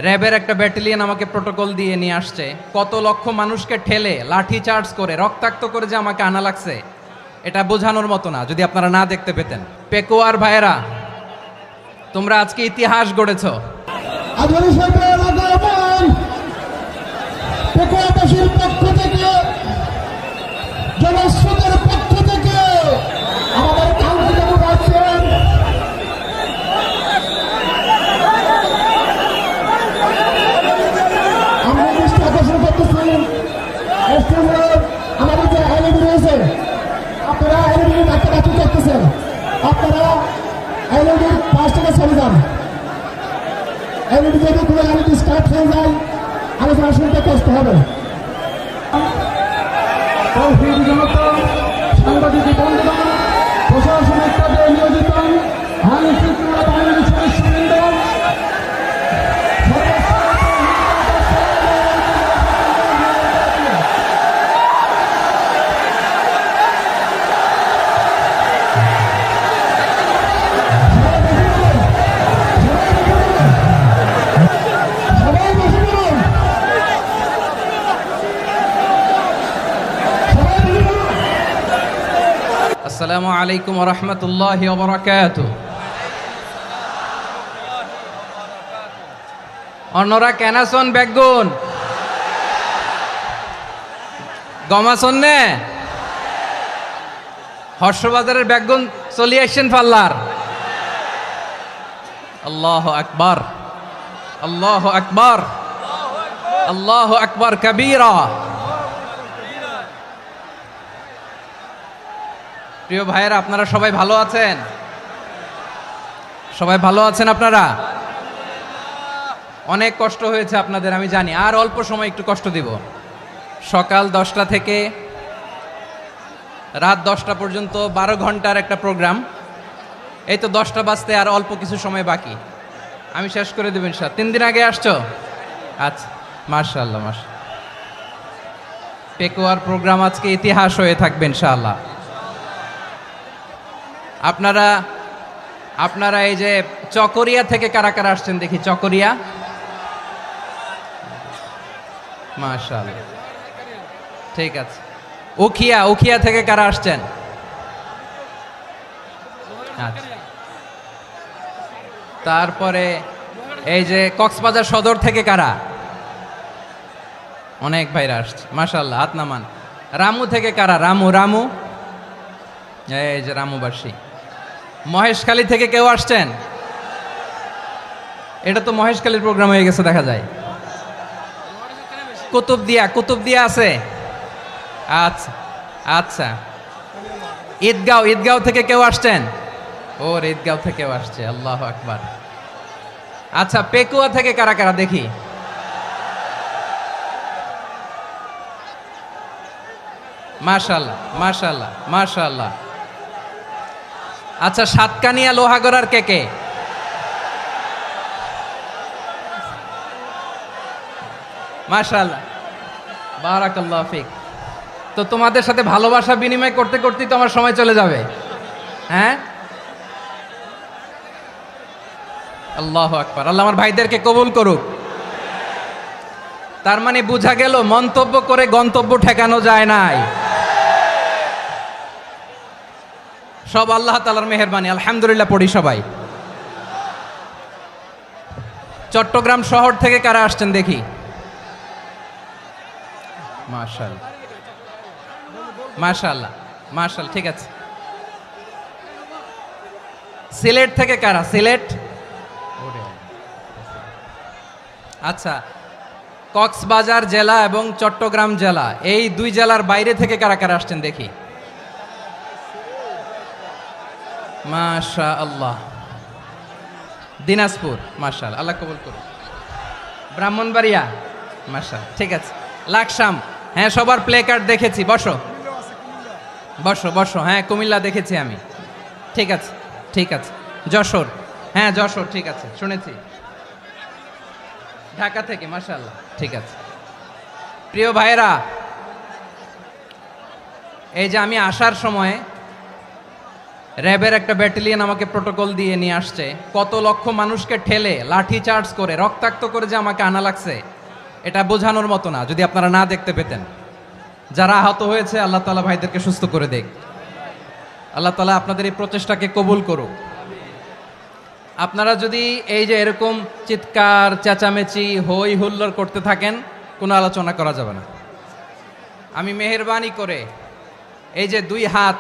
র্যাবের একটা ব্যাটালিয়ন আমাকে প্রোটোকল দিয়ে নিয়ে আসছে, কত লক্ষ মানুষকে ঠেলে লাঠি চার্জ করে রক্তাক্ত করে যে আমাকে আনা লাগছে, এটা বোঝানোর মতো না যদি আপনারা না দেখতে পেতেন। পেকুয়ার ভাইয়েরা, তোমরা আজকে ইতিহাস গড়েছো। পেকুয়াবাসীর পক্ষ থেকে, জনস্রোতের পক্ষ থেকে আমাদের কাউকে পাচ্ছেন আমরা দৃষ্টি আকর্ষণ করতেছি। আমাদের যে এলইডি রয়েছে, আপনারা এলইডি বাকি করতেছেন, আপনারা এলইডির পাশ থেকে চলে যান। এলইডি যদি কোনো এলইডি স্টার্ট হয়ে যায়, আলোচনা শুনতে কষ্ট হবে। সাংবাদিক বন্ধুগণ, প্রশাসনিক কাজে নিয়োজিত আইন শৃঙ্খলা বাহিনীর সদস্যবৃন্দ, আসসালামু আলাইকুম ওয়া রাহমাতুল্লাহি ওয়া বারাকাতুহু। অন্যরা কেনাসন বেগুন গমাসন নে হর্ষবাজারের বেগুন চলি আসছেন পাল্লার। আল্লাহু আকবার, আল্লাহু আকবার, আল্লাহু আকবার কাবীরা। প্রিয় ভাইয়েরা, আপনারা সবাই ভালো আছেন? সবাই ভালো আছেন? আপনারা অনেক কষ্ট হয়েছে আপনাদের, আমি জানি। আর অল্প সময় একটু কষ্ট দিব। সকাল 10টা থেকে রাত 10টা পর্যন্ত 12 ঘন্টার একটা প্রোগ্রাম। এই তো 10টা বাজতে আর অল্প কিছু সময় বাকি, আমি শেষ করে দেবেন। 3 দিন আগে আসছো? আচ্ছা, মাশাআল্লাহ, মাশাআল্লাহ। পেকুয়ার প্রোগ্রাম আজকে ইতিহাস হয়ে থাকবে ইনশাআল্লাহ। আপনারা এই যে চকরিয়া থেকে কারা কারা আসছেন দেখি? চকরিয়া, মাশাআল্লাহ, ঠিক আছে। উখিয়া থেকে কারা আসছেন? আচ্ছা। তারপরে এই যে কক্সবাজার সদর থেকে কারা? অনেক ভাইরা আসছে, মাশাআল্লাহ, হাত নামান। রামু থেকে কারা? রামু, এই যে রামুবাসী। মহেশখালী থেকে কেউ আসছেন? এটা তো মহেশখালীর প্রোগ্রাম হয়ে গেছে দেখা যায়। কুতুবদিয়া আছে? আচ্ছা আচ্ছা। ঈদগাঁও থেকে কেউ আসছেন? ওর ঈদগাঁও থেকেও আসছে, আল্লাহু আকবার। আচ্ছা, পেকুয়া থেকে কারা কারা দেখি? মাশাআল্লাহ, মাশাআল্লাহ, মাশাআল্লাহ। আচ্ছা, সাতকানিয়া লোহাগড়ার কে? মাশাআল্লাহ, বারাকাল্লাহু ফিক। তো তোমাদের সাথে ভালোবাসা বিনিময় করতে করতেই তো আমার সময় চলে যাবে। হ্যাঁ, আল্লাহু আকবার। আল্লাহ আমার ভাইদেরকে কবুল করুক। তার মানে বোঝা গেল মন্তব্য করে গন্তব্য ঠেকানো যায় নাই। সব আল্লাহ তাআলার মেহেরবানি, আলহামদুলিল্লাহ পড়ি সবাই। চট্টগ্রাম শহর থেকে কারা আসছেন দেখি? মাশাআল্লাহ, মাশাআল্লাহ, মাশাআল্লাহ, ঠিক আছে। সিলেট থেকে কারা? সিলেট, আচ্ছা। কক্সবাজার জেলা এবং চট্টগ্রাম জেলা, এই দুই জেলার বাইরে থেকে কারা কারা আসছেন দেখি? মাশাআল্লাহ। দিনাজপুর, মাশাআল্লাহ, আল্লাহ কবুল করুন। ব্রাহ্মণবাড়িয়া, মাশাআল্লাহ, ঠিক আছে। লাকসাম, হ্যাঁ, সবার প্লে কার্ড দেখেছি। বসো। হ্যাঁ, কুমিল্লা দেখেছি আমি, ঠিক আছে, ঠিক আছে। যশোর, হ্যাঁ যশোর, ঠিক আছে, শুনেছি। ঢাকা থেকে, মাশাআল্লাহ, ঠিক আছে। প্রিয় ভাইয়েরা, এই যে আমি আসার সময় র্যাবের একটা ব্যাটালিয়ন আমাকে প্রোটোকল দিয়ে নিয়ে আসছে, কত লক্ষ মানুষকে ঠেলে লাঠি চার্জ করে রক্তাক্ত করে যে আমাকে আনা লাগছে, এটা বোঝানোর মতো না যদি আপনারা না দেখতে পেতেন। যারা আহত হয়েছে আল্লাহ তাআলা ভাইদেরকে সুস্থ করে দেখ। আল্লাহ তাআলা আপনাদের এই প্রচেষ্টাকে কবুল করুক। আপনারা যদি এই যে এরকম চিৎকার চেঁচামেচি হই হুল্লোড় করতে থাকেন, কোনো আলোচনা করা যাবে না। আমি মেহেরবানি করে এই যে দুই হাত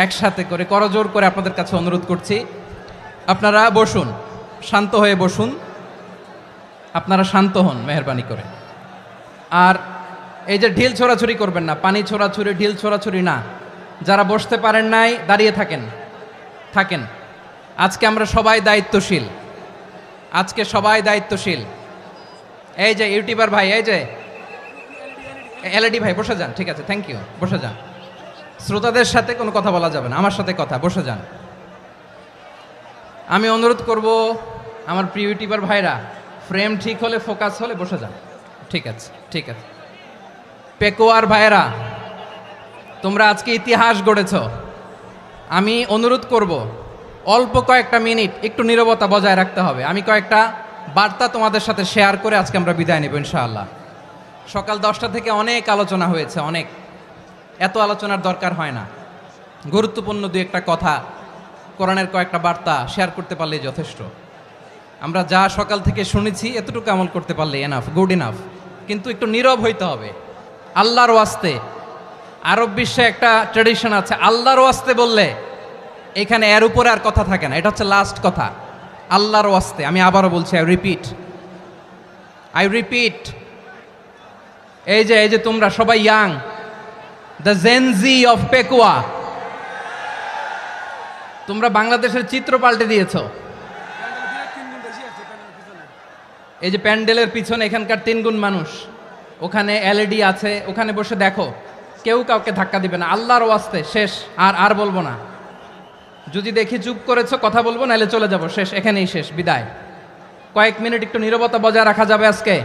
একসাথে করে করজোর করে আপনাদের কাছে অনুরোধ করছি, আপনারা বসুন, শান্ত হয়ে বসুন, আপনারা শান্ত হন মেহেরবানি করে। আর এই যে ঢিল ছোড়াছুরি করবেন না, পানি ছোড়াছুরি ঢিল ছোড়াছুরি না। যারা বসতে পারেন নাই দাঁড়িয়ে থাকেন। আজকে আমরা সবাই দায়িত্বশীল, আজকে সবাই দায়িত্বশীল। এই যে ইউটিউবার ভাই, এই যে এলইডি ভাই বসে যান, ঠিক আছে, থ্যাংক ইউ, বসে যান। শ্রোতাদের সাথে কোনো কথা বলা যাবে না, আমার সাথে কথা, বসে যান। আমি অনুরোধ করব আমার প্রিয় ইউটিউবার ভাইরা, ফ্রেম ঠিক হলে ফোকাস হলে বসে যান, ঠিক আছে, ঠিক আছে। পেকোয়ার ভাইরা, তোমরা আজকে ইতিহাস গড়েছ। আমি অনুরোধ করব অল্প কয়েকটা মিনিট একটু নীরবতা বজায় রাখতে হবে। আমি কয়েকটা বার্তা তোমাদের সাথে শেয়ার করে আজকে আমরা বিদায় নেব ইনশাআল্লাহ। সকাল 10টা থেকে অনেক আলোচনা হয়েছে, অনেক, এত আলোচনার দরকার হয় না। গুরুত্বপূর্ণ দুই একটা কথা, কোরআনের কয়েকটা বার্তা শেয়ার করতে পারলেই যথেষ্ট। আমরা যা সকাল থেকে শুনেছি এতটুকু আমল করতে পারলে এনাফ, গুড ইনাফ। কিন্তু একটু নীরব হইতে হবে আল্লাহর ওয়াস্তে। আরব বিশ্বে একটা ট্র্যাডিশন আছে, আল্লাহর ওয়াস্তে বললে এখানে এর উপরে আর কথা থাকে না, এটা হচ্ছে লাস্ট কথা। আল্লাহর ওয়াস্তে, আমি আবারও বলছি, আই রিপিট। এই যে তোমরা সবাই young, the Gen Z of Pekua, তোমরা বাংলাদেশের চিত্র পাল্টে দিয়েছ। এই যে প্যান্ডেলের পিছনে এখানকার 3 গুণ মানুষ, ওখানে এলইডি আছে, ওখানে বসে দেখো, কেউ কাউকে ধাক্কা দিবে না। আল্লাহর ওয়াস্তে শেষ, আর বলবো না। যদি দেখি চুপ করেছো, কথা বলবো, নাহলে চলে যাব, শেষ, এখানেই শেষ, বিদায়। কয়েক মিনিট একটু নীরবতা বজায় রাখা যাবে আজকে?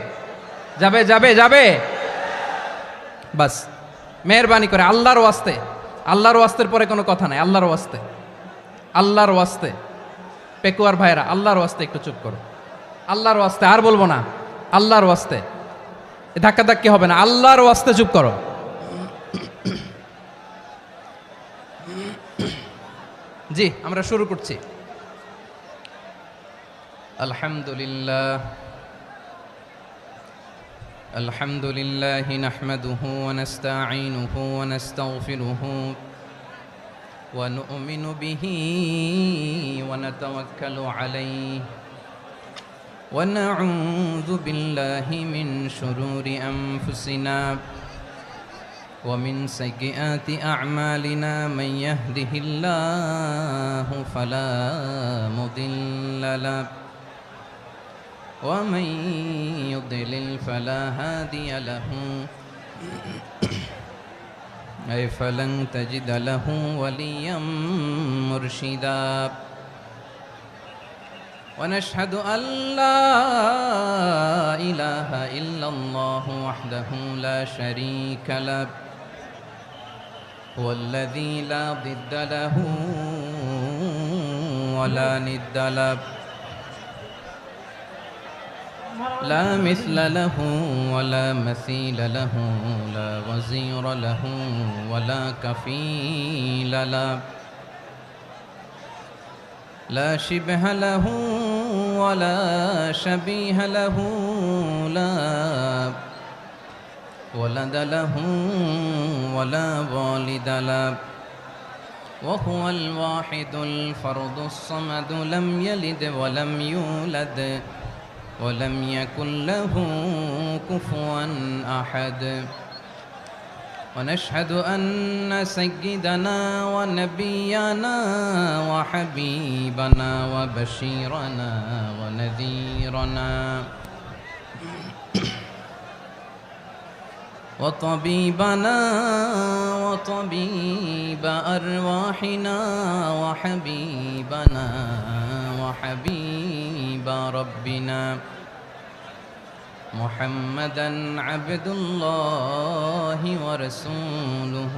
যাবে বাস, মেহেরবানি করে আল্লাহর ওয়াস্তে। আল্লাহর ওয়াস্তের পরে কোনো কথা নাই, আল্লাহর ওয়াস্তে। পেকুয়ার ভাইরা, আল্লাহর ওয়াস্তে একটু চুপ করো, আল্লাহর ওয়াস্তে, আর বলবো না, আল্লাহর ওয়াস্তে। ধাক্কাধাক্কি হবে না, আল্লাহর ওয়াস্তে চুপ করো। জি, আমরা শুরু করছি। আলহামদুলিল্লাহ নাহমাদুহু ওয়া নাস্তাঈনুহু ওয়া নাস্তাগফিরুহু ওয়া নু'মিনু বিহি ওয়া নাতাওয়াক্কালু আলাইহি ওয়া নাউযু বিল্লাহি মিন শুরুরি আনফুসিনা ومن سيئات أعمالنا من يهده الله فلا مضل له ومن يضلل فلا هادي له أي فلن تجد له وليا مرشدا ونشهد أن لا إله إلا الله وحده لا شريك له هو الذي لا ضد له ولا ند له لا مثل له ولا مثيل له لا وزير له ولا كفيل له لا شبه له ولا شبيه له لا ولد له ولا والد له وهو الواحد الفرد الصمد لم يلد ولم يولد ولم يكن له كفوا أحد ونشهد أن سيدنا ونبينا وحبيبنا وبشيرنا ونذيرنا وطبيبنا وطبيب أرواحنا وحبيبنا وحبيب ربنا محمدا عبد الله ورسوله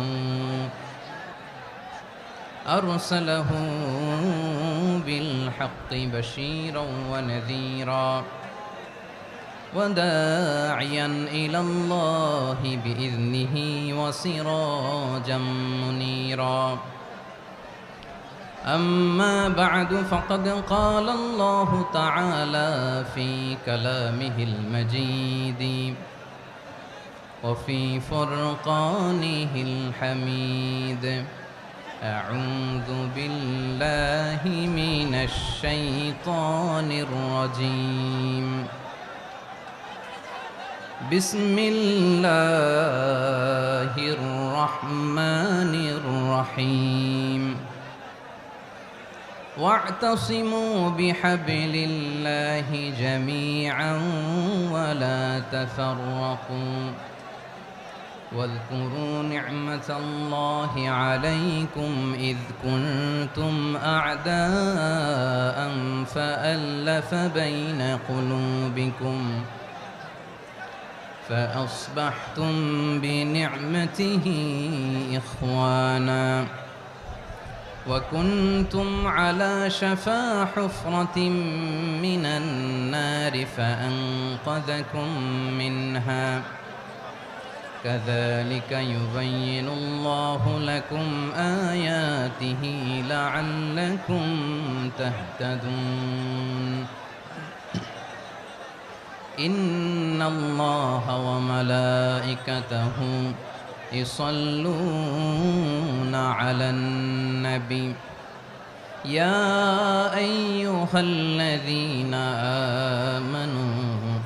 أرسله بالحق بشيرا ونذيرا وداعيا إلى الله بإذنه وسراجا منيرا أما بعد فقد قال الله تعالى في كلامه المجيد وفي فرقانه الحميد أعوذ بالله من الشيطان الرجيم بسم الله الرحمن الرحيم واعتصموا بحبل الله جميعا ولا تفرقوا واذكروا نعمة الله عليكم إذ كنتم أعداء فألف بين قلوبكم فأصبحتم بنعمته إخوانا وكنتم على شفا حفرة من النار فأنقذكم منها كذلك يبين الله لكم آياته لعلكم تهتدون إن الله وملائكته يصلون على النبي يا أيها الذين آمنوا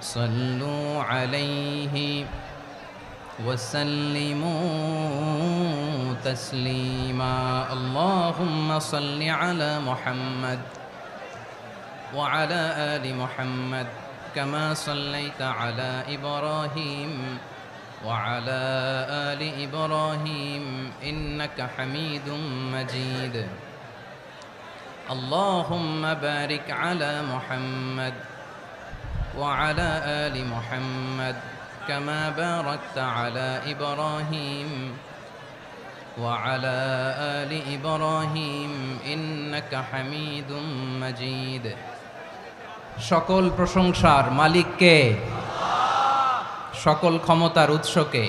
صلوا عليه وسلموا تسليما اللهم صل على محمد وعلى آل محمد كما صليت على إبراهيم وعلى آل إبراهيم إنك حميد مجيد اللهم بارك على محمد وعلى آل محمد كما باركت على إبراهيم وعلى آل إبراهيم إنك حميد مجيد সকল প্রশংসার মালিক কে? সকল ক্ষমতার উৎস কে?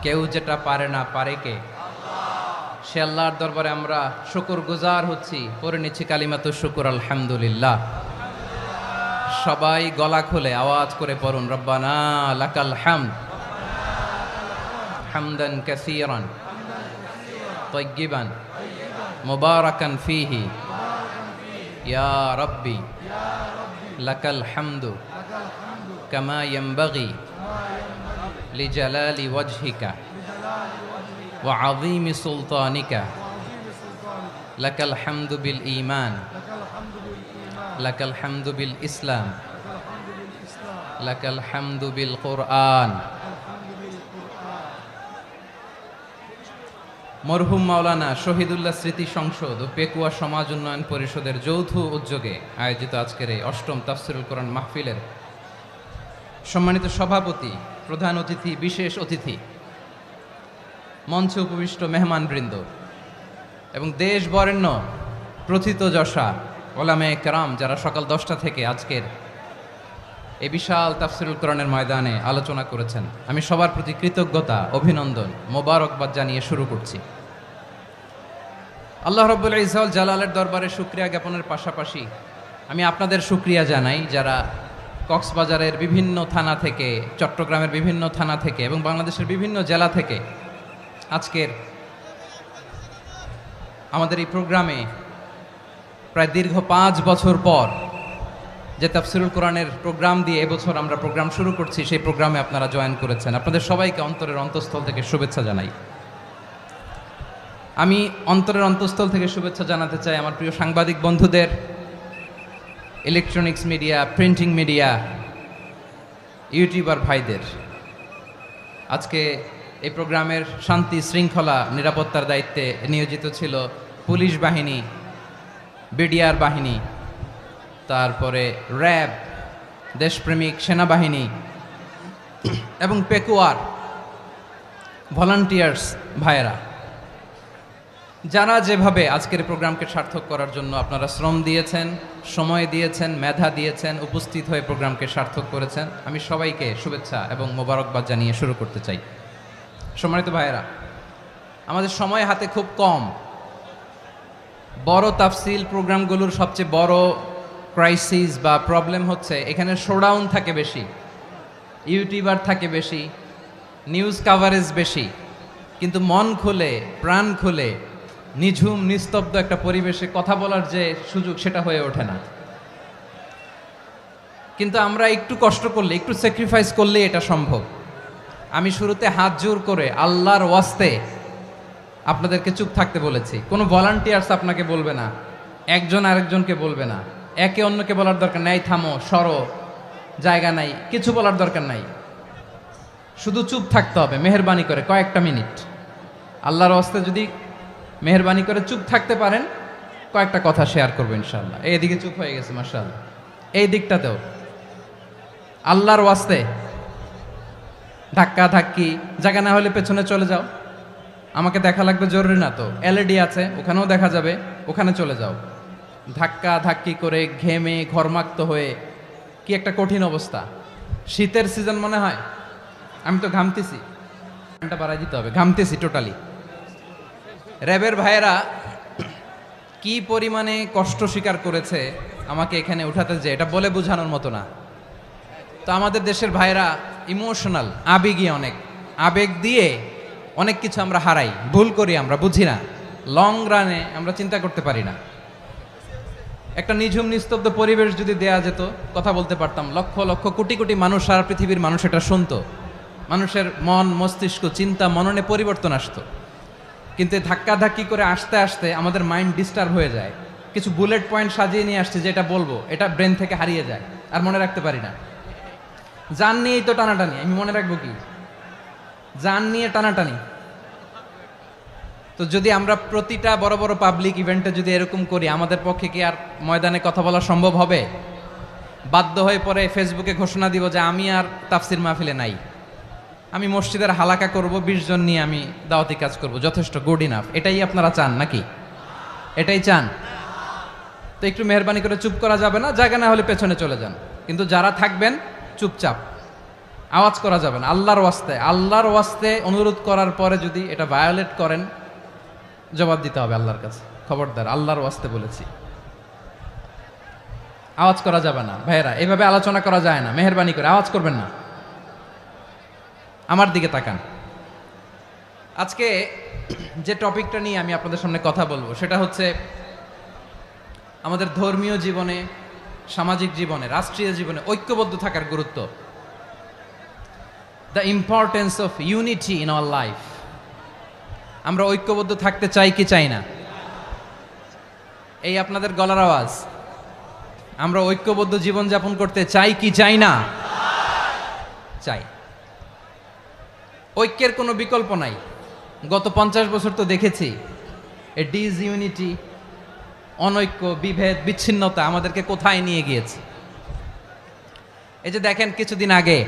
কেউ যেটা পারে না পারে কে? সে আল্লাহর দরবারে আমরা শুকরগুজার হচ্ছি, পড়ে নিচ্ছি কালিমাতু শুকর আলহামদুলিল্লাহ। সবাই গলা খুলে আওয়াজ করে পড়ুন রব্বানা লাকাল হামদ হামদান কাসীরান তাইয়্যিবান মুবারাকান ফীহি ইয়া রাব্বি লাকাল হামদু কামা ইয়ানবাগি লিজালালি ওয়াজহিকা ওয়া আযীমি সুলতানিকা লাকাল হামদু বিল ঈমান লাকাল হামদু বিল ইসলাম লাকাল হামদু বিল কুরআন। মরহুম মাওলানা শহীদুল্লাহ স্মৃতি সংসদ ও পেকুয়া সমাজ উন্নয়ন পরিষদের যৌথ উদ্যোগে আয়োজিত আজকের এই অষ্টম তাফসিরুল কোরআন মাহফিলের সম্মানিত সভাপতি, প্রধান অতিথি, বিশেষ অতিথি, মঞ্চে উপবিষ্ট মেহমানবৃন্দ এবং দেশ বরেণ্য প্রথিতযশা ওলামায়ে কেরাম যারা সকাল 10টা থেকে আজকের এই বিশাল তাফসিরুল কোরআনের ময়দানে আলোচনা করেছেন, আমি সবার প্রতি কৃতজ্ঞতা, অভিনন্দন, মোবারকবাদ জানিয়ে শুরু করছি। আল্লাহ রাব্বুল ইজ্জত জালালের দরবারে শুকরিয়া জ্ঞাপনের পাশাপাশি আমি আপনাদের শুকরিয়া জানাই যারা কক্সবাজারের বিভিন্ন থানা থেকে, চট্টগ্রামের বিভিন্ন থানা থেকে এবং বাংলাদেশের বিভিন্ন জেলা থেকে আজকের আমাদের এই প্রোগ্রামে প্রায় দীর্ঘ 5 বছর পর যে তাফসিরুল কোরআনের প্রোগ্রাম দিয়ে এবছর আমরা প্রোগ্রাম শুরু করছি, সেই প্রোগ্রামে আপনারা জয়েন করেছেন। আপনাদের সবাইকে অন্তরের অন্তঃস্থল থেকে শুভেচ্ছা জানাই। আমি অন্তরের অন্তঃস্থল থেকে শুভেচ্ছা জানাতে চাই আমার প্রিয় সাংবাদিক বন্ধুদের, electronics media, printing media, YouTuber ভাইদের। আজকে এই প্রোগ্রামের শান্তি শৃঙ্খলা নিরাপত্তার দায়িত্বে নিয়োজিত ছিল পুলিশ বাহিনী, বিডিআর বাহিনী, তারপরে র্যাব, দেশপ্রেমিক সেনাবাহিনী এবং পেকুয়ার ভলান্টিয়ার্স ভাইয়েরা। যারা যেভাবে আজকের প্রোগ্রামকে সার্থক করার জন্য আপনারা শ্রম দিয়েছেন, সময় দিয়েছেন, মেধা দিয়েছেন, উপস্থিত হয়ে প্রোগ্রামকে সার্থক করেছেন, আমি সবাইকে শুভেচ্ছা এবং মোবারকবাদ জানিয়ে শুরু করতে চাই। সম্মানিত ভাইয়েরা, আমাদের সময় হাতে খুব কম। বড় তাফসিল প্রোগ্রামগুলোর সবচেয়ে বড় ক্রাইসিস বা প্রবলেম হচ্ছে এখানে শোডাউন থাকে বেশি, ইউটিউবার থাকে বেশি, নিউজ কাভারেজ বেশি, কিন্তু মন খুলে প্রাণ খুলে নিঝুম নিস্তব্ধ একটা পরিবেশে কথা বলার যে সুযোগ সেটা হয়ে ওঠে না। কিন্তু আমরা একটু কষ্ট করলে, একটু স্যাক্রিফাইস করলে এটা সম্ভব। আমি শুরুতে হাত জোর করে আল্লাহর ওয়াস্তে আপনাদেরকে চুপ থাকতে বলেছি। কোনো ভলান্টিয়ার্স আপনাকে বলবে না, একজন আরেকজনকে বলবে না, একে অন্যকে বলার দরকার নাই, থামো সরো, জায়গা নাই, কিছু বলার দরকার নাই। শুধু চুপ থাকতে হবে মেহেরবানি করে কয়েকটা মিনিট। আল্লাহর ওয়াস্তে যদি মেহেরবানি করে চুপ থাকতে পারেন, কয়েকটা কথা শেয়ার করবো ইনশাআল্লাহ। এইদিকে চুপ হয়ে গেছে মাশাআল্লাহ, এই দিকটাতেও আল্লাহর ওয়াস্তে ধাক্কা ধাক্কি জায়গা না হলে পেছনে চলে যাও। আমাকে দেখা লাগবে জরুরি না তো, এলইডি আছে ওখানেও দেখা যাবে, ওখানে চলে যাও। ধাক্কা ধাক্কি করে ঘেমে ঘরমাক্ত হয়ে কি একটা কঠিন অবস্থা। শীতের সিজন মনে হয়, আমি তো ঘামতেছি, ঘন্টা বাড়াই দিতে হবে, ঘামতেছি টোটালি। র্যাবের ভাইয়েরা কি পরিমাণে কষ্ট স্বীকার করেছে আমাকে এখানে উঠাতে, যে এটা বলে বোঝানোর মতো না। তো আমাদের দেশের ভাইয়েরা ইমোশনাল, আবেগী অনেক, আবেগ দিয়ে অনেক কিছু আমরা হারাই, ভুল করি, আমরা বুঝি না, লং রানে আমরা চিন্তা করতে পারি না। একটা নিঝুম নিস্তব্ধ পরিবেশ যদি দেয়া যেত, কথা বলতে পারতাম, লক্ষ লক্ষ কোটি কোটি মানুষ, সারা পৃথিবীর মানুষ এটা শুনতো, মানুষের মন মস্তিষ্ক চিন্তা মননে পরিবর্তন আসতো। কিন্তু ধাক্কা ধাক্কি করে আসতে আসতে আমাদের মাইন্ড ডিস্টার্ব হয়ে যায়। কিছু বুলেট পয়েন্ট সাজিয়ে নিয়ে আসছে, যেটা বলবো এটা ব্রেন থেকে হারিয়ে যায়, আর মনে রাখতে পারি না। জান নিয়েই তো টানাটানি, আমি মনে রাখবো কি? জান নিয়ে টানাটানি। তো যদি আমরা প্রতিটা বড় বড় পাবলিক ইভেন্টে যদি এরকম করি, আমাদের পক্ষে কি আর ময়দানে কথা বলা সম্ভব হবে? বাধ্য হয়ে পরে ফেসবুকে ঘোষণা দিব যে আমি আর তাফসির মাহফিলে নাই, আমি মসজিদের হালাকা করব, 20 জন নিয়ে আমি দাওয়াতি কাজ করব, যথেষ্ট, গুড ইনাফ। এটাই আপনারা চান নাকি? এটাই চান? তো একটু মেহরবানি করে চুপ করা যাবে না, জায়গা না হলে পেছনে চলে যান। কিন্তু যারা থাকবেন চুপচাপ, আওয়াজ করা যাবে না। আল্লাহর ওয়াস্তে, আল্লাহর ওয়াস্তে অনুরোধ করার পরে যদি এটা ভায়োলেট করেন, জবাব দিতে হবে আল্লাহর কাছে। খবরদার, আল্লাহর ওয়াস্তে বলেছি, আওয়াজ করা যাবে না। ভাইয়েরা, এইভাবে আলোচনা করা যায় না, মেহরবানি করে আওয়াজ করবেন না। আমার দিকে তাকান। আজকে যে টপিকটা নিয়ে আমি আপনাদের সামনে কথা বলবো সেটা হচ্ছে আমাদের ধর্মীয় জীবনে, সামাজিক জীবনে, রাষ্ট্রীয় জীবনে ঐক্যবদ্ধ থাকার গুরুত্ব। The importance of unity in our life. আমরা ঐক্যবদ্ধ থাকতে চাই কি চাই না? এই আপনাদের গলার আওয়াজ। আমরা ঐক্যবদ্ধ জীবনযাপন করতে চাই কি চাই না? চাই। ঐক্যের কোনো বিকল্প নাই। গত 50 বছর তো দেখেছি এই ডিসইউনিটি, অনৈক্য, বিভেদ, বিচ্ছিন্নতা আমাদেরকে কোথায় নিয়ে গিয়েছে। এই যে দেখেন, কিছুদিন আগে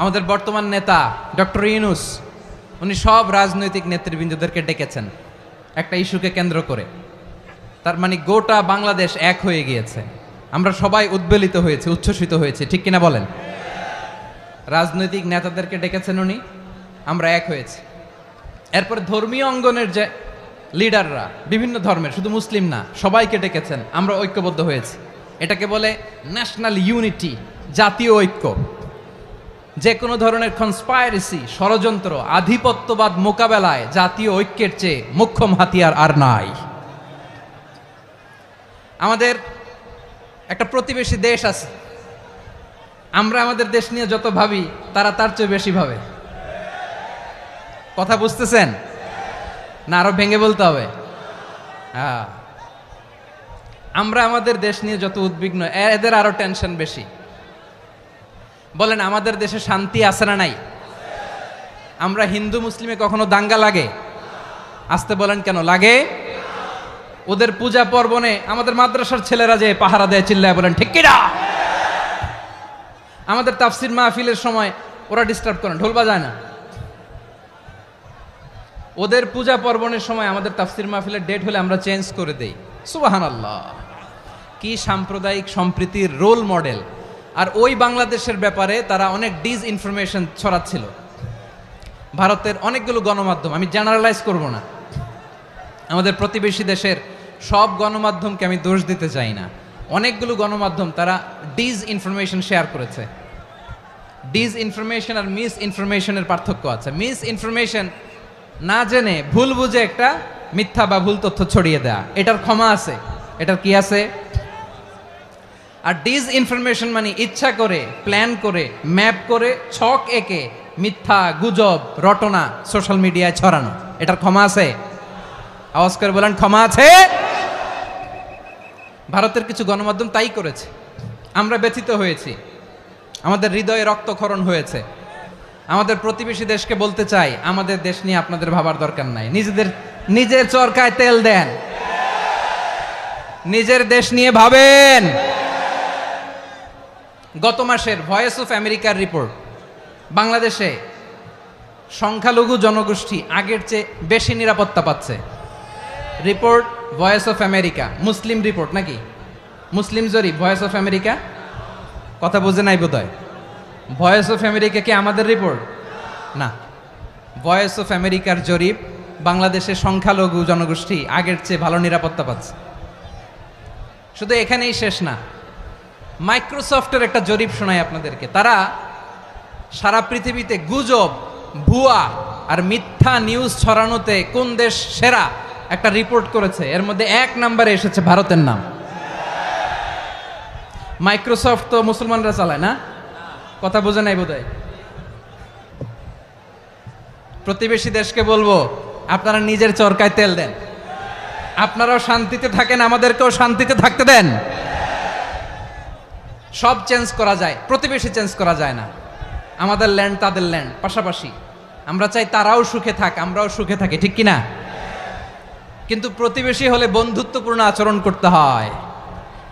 আমাদের বর্তমান নেতা ডক্টর ইউনূস, উনি সব রাজনৈতিক নেতৃবৃন্দদেরকে ডেকেছেন একটা ইস্যুকে কেন্দ্র করে। তার মানে গোটা বাংলাদেশ এক হয়ে গিয়েছে। আমরা সবাই উদ্বেলিত হয়েছে, উচ্ছ্বসিত হয়েছে, ঠিক কিনা বলেন? রাজনৈতিক নেতাদেরকে ডেকেছেন উনি, আমরা এক হয়েছি। এরপরে ধর্মীয় অঙ্গনের যে লিডাররা, বিভিন্ন ধর্মের, শুধু মুসলিম না, সবাইকে ডেকেছেন, আমরা ঐক্যবদ্ধ হয়েছি। এটাকে বলে ন্যাশনাল ইউনিটি, জাতীয় ঐক্য। যে কোনো ধরনের কনস্পাইরেসি, ষড়যন্ত্র, আধিপত্যবাদ মোকাবেলায় জাতীয় ঐক্যের চেয়ে মোক্ষম হাতিয়ার আর নাই। আমাদের একটা প্রতিবেশী দেশ আছে, আমরা আমাদের দেশ নিয়ে যত ভাবি তারা তার চেয়ে বেশি ভাবে। কথা বুঝতেছেন না? আরো ভেঙে বলতে হবে। হ্যাঁ, আমরা আমাদের দেশ নিয়ে যত উদ্বিগ্ন, এদের আরো টেনশন বেশি। বলেন, আমাদের দেশে শান্তি আছে না নাই? আমরা হিন্দু মুসলিমে কখনো দাঙ্গা লাগে? আসতে বলেন, কেন লাগে? ওদের পূজা পার্বণে আমাদের মাদ্রাসার ছেলেরা যে পাহারা দেয়, চিল্লায় বলেন ঠিক কিনা? আমাদের তাফসির মাহফিলের সময় ওরা ডিস্টার্ব করেন, ঢোল বাজায় না। ওদের পূজা পার্বণের সময় আমাদের তাফসির মাহফিলের ডেট হলে আমরা চেঞ্জ করে দেই। সুবহানাল্লাহ, কি সাম্প্রদায়িক সম্প্রীতির রোল মডেল। আর ওই বাংলাদেশের ব্যাপারে তারা অনেক ডিস ইনফরমেশন ছড়াচ্ছিল। ভারতের অনেকগুলো গণমাধ্যম, আমি জেনারেলাইজ করব না, আমাদের প্রতিবেশী দেশের সব গণমাধ্যমকে আমি দোষ দিতে চাই না, অনেকগুলো গণমাধ্যম তারা ডিস ইনফরমেশন শেয়ার করেছে। ডিস ইনফরমেশন আর মিস ইনফরমেশনের পার্থক্য আছে। মিস ইনফরমেশন না জেনে ভুল বুঝে একটা মিথ্যা বা ভুল তথ্য ছড়িয়ে দেয়া, এটার ক্ষমা আছে, এটার কি আছে। আর ডিস ইনফরমেশন মানে ইচ্ছা করে, প্ল্যান করে, ম্যাপ করে, ছক এঁকে মিথ্যা, গুজব, রটনা সোশ্যাল মিডিয়ায় ছড়ানো, এটার ক্ষমা আছে? আওয়াজ করে বলেন, ক্ষমা আছে? ভারতের কিছু গণমাধ্যম তাই করেছে। আমরা ব্যথিত হয়েছি, আমাদের হৃদয়ে রক্তক্ষরণ হয়েছে। আমাদের প্রতিবেশী দেশকে বলতে চাই, আমাদের দেশ নিয়ে আপনাদের ভাবার দরকার নাই, নিজের চরকায় তেল দেন, নিজের দেশ নিয়ে ভাবেন। গত মাসের ভয়েস অফ আমেরিকার রিপোর্ট, বাংলাদেশে সংখ্যালঘু জনগোষ্ঠী আগের চেয়ে বেশি নিরাপত্তা পাচ্ছে। Report voice of America, Muslim report নাকি? মুসলিম জরিপ, ভয়েস অফ আমেরিকা। কথা বুঝে নাই বোধহয়। ভয়েস অফ আমেরিকা কি আমাদের রিপোর্ট? না, ভয়েস অফ আমেরিকার জরিপ, বাংলাদেশের সংখ্যালঘু জনগোষ্ঠী আগের চেয়ে ভালো নিরাপত্তা পাচ্ছে। শুধু এখানেই শেষ না, মাইক্রোসফটের একটা জরিপ শোনায় আপনাদেরকে। তারা সারা পৃথিবীতে গুজব, ভুয়া আর মিথ্যা নিউজ ছড়ানোতে কোন দেশ সেরা একটা রিপোর্ট করেছে। এর মধ্যে 1 নম্বরে এসেছে ভারতের নাম। মাইক্রোসফট তো মুসলমানরা চালায় না? কথা বোঝে নাই বোধহয়। প্রতিবেশী দেশকে বলবো, আপনারা নিজের চরকায় তেল দেন, আপনারাও শান্তিতে থাকেন, আমাদেরকেও শান্তিতে থাকতে দেন। সব চেঞ্জ করা যায়, প্রতিবেশী চেঞ্জ করা যায় না। আমাদের ল্যান্ড তাদের ল্যান্ড, পাশাপাশি। আমরা চাই তারাও সুখে থাক, আমরাও সুখে থাকি, ঠিক কিনা? কিন্তু প্রতিবেশী হলে বন্ধুত্বপূর্ণ আচরণ করতে হয়।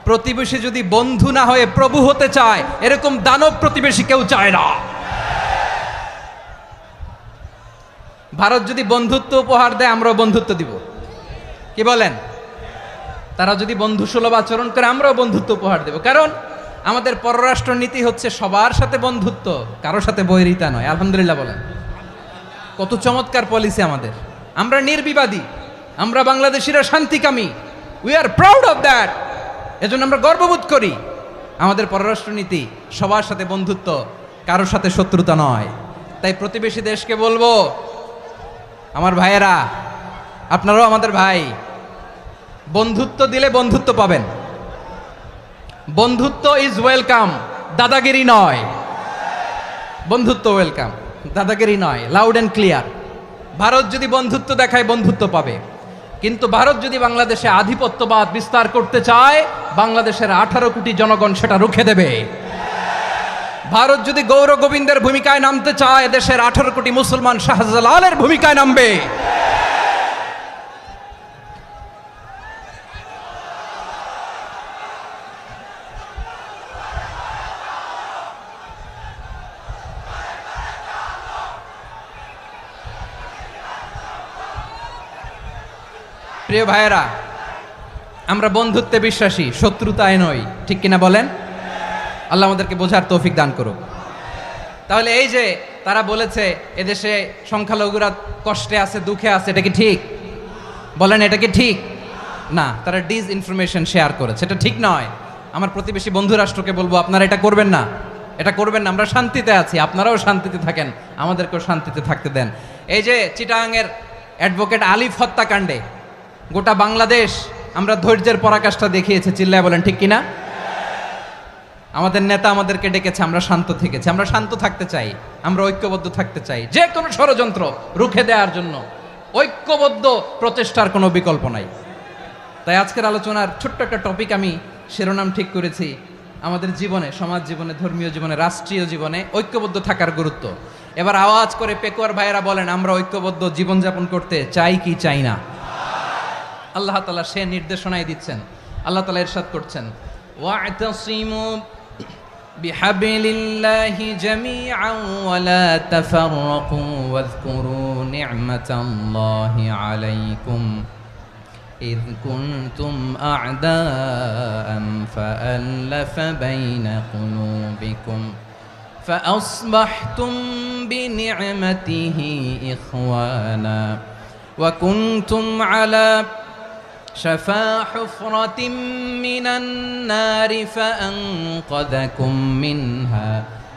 প্রতিবেশী যদি বন্ধু না হয়ে প্রভু হতে চায়, এরকম দানব প্রতিবেশী কেউ চায় না। ভারত যদি বন্ধুত্ব উপহার দেয়, আমরাও বন্ধুত্ব দিব, কি বলেন? তারা যদি বন্ধু সুলভ আচরণ করে, আমরাও বন্ধুত্ব উপহার দেব। কারণ আমাদের পররাষ্ট্র নীতি হচ্ছে সবার সাথে বন্ধুত্ব, কারোর সাথে বৈরিতা নয়। আলহামদুলিল্লাহ বলেন, কত চমৎকার পলিসি আমাদের। আমরা নির্বিবাদী, আমরা বাংলাদেশিরা শান্তিকামী, we are proud of that. এজন্য আমরা গর্ববোধ করি। আমাদের পররাষ্ট্র নীতি সবার সাথে বন্ধুত্ব, কারোর সাথে শত্রুতা নয়। তাই প্রতিবেশী দেশকে বলবো, আমার ভাইয়েরা, আপনারাও আমাদের ভাই, বন্ধুত্ব দিলে বন্ধুত্ব পাবেন। বন্ধুত্ব ইজ ওয়েলকাম, দাদাগিরি নয়। বন্ধুত্ব ওয়েলকাম, দাদাগিরি নয়, লাউড অ্যান্ড ক্লিয়ার। ভারত যদি বন্ধুত্ব দেখায়, বন্ধুত্ব পাবে। কিন্তু ভারত যদি বাংলাদেশে আধিপত্যবাদ বিস্তার করতে চায়, বাংলাদেশের 18 কোটি জনগণ সেটা রুখে দেবে। ভারত যদি গৌর গোবিন্দের ভূমিকায় নামতে চায়, দেশের 18 কোটি মুসলমান শাহজালালের ভূমিকায় নামবে। প্রিয় ভাইয়েরা, আমরা বন্ধুত্বে বিশ্বাসী, শত্রুতায় নই, ঠিক কিনা বলেন? আল্লাহ আমাদেরকে বোঝার তৌফিক দান করুক। তাহলে এই যে তারা বলেছে এদেশে সংখ্যালঘুরা কষ্টে আছে, দুঃখে আছে, এটা কি ঠিক? বলেন, এটা কি ঠিক? না, তারা ডিস ইনফরমেশন শেয়ার করেছে, এটা ঠিক নয়। আমার প্রতিবেশী বন্ধু রাষ্ট্রকে বলবো, আপনারা এটা করবেন না, এটা করবেন না। আমরা শান্তিতে আছি, আপনারাও শান্তিতে থাকেন, আমাদেরকেও শান্তিতে থাকতে দেন। এই যে চিটাগাংয়ের অ্যাডভোকেট আলিফ হত্যাকাণ্ডে গোটা বাংলাদেশ আমরা ধৈর্যের পরাকাষ্ঠা দেখিয়েছে, চিল্লায় বলেন ঠিক কিনা? আমাদের নেতা আমাদেরকে ডেকেছে, আমরা শান্ত থেকেছি। আমরা শান্ত থাকতে চাই, আমরা ঐক্যবদ্ধ থাকতে চাই। যে কোনো ষড়যন্ত্র রুখে দেওয়ার জন্য ঐক্যবদ্ধ প্রচেষ্টার কোনো বিকল্প নাই। তাই আজকের আলোচনার ছোট্ট একটা টপিক আমি শিরোনাম ঠিক করেছি, আমাদের জীবনে, সমাজ জীবনে, ধর্মীয় জীবনে, রাষ্ট্রীয় জীবনে ঐক্যবদ্ধ থাকার গুরুত্ব। এবার আওয়াজ করে পেকুয়ার ভাইয়েরা বলেন, আমরা ঐক্যবদ্ধ জীবনযাপন করতে চাই কি চাই না? আল্লাহ তাআলা সে নির্দেশনাই দিচ্ছেন। আল্লাহ তাআলা ইরশাদ করছেন, ওয়া'তাসিমু বিহাবিলিল্লাহি জামিআন ওয়া লা তাফাররাকু ওয়াযকুরু নি'মাতাল্লাহি আলাইকুম إذ كنتم أعداء فألف بين قلوبكم فأصبحتم بنعمته إخوانا وكنتم على شفا حفرة من النار فأنقذكم منها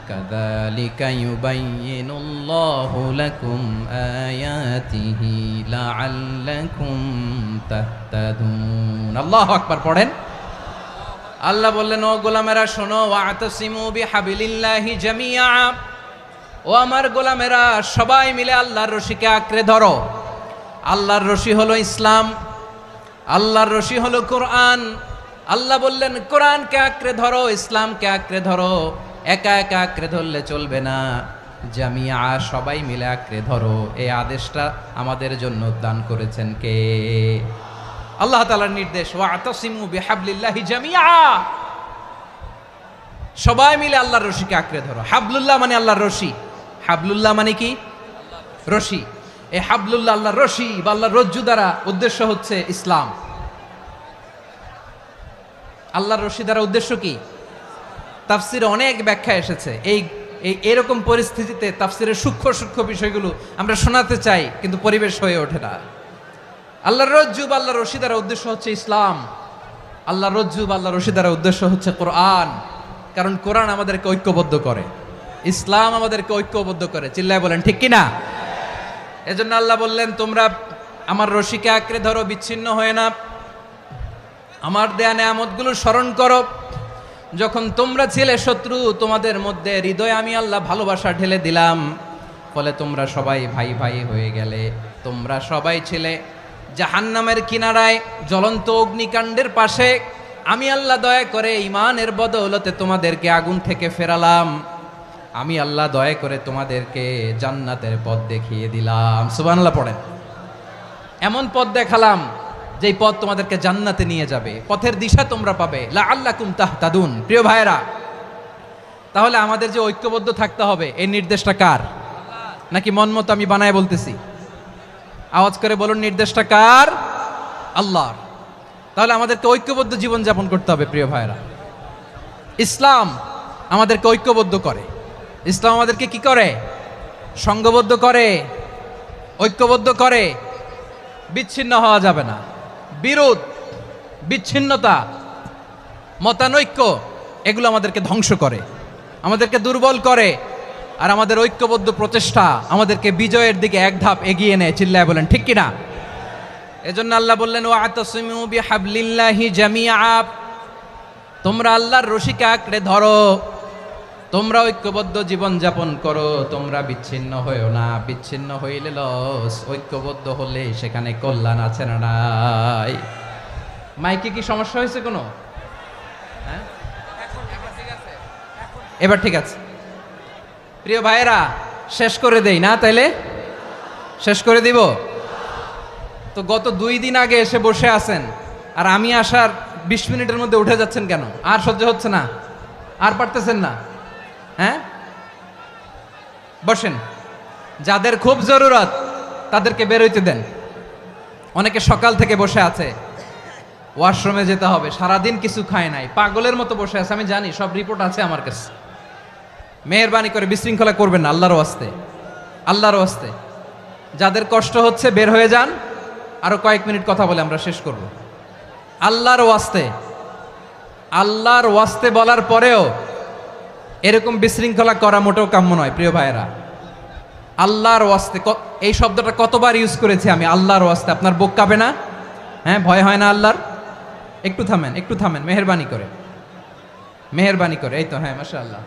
كذلك يبين الله لكم آياته لعلكم تهتدون الله أكبر পড়েন আল্লাহ বললেন ও গোলামেরা শোনো ওয়াতাসিমু বিহাবিলিল্লাহি জামিআ ও আমার গোলামেরা সবাই মিলে আল্লাহর রশিকে আঁকড়ে ধরো আল্লাহর রশি হলো ইসলাম আল্লাহর রশি হলো কোরআন আল্লাহ বললেন কোরআনকে আঁকড়ে ধরো ইসলামকে আঁকড়ে ধরো একা একা আঁকড়ে ধরলে চলবে না জামিয়া সবাই মিলে আঁকড়ে ধরো এই আদেশটা আমাদের জন্য দান করেছেন কে আল্লাহ তাআলার নির্দেশ ওয়াতাসিমু বিহাবলিল্লাহি জামিয়া সবাই মিলে আল্লাহর রশিকে আঁকড়ে ধরো হাবলুল্লাহ মানে আল্লাহর রশি হাবলুল্লাহ মানে কি রশি এই হাবলুল্লাহ আল্লাহর রশি বা আল্লাহর রজ্জু দ্বারা উদ্দেশ্য হচ্ছে ইসলাম আল্লাহর রশি দ্বারা উদ্দেশ্য কি তাফসিরে অনেক ব্যাখ্যা এসেছে এই এরকম পরিস্থিতিতে তাফসিরের সূক্ষ্ম সূক্ষ্ম বিষয়গুলো আমরা শোনাতে চাই কিন্তু পরিবেশ হয়ে ওঠে না আল্লাহর রজ্জু বা আল্লাহর রশি দ্বারা উদ্দেশ্য হচ্ছে ইসলাম আল্লাহর রজ্জু বা আল্লাহর রশি দ্বারা উদ্দেশ্য হচ্ছে কোরআন কারণ কোরআন আমাদেরকে ঐক্যবদ্ধ করে ইসলাম আমাদেরকে ঐক্যবদ্ধ করে চিল্লায় বলেন ঠিক কিনা এজন্য আল্লাহ বললেন তোমরা আমার রশিকে আঁকড়ে ধরো বিচ্ছিন্ন হয়ে না আমার দেয়া নেয়ামতগুলো স্মরণ করো যখন তোমরা ছিলে শত্রু তোমাদের মধ্যে হৃদয়ে আমি আল্লাহ ভালোবাসা ঢেলে দিলাম ফলে তোমরা সবাই ভাই ভাই হয়ে গেলে তোমরা সবাই ছিলে জাহান্নামের কিনারায় জ্বলন্ত অগ্নিকাণ্ডের পাশে আমি আল্লাহ দয়া করে ঈমানের বদৌলতে তোমাদেরকে আগুন থেকে ফেরালাম আমি আল্লাহ দয়া করে তোমাদেরকে জান্নাতের পথ দেখিয়ে দিলাম সুবহানাল্লাহ পড়েন এমন পথ দেখালাম যেই পথ তোমাদেরকে জান্নাতে নিয়ে যাবে পথের দিশা তোমরা পাবে লাআল্লাকুম তাহতাদুন প্রিয় ভাইরা তাহলে আমাদের যে ঐক্যবদ্ধ থাকতে হবে এই নির্দেশটা কার নাকি মন মতো আমি বানায় বলতেছি আওয়াজ করে বলুন নির্দেশটা কার আল্লাহর তাহলে আমাদেরকে ঐক্যবদ্ধ জীবন যাপন করতে হবে প্রিয় ভাইরা ইসলাম আমাদেরকে ঐক্যবদ্ধ করে ইসলাম আমাদেরকে কি করে সংঘবদ্ধ করে ঐক্যবদ্ধ করে বিচ্ছিন্ন হওয়া যাবে না বিরোধ বিচ্ছিন্নতা মতানৈক্য এগুলো আমাদেরকে ধ্বংস করে আমাদেরকে দুর্বল করে আর আমাদের ঐক্যবদ্ধ প্রচেষ্টা আমাদেরকে বিজয়ের দিকে এক ধাপ এগিয়ে নেয় চিল্লায় বলেন ঠিক কিনা এজন্য আল্লাহ বললেন ওয়াতাসিমু বিহাবলিল্লাহি জামিআ তোমরা আল্লাহর রশিকে আঁকড়ে ধরো তোমরা ঐক্যবদ্ধ জীবন যাপন করো তোমরা বিচ্ছিন্ন হইও না বিচ্ছিন্ন হইলে লস ঐক্যবদ্ধ হলে সেখানে কল্যাণ আছে না নাই মাইকে কি সমস্যা হয়েছে কোনো হ্যাঁ এবার ঠিক আছে প্রিয় ভাইয়েরা শেষ করে দেই না তাইলে শেষ করে দিব তো গত 2 দিন আগে এসে বসে আছেন আর আমি আসার 20 মিনিটের মধ্যে উঠে যাচ্ছেন কেন আর সহ্য হচ্ছে না আর পারতেছেন না হ্যাঁ বসেন যাদের খুব জরুরত তাদেরকে বের হইতে দেন অনেকে সকাল থেকে বসে আছে ওয়াশরুমে যেতে হবে সারাদিন কিছু খায় নাই পাগলের মতো বসে আছে আমি জানি সব রিপোর্ট আছে আমার কাছে মেহেরবানি করে বিশৃঙ্খলা করবেন না আল্লাহর ওয়াস্তে আল্লাহর ওয়াস্তে যাদের কষ্ট হচ্ছে বের হয়ে যান আরো কয়েক মিনিট কথা বলে আমরা শেষ করব আল্লাহর ওয়াস্তে বলার পরেও এরকম বিশৃঙ্খলা করা মোটেও কাম্য নয় প্রিয় ভাইয়েরা আল্লাহর ওয়াস্তে এই শব্দটা কতবার ইউজ করেছি আমি আল্লাহর ওয়াস্তে আপনার বুক কাঁপে না হ্যাঁ ভয় হয় না আল্লাহর একটু থামেন মেহেরবানি করে এই তো হ্যাঁ মাশাআল্লাহ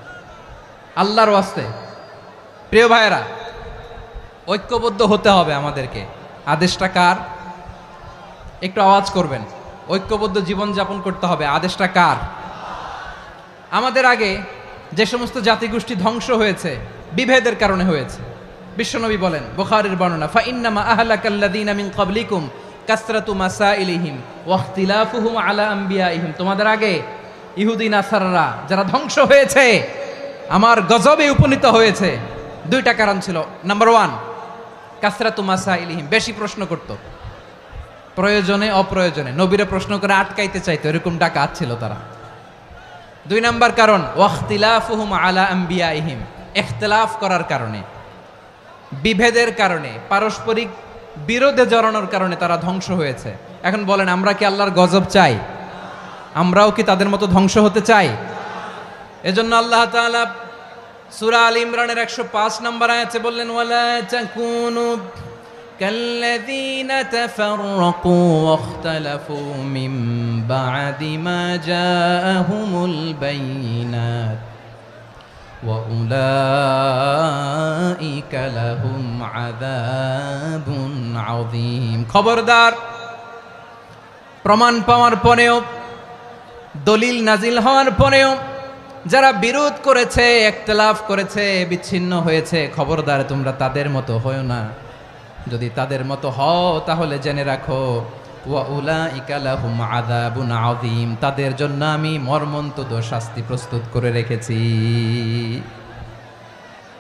আল্লাহর ওয়াস্তে প্রিয় ভাইয়েরা ঐক্যবদ্ধ হতে হবে আমাদেরকে আদেশটা কার একটু আওয়াজ করবেন ঐক্যবদ্ধ জীবন যাপন করতে হবে আদেশটা কার আমাদের আগে যে সমস্ত জাতিগোষ্ঠী ধ্বংস হয়েছে বিভেদের কারণে হয়েছে বিশ্বনবী বলেন বুখারীর বর্ণনা ফা ইন্নামা আহলাকাল্লাযীনা মিন ক্বাবলিকুম কাসরাতু মাসাইলিহিম ওয়া ইখতিলাফুহুম আলা আমবিয়াইহিম তোমাদের আগে ইহুদি নাসারারা যারা ধ্বংস হয়েছে, আমার গজবে উপনীত হয়েছে, দুইটা কারণ ছিল। নাম্বার ওয়ান, কাসরাতু মাসাইলিহিম, বেশি প্রশ্ন করত, প্রয়োজনে অপ্রয়োজনে নবীরে প্রশ্ন করে আটকাইতে চাইতো, এরকম ডাকাত ছিল তারা। দুই নাম্বার কারণ, ওয়াখতিলাফুহুম আলা আম্বিয়াইহিম, ইখতিলাফ করার কারণে, বিভেদের কারণে, পারস্পরিক বিরোধে জড়ানোর কারণে তারা ধ্বংস হয়েছে। এখন বলেন, আমরা কি আল্লাহর গজব চাই? আমরাও কি তাদের মতো ধ্বংস হতে চাই? এজন্য আল্লাহ তাআলা সূরা আল ইমরানের 105 নম্বর আয়াতে বললেন, ওয়ালা তাকুনু কাল্লাযীনা তাফাররাকু ওয়াখতালাফু মিন বা'দি মা জাআহুমুল বাইয়িনাত ওয়া উলাইকা লাহুম আযাবুন আযীম। খবরদার, প্রমাণ পাওয়ার পরেও, দলিল নাজিল হওয়ার পরেও যারা বিরোধ করেছে, ইখতিলাফ করেছে, বিচ্ছিন্ন হয়েছে, খবরদার তোমরা তাদের মতো হও না। যদি তাদের মতো হও তাহলে জেনে রাখো, ওয়া উলাইকা লাহুম আযাবুন আযীম, তাদের জন্য আমি মর্মন্তুদ শাস্তি প্রস্তুত করে রেখেছি।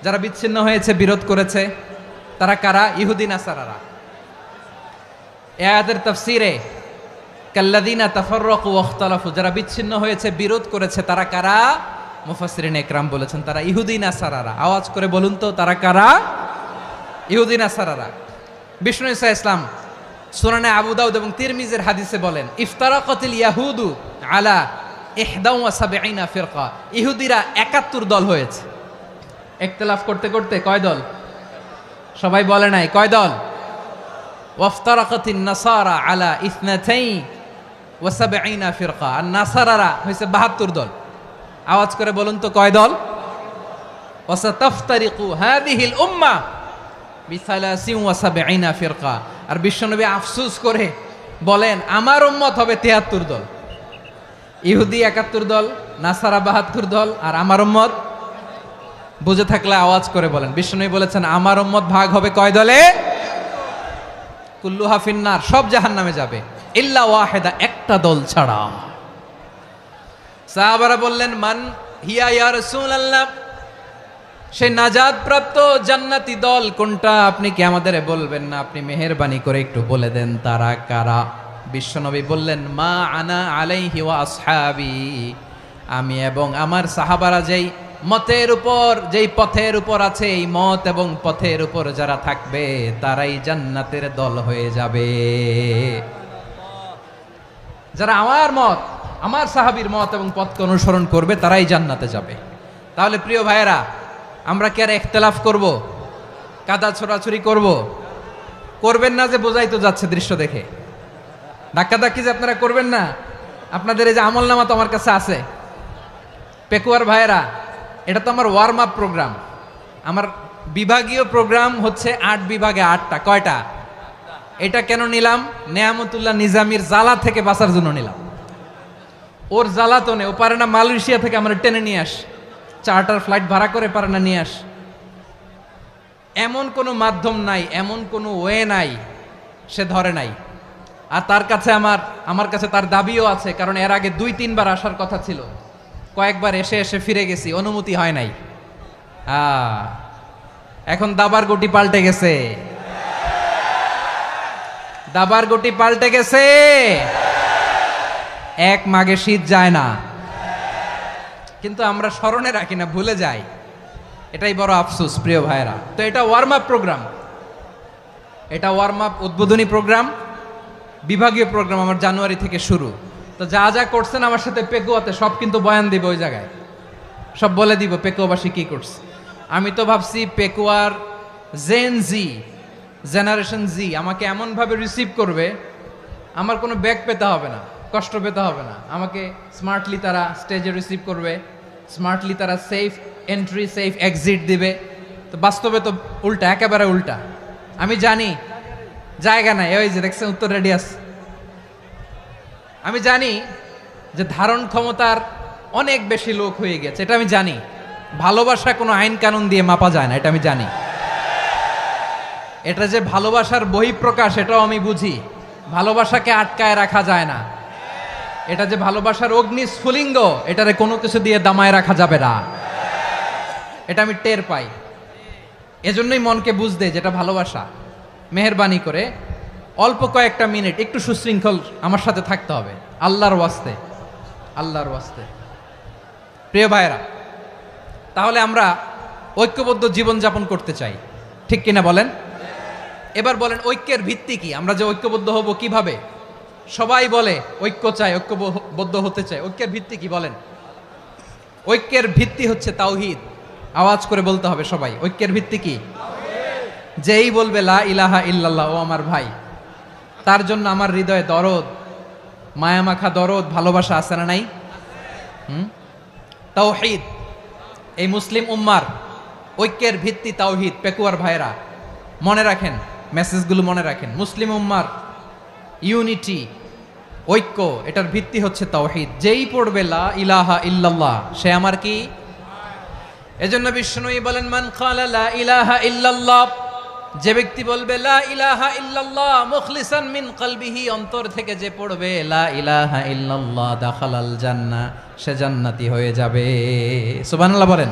যারা বিচ্ছিন্ন হয়েছে, বিরোধ করেছে, তারা কারা? ইহুদি নাসারারা। এই আয়াতের তাফসীরে কাল্লাযীনা তাফাররাকু ওয়াখতালাফু, যারা বিচ্ছিন্ন হয়েছে, বিরোধ করেছে, তারা কারা? মুফাসসিরিন ইকরাম বলেছেন তারা ইহুদি নাসারারা। আওয়াজ করে বলুন তো, তারা কারা? ইহুদি নাসারারা। বিষ্ণু ঈসা ইসলাম সুনানে আবু দাউদ এবং তিরমিজির হাদিসে বলেন, ইফতারাকাতিল ইয়াহুদু আলা 71 ফিরকা, ইহুদিরা 71 দল হয়েছে। ইখতিলাফ করতে করতে কয় দল? সবাই বলে নাই, কয় দল? ওয়াফতারাকাতিন নাসারা আলা 72 ফিরকা, আর নাসারারা হয়েছে 72 দল। আওয়াজ করে বলুন তো, কয় দল? ওয়াসাতাফতারিকু হাদিহিল উম্মাহ বি73 ফিরকা। আর বিশ্বনবী আফসোস করে বলেন, আমার উম্মত হবে 73 দল। ইহুদি 71 দল, নাসারা 72 দল, আর আমার উম্মত, বুঝে থাকলে আওয়াজ করে বলেন। বিশ্বনবী বলেছেন, আমার উম্মত ভাগ হবে কয় দলে? কুল্লুহা ফিন্নার, সব জাহান্নামে যাবে, ইল্লা ওয়াহিদা, একটা দল ছাড়া। সাহাবারা বললেন, মান হিয়া ইয়া রাসূলুল্লাহ, সেই নাজাত প্রাপ্ত জান্নাতি দল কোনটা? আপনি কি আমাদের বলবেন না? আপনি মেহেরবানি করে একটু বলে দেন তারা কারা। বিশ্বনবী বললেন, মা আনা আলাইহি ওয়া আসহাবি, আমি এবং আমার সাহাবারা যেই মতের উপর, যেই পথের উপর আছে, এই মত এবং পথের উপর যারা থাকবে তারাই জান্নাতের দল হয়ে যাবে। যারা আমার মত, আমার সাহাবীর মত এবং পথকে অনুসরণ করবে তারাই জান্নাতে যাবে। তাহলে প্রিয় ভাইয়েরা, আমরা কি আর ইখতিলাফ করব? কাদা ছোড়াছুরি করব? করবেন না যে বোঝাই তো যাচ্ছে দৃশ্য দেখে। ধাক্কাধাক্কি যে আপনারা করবেন না। আপনাদের এই যে আমলনামা তো আমার কাছে আছে। পেকুয়ার ভাইয়েরা, এটা তো আমার ওয়ার্ম আপ প্রোগ্রাম। আমার বিভাগীয় প্রোগ্রাম হচ্ছে 8 বিভাগে 8টা। কয়টা? এটা কেন নিলাম? নেয়ামতুল্লাহ নিজামীর জ্বালা থেকে বাঁচার জন্য নিলাম। ওর জ্বালাতনে ও পারে না মালয়েশিয়া থেকে আমরা টেনে নিয়ে আস, চার্টার ফ্লাইট ভাড়া করে পারে না নিয়ে আস। এমন কোনো মাধ্যম নাই, এমন কোনো ওয়ে নাই সে ধরে নাই। আর তার কাছে আমার কাছে তার দাবিও আছে, কারণ এর আগে 2-3 বার আসার কথা ছিল। কয়েকবার এসে এসে ফিরে গেছি, অনুমতি হয় নাই। এখন দাবার গুটি পাল্টে গেছে, দাবার গুটি পাল্টে গেছে। এক মাঘে শীত যায় না, কিন্তু আমরা স্মরণে রাখি না, ভুলে যাই। এটাই বড় আফসোস প্রিয় ভাইরা। তো এটা ওয়ার্ম আপ প্রোগ্রাম, এটা ওয়ার্ম আপ উদ্বোধনী প্রোগ্রাম, বিভাগীয় প্রোগ্রাম আমার জানুয়ারি থেকে শুরু। তো যা যা করছেন আমার সাথে পেকুয়াতে সব কিন্তু বয়ান দিব, ওই জায়গায় সব বলে দিব পেকুয়াবাসী কি করছে। আমি তো ভাবছি পেকুয়ার জেনারেশন জি আমাকে এমনভাবে রিসিভ করবে, আমার কোনো ব্যাক পেতে হবে না, কষ্ট পেতে হবে না। আমাকে স্মার্টলি তারা স্টেজে রিসিভ করবে, স্মার্টলি তারা সেফ এন্ট্রি সেফ এক্সিট দিবে। তো বাস্তবে তো উল্টা, একেবারে উল্টা। আমি জানি জায়গা নাই, ওই যে দেখছেন উত্তর রেডিয়াস। আমি জানি যে ধারণ ক্ষমতার অনেক বেশি লোক হয়ে গেছে, এটা আমি জানি। ভালোবাসা কোনো আইন কানুন দিয়ে মাপা যায় না, এটা আমি জানি। এটা যে ভালোবাসার বহিঃপ্রকাশ, এটাও আমি বুঝি। ভালোবাসাকে আটকায় রাখা যায় না। এটা যে ভালোবাসার অগ্নি স্ফুলিঙ্গ, এটারে কোনো কিছু দিয়ে দামায় রাখা যাবে না। এটা আমি টের পাই, এজন্যই মনকে বুঝতে যেটা ভালোবাসা। মেহেরবানি করে অল্প কয়েকটা মিনিট একটু সুশৃঙ্খল আমার সাথে থাকতে হবে, আল্লাহর ওয়াস্তে, আল্লাহর ওয়াস্তে। প্রিয় ভাইরা, তাহলে আমরা ঐক্যবদ্ধ জীবনযাপন করতে চাই, ঠিক কিনা বলেন? এবার বলেন ঐক্যের ভিত্তি কি? আমরা যে ঐক্যবদ্ধ হব কিভাবে? সবাই বলে ঐক্য চাই, ঐক্যবদ্ধ হতে চাই। ঐক্যের ভিত্তি কি বলেন? ঐক্যের ভিত্তি হচ্ছে তাওহীদ। আওয়াজ করে বলতে হবে সবাই, ঐক্যের ভিত্তি কি? যেই বলবে লা ইলাহা ইল্লাল্লাহ, ও আমার ভাই, তার জন্য আমার হৃদয়ে দরদ, মায়ামাখা দরদ, ভালোবাসা আছে না নাই? তাওহীদ। এই মুসলিম উম্মার ঐক্যের ভিত্তি তাওহীদ। পেকুয়ার ভাইরা মনে রাখেন, মেসেজগুলো মনে রাখেন। মুসলিম উম্মার ইউনিটি, ঐক্য, এটার ভিত্তি হচ্ছে তাওহীদ। যেই পড়বে লা ইলাহা ইল্লাল্লাহ, সে আমার কি? এজন্য বিষ্ণুই বলেন, মান ক্বালা লা ইলাহা ইল্লাল্লাহ, যে ব্যক্তি বলবে লা ইলাহা ইল্লাল্লাহ মুখলিসান মিন কলবিহি, অন্তর থেকে যে পড়বে লা ইলাহা ইল্লাল্লাহ, দাখালাল জান্নাহ, সে জান্নাতি হয়ে যাবে। সুবহানাল্লাহ বলেন।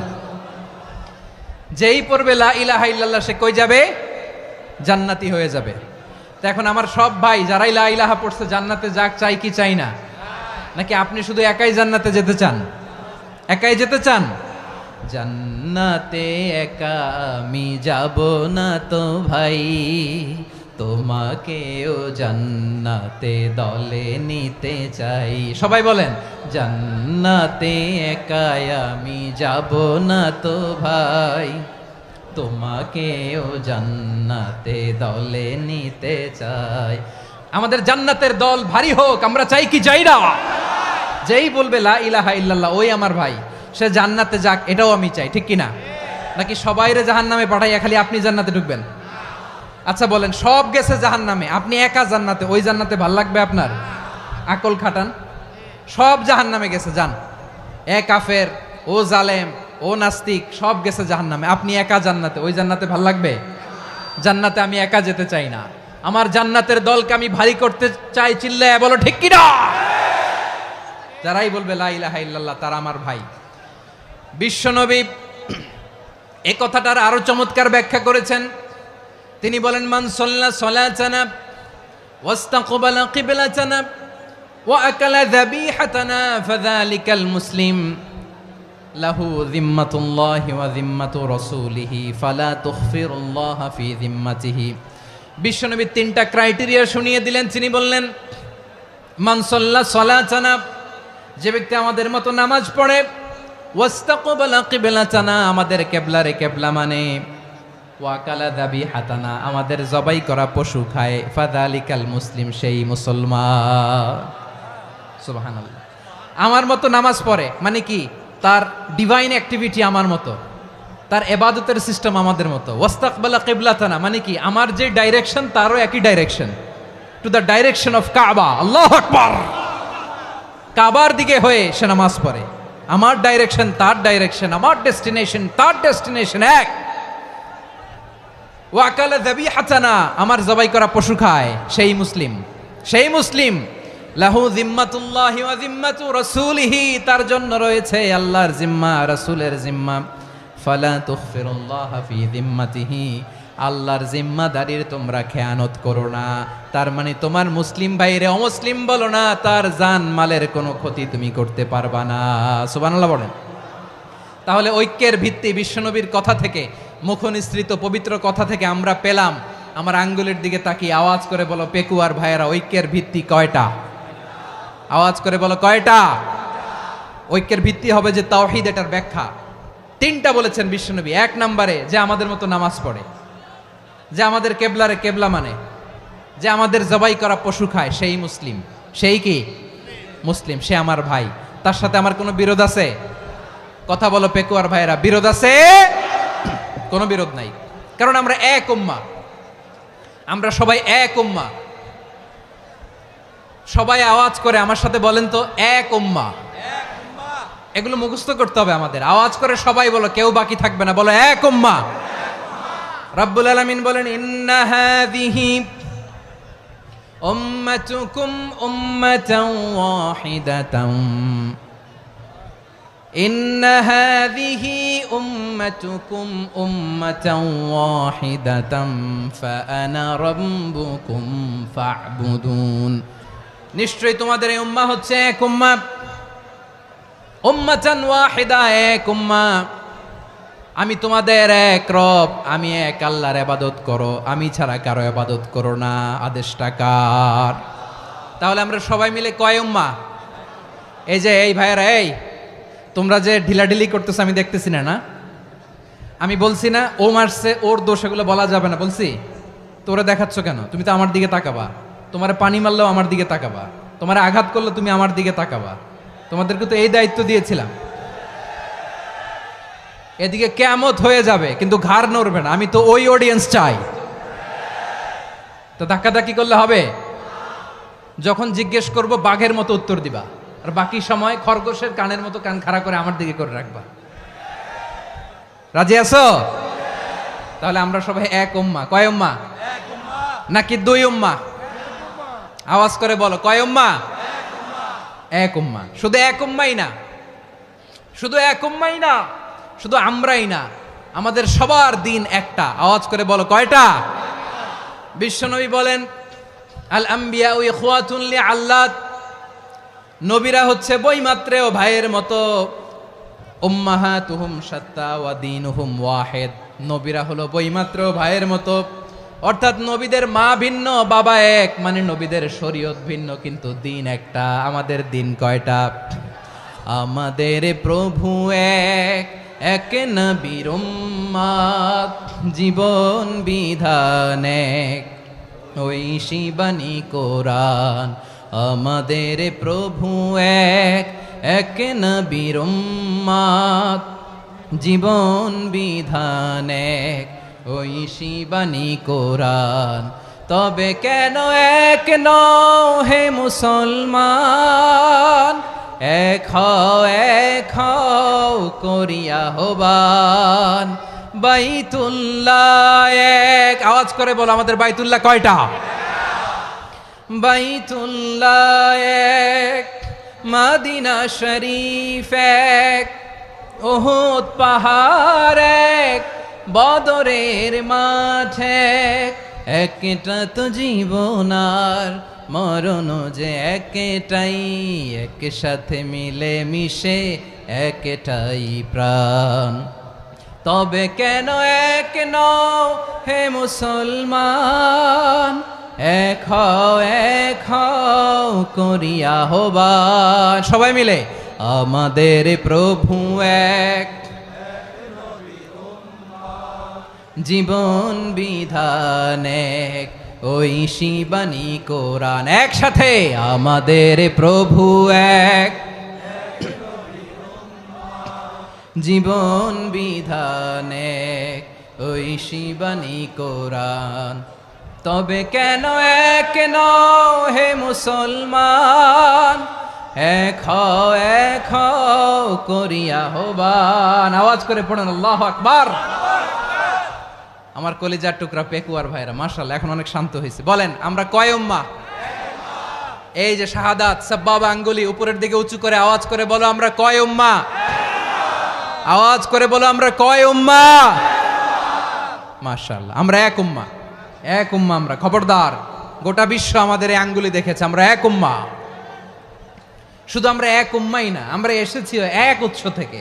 যেই পড়বে লা ইলাহা ইল্লাল্লাহ, সে কই যাবে? জান্নাতি হয়ে যাবে। তো এখন আমার সব ভাই যারাই লা ইলাহা পড়ছে জান্নাতে যাক, চাই কি চাই না? নাকি আপনি শুধু একাই জান্নাতে যেতে চান? একাই যেতে চান? জান্নাতে একা আমি যাব না তো ভাই, তোমাকেও জান্নাতে দলে নিতে চাই। সবাই বলেন, জান্নাতে একা আমি যাব না তো ভাই, তোমাকেও জান্নাতে দলে নিতে চাই। আমাদের জান্নাতের দল ভারী হোক, আমরা চাই কি চাই না? যেই বলবে লা ইলাহা ইল্লাল্লাহ, ওই আমার ভাই, সে জান্নাতে যাক, এটাও আমি চাই, ঠিক কিনা? নাকি সবাইরে জাহান্নামে পাঠাইয়া খালি আপনি জান্নাতে ঢুকবেন? আচ্ছা বলেন, সব গেছে জাহান্নামে, আপনি একা জান্নাতে, ওই জান্নাতে ভাল লাগবে আপনার? আকল খাটান। সব জাহান্নামে গেছে, যান। এ কাফের, ও জালেম, ও নাস্তিক, সব গেছে জাহান্নামে, আপনি একা জান্নাতে, ওই জান্নাতে ভাল লাগবে? জান্নাতে আমি একা যেতে চাই না, আমার জান্নাতের দলকে আমি ভারী করতে চাই। চিল্লায় বলো ঠিক কিনা? যারাই বলবে লা ইলাহা ইল্লাল্লাহ, তারা আমার ভাই। বিশ্বনবী এই কথাটার আরো চমৎকার ব্যাখ্যা করেছেন। তিনি বলেন, মান সাল্লা সালাতানা ওয়াস্তাকবালা কিবলাতানা ওয়া আকালা যাবিহাতানা ফাযালিকাল মুসলিম লাহু যিম্মাতুল্লাহি ওয়া যিম্মাতু রাসূলিহি ফালা তুখফিরুল্লাহা ফি যিম্মাতিহি। বিশ্বনবী তিনটা ক্রাইটেরিয়া শুনিয়ে দিলেন। তিনি বললেন, মান সাল্লা সালাতানা, যে ব্যক্তি আমাদের মতো নামাজ পড়ে, ওয়াস্তাকবালা কিবলাতানা, আমাদের কিবলারে কিবলা মানে, ওয়াকালা যাবিহাতানা, আমাদের জবাই করা পশু খায়, ফাযালিকাল মুসলিম, সেই মুসলমান। সুবহানাল্লাহ। আমার মতো নামাজ পড়ে মানে কি? তার ডিভাইন অ্যাক্টিভিটি আমার মতো, তার ইবাদতের সিস্টেম আমাদের মতো। ওয়াস্তাকবালা কিবলাতানা মানে কি? আমার যে ডাইরেকশন তারও একই direction, to the direction of কাবা। আল্লাহু আকবার। কাবার দিকে হয়ে সে নামাজ পড়ে। আমার ডাইরেকশন তার ডাইরেকশন, আমার ডেস্টিনেশন তার ডেস্টিনেশন এক। ওয়াকালা যাবিহাতানা, আমার জবাই করা পশু খায়, সেই মুসলিম, সেই মুসলিম। লাহু যিম্মাতুল্লাহি ওয়া যিম্মাতু রাসূলিহি, তার জন্য রয়েছে আল্লাহর জিম্মা, রাসূলের জিম্মা। ফালা তুখফিরুল্লাহা ফি যিম্মাতিহি, আল্লাহর জিম্মাদারির তোমরা খেয়ানত করো না। তার মানে তোমার মুসলিম ভাইরে অমুসলিম বলো না, তার জান মালের কোনো ক্ষতি তুমি করতে পারবা না। সুবহানাল্লাহ বলেন। তাহলে ঐক্যের ভিত্তি বিশ্বনবীর কথা থেকে, মুখনিসৃত পবিত্র কথা থেকে আমরা পেলাম। আমার আঙ্গুলের দিকে তাকিয়ে আওয়াজ করে বলো পেকুয়ার ভাইয়েরা, ঐক্যের ভিত্তি কয়টা? আওয়াজ করে বলো কয়টা? ঐক্যের ভিত্তি হবে যে তাওহীদ, এটার ব্যাখ্যা তিনটা বলেছেন বিশ্বনবী। এক নম্বরে, যে আমাদের মতো নামাজ পড়ে, যে আমাদের কেবলারে কেবলা মানে, যে আমাদের জবাই করা পশু খায়, সেই মুসলিম। সেই কি? মুসলিম, সে আমার ভাই। তার সাথে আমার কোনো বিরোধ আছে? কথা বলো পেকুয়ার ভাইয়েরা, বিরোধ আছে? কোনো বিরোধ নাই, কারণ আমরা এক উম্মাহ, আমরা সবাই এক উম্মাহ। সবাই আওয়াজ করে আমার সাথে বলেন তো, এক উম্মাহ। এগুলো মুখস্থ করতে হবে আমাদের। আওয়াজ করে সবাই বলো, কেউ বাকি থাকবে না, বলো এক উম্মাহ। রাব্বুল আলামিন বলেন, ইন্না হাযিহি উম্মাতুকুম উম্মাতাও ওয়াহিদাতাম ইন্না হাযিহি উম্মাতুকুম উম্মাতাও ওয়াহিদাতাম ফাআনা রাব্বুকুম ফা'বুদুন। নিশ্চয়ই তোমাদের এই উম্মাহ হচ্ছে এক উম্মাহ, উম্মাতান ওয়াহিদা, এক উম্মাহ। আমি তোমাদের এক রব, আমি এক আল্লাহর ইবাদত করো, আমি ছাড়া কারো ইবাদত করো না। আদেশটা কার? তাহলে আমরা সবাই মিলে কয় উম্মাহ? এই যে এই ভাইয়েরা, এই তোমরা যে ঢিলাঢিলি করতেছো আমি দেখতেছি না, না আমি বলছি না ও মারছে ওর দোষ, এগুলো বলা যাবে না বলছি? তোরা দেখাচ্ছ কেন? তুমি তো আমার দিকে তাকাবা। তোমার পানি মারলেও আমার দিকে তাকাবা, তোমার আঘাত করলে তুমি আমার দিকে তাকাবা। তোমাদেরকে তো এই দায়িত্ব দিয়েছিলাম। এদিকে কিয়ামত হয়ে যাবে কিন্তু ঘাড় নড়বে না, আমি তো ওই অডিয়েন্স চাই। তো ধাক্কাধাক্কি করলে হবে? যখন জিজ্ঞেস করব বাঘের মতো উত্তর দিবা, আর বাকি সময় খরগোশের কানের মতো কান খাড়া করে আমার দিকে করে রাখবা। রাজি আছো? তাহলে আমরা সবাই এক উম্মাহ। কয় উম্মাহ? নাকি দুই উম্মাহ? আওয়াজ করে বলো, কয় উম্মাহ? এক উম্মাহ। শুধু এক উম্মাই না, শুধু এক উম্মাই না, শুধু আমরাই না, আমাদের সবার দিন একটা। আওয়াজ করে বলো, কয়টা? বিশ্বনবী বলেন, আল আম্বিয়া ইখওয়াতুন লিআল্লাত, নবীরা হচ্ছে বইমাত্রেও ভাইয়ের মতো। উম্মাহাতুহুম শাত্তা ওয়া দীনুহুম ওয়াহিদ, নবীরা হলো বইমাত্রেও ভাইয়ের মতো। অর্থাৎ নবীদের মা ভিন্ন, বাবা এক, মানে নবীদের শরীয়ত ভিন্ন, কিন্তু দিন একটা। আমাদের দিন কয়টা? আমাদের প্রভু এক, এক নবীর উম্মাত, জীবন বিধান এক, ওই শিবানী কোরআন। আমাদের প্রভু এক, এক নবীর উম্মাত, জীবন বিধান এক, ওই শিবানী কোরআন। তবে কেন এক নও হে মুসলমান? এক হও করিয়া হবান। বাইতুল্লাহ এক, আওয়াজ করে বলো আমাদের বাইতুল্লাহ কয়টা? বাইতুল্লাহ এক, মদিনা শরীফ এক, উহুদ পাহাড় এক, বদরের মাঠ এক। একটা তো জীবন আর মরণ যে একটাই, একসাথে মিলে মিশে একটাই প্রাণ। তবে কেন এক নও হে মুসলমান? এক হও করিয়া হবান। সবাই মিলে, আমাদের প্রভু এক, জীবন বিধান এক, ওই শিবানী কোরআন। একসাথে, আমাদের প্রভু এক, জীবন বিধান এক, ওই শিবানী কোরআন। তবে কেন এক নও হে মুসলমান? এক হও করিয়া হবান। আওয়াজ করে পড়েন আল্লাহু আকবার। আমার কলিজার টুকরা পেকুয়ার ভাইরা মাশাআল্লাহ এখন অনেক শান্ত হয়েছে। বলেন আমরা কয় উম্মাহ? এই যে শাহাদাত সাব্বাবা আঙ্গুলি উপরের দিকে উঁচু করে আওয়াজ করে বলো আমরা কয় উম্মাহ? আওয়াজ করে বলো আমরা কয় উম্মাহ? মাশাআল্লাহ আমরা এক উম্মাহ, এক উম্মাহ আমরা। খবরদার, গোটা বিশ্ব আমাদের এই আঙ্গুলি দেখেছে, আমরা এক উম্মাহ। শুধু আমরা এক উম্মাই না, আমরা এসেছি এক উৎস থেকে।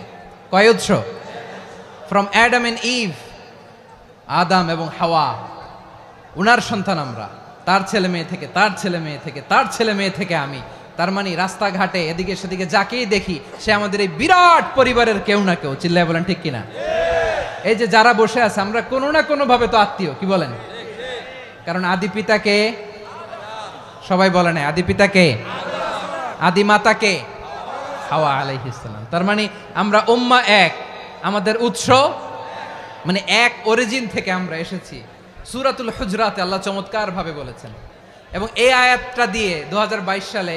কয় উৎস? ফ্রম অ্যাডাম এন্ড ইভ, আদম এবং হাওয়া, উনার সন্তান আমরা। তার ছেলে মেয়ে থেকে, তার ছেলে মেয়ে থেকে, তার ছেলে মেয়ে থেকে আমি। তার মানে রাস্তাঘাটে এদিকে সেদিকে যাকেই দেখি সে আমাদের এই বিরাট পরিবারের কেউ না কেউ। চিল্লায় বলেন ঠিক কিনা? এই যে যারা বসে আছে আমরা কোনো না কোনো ভাবে তো আত্মীয়, কি বলেন? কারণ আদি পিতাকে সবাই বলে না, আদি পিতাকে, আদি মাতাকে হাওয়া আলাইহিস সালাম। তার মানে আমরা উম্মাহ এক, আমাদের উৎস মানে এক অরিজিন থেকে আমরা এসেছি। সূরাতুল হুজরাতে আল্লাহ চমৎকার ভাবে বলেছেন, এবং এই আয়াতটা দিয়ে 2022 সালে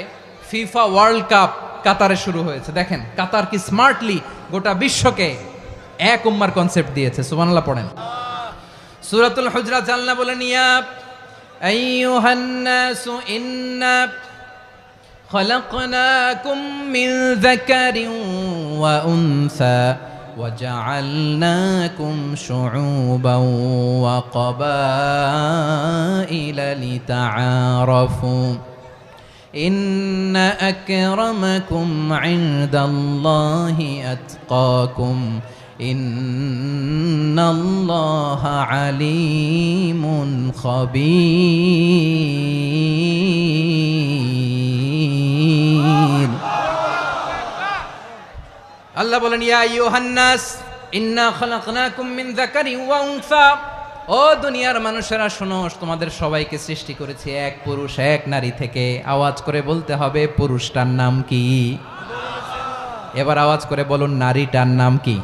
ফিফা ওয়ার্ল্ড কাপ কাতারে শুরু হয়েছে। দেখেন কাতার কি স্মার্টলি গোটা বিশ্বকে এক উম্মার কনসেপ্ট দিয়েছে। সুবহানাল্লাহ পড়েন। সূরাতুল হুজরাত আল্লাহ বলেন, ইয়া আইয়ুহান নাসু ইন্না খলাকনাকুম মিন যাকারিন ওয়া উনসা وجعلناكم شعوبا وقبائل لتعارفوا إن أكرمكم عند الله أتقاكم إن الله عليم خبير আল্লাহ বলেন ইয়া আইয়ুহান নাস ইন্না খলাকনাকুম মিন যাকারিন ওয়া উনসা, ও দুনিয়ার মানুষেরা শোনো, তোমাদের সবাইকে সৃষ্টি করেছি এক পুরুষ এক নারী থেকে। আওয়াজ করে বলতে হবে পুরুষটার নাম কি? এবার আওয়াজ করে বলুন নারীটার নাম কি?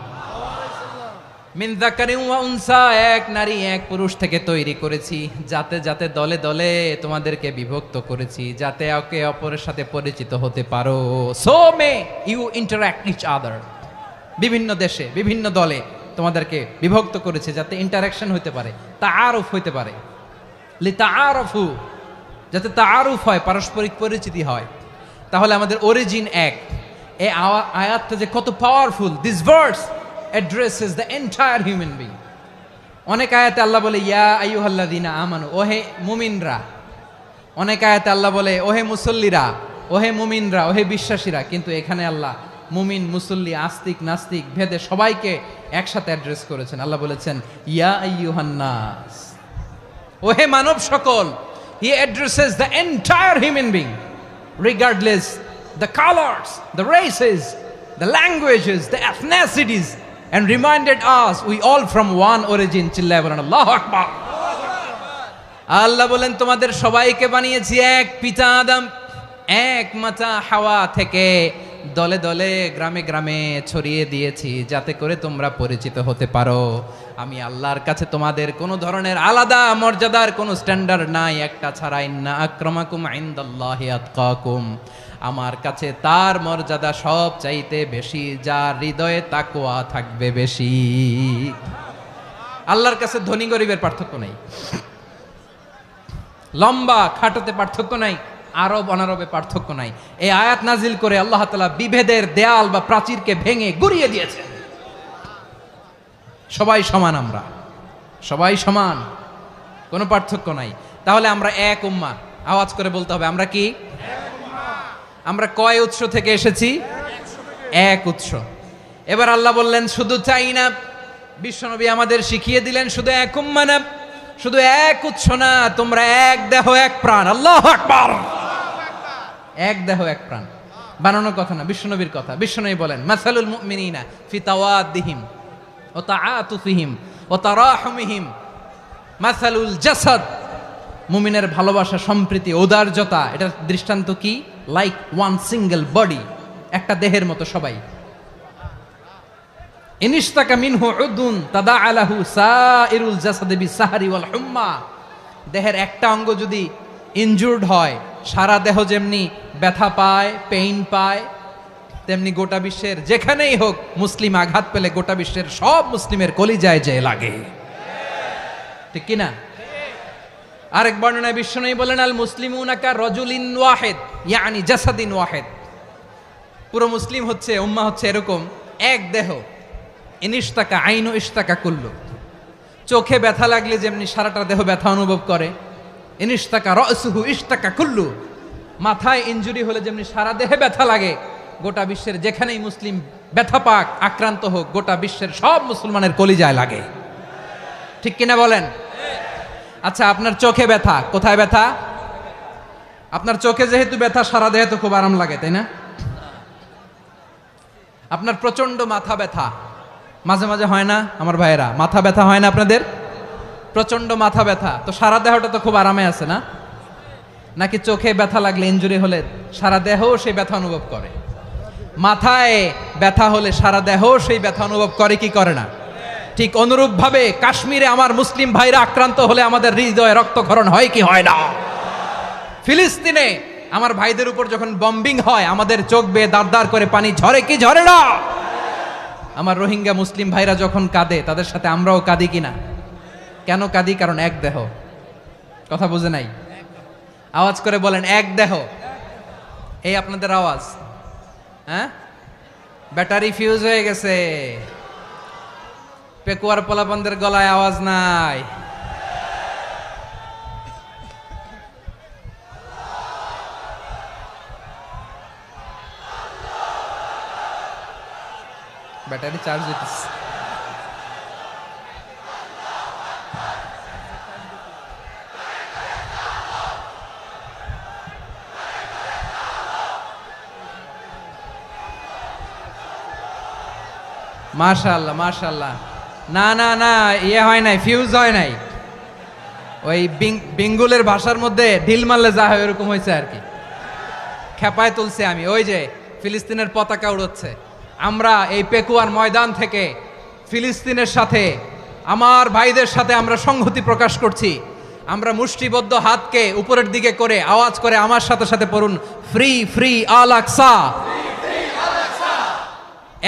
মিন যাকারিন ওয়া উনসা, এক নারী এক পুরুষ থেকে তৈরি করেছি, যাতে যাতে দলে দলে তোমাদেরকে বিভক্ত করেছি, যাতে একে অপরের সাথে পরিচিত হতে পারো। So may you interact each other, বিভিন্ন দেশে বিভিন্ন দলে তোমাদেরকে বিভক্ত করেছে যাতে ইন্টারাকশন হতে পারে, তাআরুফ হতে পারে। লিতাআরাফু, যাতে তাআরুফ হয়, পারস্পরিক পরিচিতি হয়। তাহলে আমাদের অরিজিন এক। এই আয়াতটা যে কত powerful! This verse addresses the entire human being. অনেক আয়াতে আল্লাহ বলে ইয়া আইয়ুহাল্লাযীনা আমানু, ওহে মুমিনরা। অনেক আয়াতে আল্লাহ বলে ওহে মুসল্লিরা, ওহে মুমিনরা, ওহে বিশ্বাসীরা। কিন্তু এখানে আল্লাহ মুমিন মুসল্লি আস্তিক নাস্তিক ভেদে সবাইকে একসাথে অ্যাড্রেস করেছেন। আল্লাহ বলেছেন ইয়া আইয়ুহান নাস, ওহে মানব সকল। He addresses the entire human being regardless the colors, the races, the languages, the ethnicities, and reminded us we all from one origin. Chillay bolen Allahu Akbar. আল্লাহ বলেন তোমাদের সবাইকে বানিয়েছি এক পিতা আদম, এক মাতা হাওয়া থেকে, দলে দলে গ্রামে গ্রামে ছড়িয়ে দিয়েছি যাতে করে তোমরা পরিচিত হতে পারো। আমি আল্লাহর কাছে তোমাদের কোনো ধরনের আলাদা মর্যাদার কোনো স্ট্যান্ডার্ড নাই, একটা ছাড়া। ইন্না আক্রামাকুম ইনদাল্লাহি আতকাকুম, আমার কাছে তার মর্যাদা সব চাইতে বেশি যার হৃদয়ে তাকওয়া থাকবে বেশি। আল্লাহর কাছে ধনী গরিবের পার্থক্য নাই, লম্বা খাটোতে পার্থক্য নাই, আরব অনারবে পার্থক্য নাই। এই আয়াত নাজিল করে আল্লাহ তাআলা বিভেদের দেয়াল বা প্রাচীরকে ভেঙে গুড়িয়ে দিয়েছেন। সবাই সমান, আমরা সবাই সমান, কোনো পার্থক্য নাই। তাহলে আমরা এক উম্মাহ। আওয়াজ করে বলতে হবে আমরা কি? আমরা কয় উৎস থেকে এসেছি? এক উৎস। এবার আল্লাহ বললেন শুধু চাই না, বিশ্বনবী আমাদের শিখিয়ে দিলেন শুধু এক উম্মাহ না, শুধু এক উৎস না, তোমরা এক দেহ এক প্রাণ। আল্লাহু আকবার। এক দেহ এক প্রাণ বানানোর কথা না, বিশ্বনবীর কথা। বিশ্বনবী বলেন মাসালুল মুমিনিনা ফি তাওয়াদ্দিহিম ওয়া তাআতুফিহিম ওয়া তারাহুমিহিম মাসালুল জাসাদ, মুমিনের ভালোবাসা, সম্প্রীতি, ঔদার্যতা, এটার দৃষ্টান্ত কি? লাইক ওয়ান সিঙ্গেল বডি, একটা দেহের মতো সবাই। ইনিশতাকা মিনহু উদুন তাদাআ লাহু সাইরুল জাসাদি বিসাহরি ওয়াল হুম্মা, দেহের একটা অঙ্গ যদি ইনজুর্ড হয় সারা দেহ যেমনি ব্যথা পায়, পেইন পায়, তেমনি গোটা বিশ্বের যেখানেই হোক মুসলিম আঘাত পেলে গোটা বিশ্বের সব মুসলিমের কলিজায় যে লাগে, ঠিক কিনা? আরেক বর্ণনায় বিশ্বনবী বলেন আল মুসলিমুনা কা রাজুলিন ওয়াহিদ ইয়ানি জাসাদিন ওয়াহিদ, পুরো মুসলিম হচ্ছে, উম্মাহ হচ্ছে এরকম এক দেহ। ইনিশতাকা আইনু ইশতাকা কুল্লু, চোখে ব্যথা লাগলে যেমনি সারাটা দেহ ব্যথা অনুভব করে, ইনিশতাকা রাসুহু ইশতাকা কুল্লু, মাথায় ইনজুরি হলে যেমনি সারা দেহে ব্যথা লাগে, গোটা বিশ্বের যেখানেই মুসলিম ব্যথা পাক, আক্রান্ত হোক, গোটা বিশ্বের সব মুসলমানের কলিজায় লাগে, ঠিক কিনা বলেন? আচ্ছা, আপনার চোখে ব্যথা, কোথায় ব্যথা? আপনার চোখে যেহেতু ব্যথা, সারা দেহে তো খুব আরাম লাগে, তাই না? আপনার প্রচন্ড মাথা ব্যথা মাঝে মাঝে হয় না আমার ভাইয়েরা? মাথা ব্যথা হয় না আপনাদের? প্রচন্ড মাথা ব্যথা, তো সারা দেহটা তো খুব আরামে আছে না? নাকি চোখে ব্যথা লাগলে, ইনজুরি হলে সারা দেহ সেই ব্যথা অনুভব করে? মাথায় ব্যথা হলে সারা দেহ সেই ব্যথা অনুভব করে কি করে না? ঠিক অনুরূপ ভাবে কাশ্মীরে আমার মুসলিম ভাইরা আক্রান্ত হলে আমাদের হৃদয়ে রক্তক্ষরণ হয় কি হয় না? ফিলিস্তিনে আমার ভাইদের উপর যখন বম্বিং হয় আমাদের চোখ বেয়ে দাঁড় দাঁড় করে পানি ঝরে কি ঝরে না? আমার রোহিঙ্গা মুসলিম ভাইরা যখন কাঁদে তাদের সাথে আমরাও কাঁদি কিনা? কেন কাঁদি? কারণ এক দেহ। কথা বুঝে নাই? আওয়াজ করে বলেন এক দেহ। এই আপনাদের আওয়াজ। হ্যাঁ, ব্যাটারি ফিউজ হয়ে গেছে, পেকুয়ার পোলাপানদের গলায় আওয়াজ নাই। ব্যাটারি চার্জ হইতেছে। মাশাআল্লাহ মাশাআল্লাহ। না না না, ইয়ে হয় নাই, ফিউজ হয় নাই। ওই বেঙ্গলের ভাষার মধ্যে ঢিল মারলে যা হয় এরকম হয়েছে আর কি। খেপায় তুলছে আমি। ওই যে ফিলিস্তিনের পতাকা উড়োচ্ছে। আমরা এই পেকুয়ার ময়দান থেকে ফিলিস্তিনের সাথে, আমার ভাইদের সাথে আমরা সংহতি প্রকাশ করছি। আমরা মুষ্টিবদ্ধ হাতকে উপরের দিকে করে আওয়াজ করে আমার সাথে সাথে পড়ুন, ফ্রি ফ্রি আল আকসা।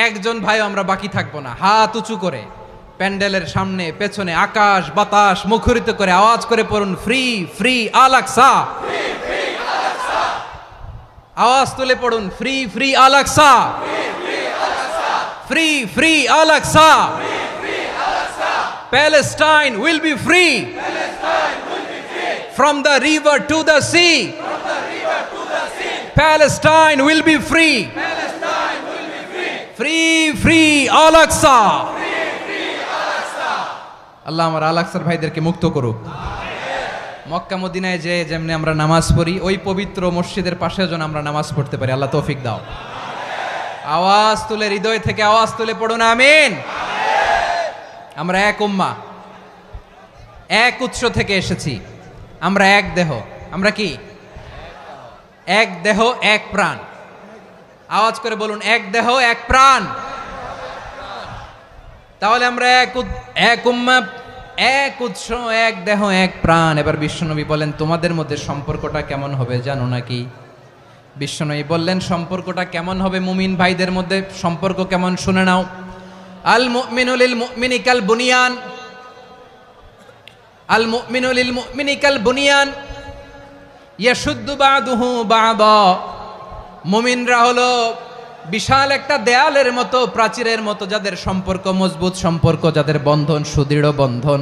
একজন ভাই আমরা বাকি থাকবো না। হাত উঁচু করে প্যান্ডেলের সামনে পেছনে আকাশ বাতাস মুখরিত করে আওয়াজ করে পড়ুন, ফ্রি ফ্রি আল আকসা। আওয়াজ তুলে পড়ুন, free free Al Aqsa, free free Al Aqsa. Palestine will be free from the river to the sea. Palestine will be free. Free free Al Aqsa. আল্লাহ আমার আল আকসার ভাইদেরকে মুক্ত করুক। মক্কা মদিনায় যে যেমনি আমরা নামাজ পড়ি, ওই পবিত্র মসজিদের পাশে যেন আমরা নামাজ পড়তে পারি। আল্লাহ তৌফিক দাও। আওয়াজ তুলে, হৃদয় থেকে আওয়াজ তুলে পড়ুন আমিন। আমরা এক উম্মাহ, এক উৎস থেকে এসেছি। আমরা এক দেহ। আমরা কি? এক দেহ এক প্রাণ। আওয়াজ করে বলুন, এক দেহ এক প্রাণ। তাহলে আমরা এক উম্মাহ, এক উৎস, এক দেহ এক প্রাণ। এবার বিশ্বনবী বলেন, তোমাদের মধ্যে সম্পর্কটা কেমন হবে জানো নাকি? বিশ্বনবী বললেন, সম্পর্কটা কেমন হবে মুমিন ভাইদের মধ্যে? সম্পর্ক কেমন শুনে নাও। আল মুমিনু লিল মুমিনি কাল বুনিয়ান, আল মুমিনু লিল মুমিনি কাল বুনিয়ান ইয়াশুদ্দু বাদুহু বাদা। মুমিনরা হলো বিশাল একটা দেয়ালের মতো, প্রাচীরের মতো, যাদের সম্পর্ক মজবুত সম্পর্ক, যাদের বন্ধন সুদৃঢ় বন্ধন,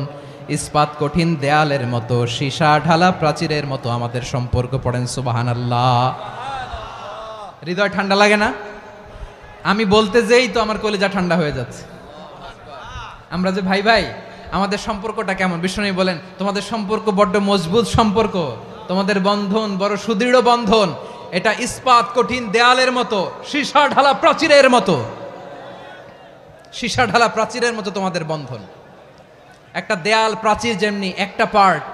ইস্পাত কঠিন দেয়ালের মতো, সীসা ঢালা প্রাচীরের মতো আমাদের সম্পর্ক। পড়েন সুবহানাল্লাহ। হৃদয় ঠান্ডা লাগে না? আমি বলতে যেই তো আমার কলিজা ঠান্ডা হয়ে যাচ্ছে। আমরা যে ভাই ভাই, আমাদের সম্পর্কটা কেমন? বিষ্ণু বলেন, তোমাদের সম্পর্ক বড্ড মজবুত সম্পর্ক, তোমাদের বন্ধন বড় সুদৃঢ় বন্ধন। এটা ইস্পাত কঠিন দেয়ালের মতো, সীসা ঢালা প্রাচীরের মতো, সীসা ঢালা প্রাচীরের মতো তোমাদের বন্ধন। একটা দেয়াল প্রাচীর যেমনি একটা part,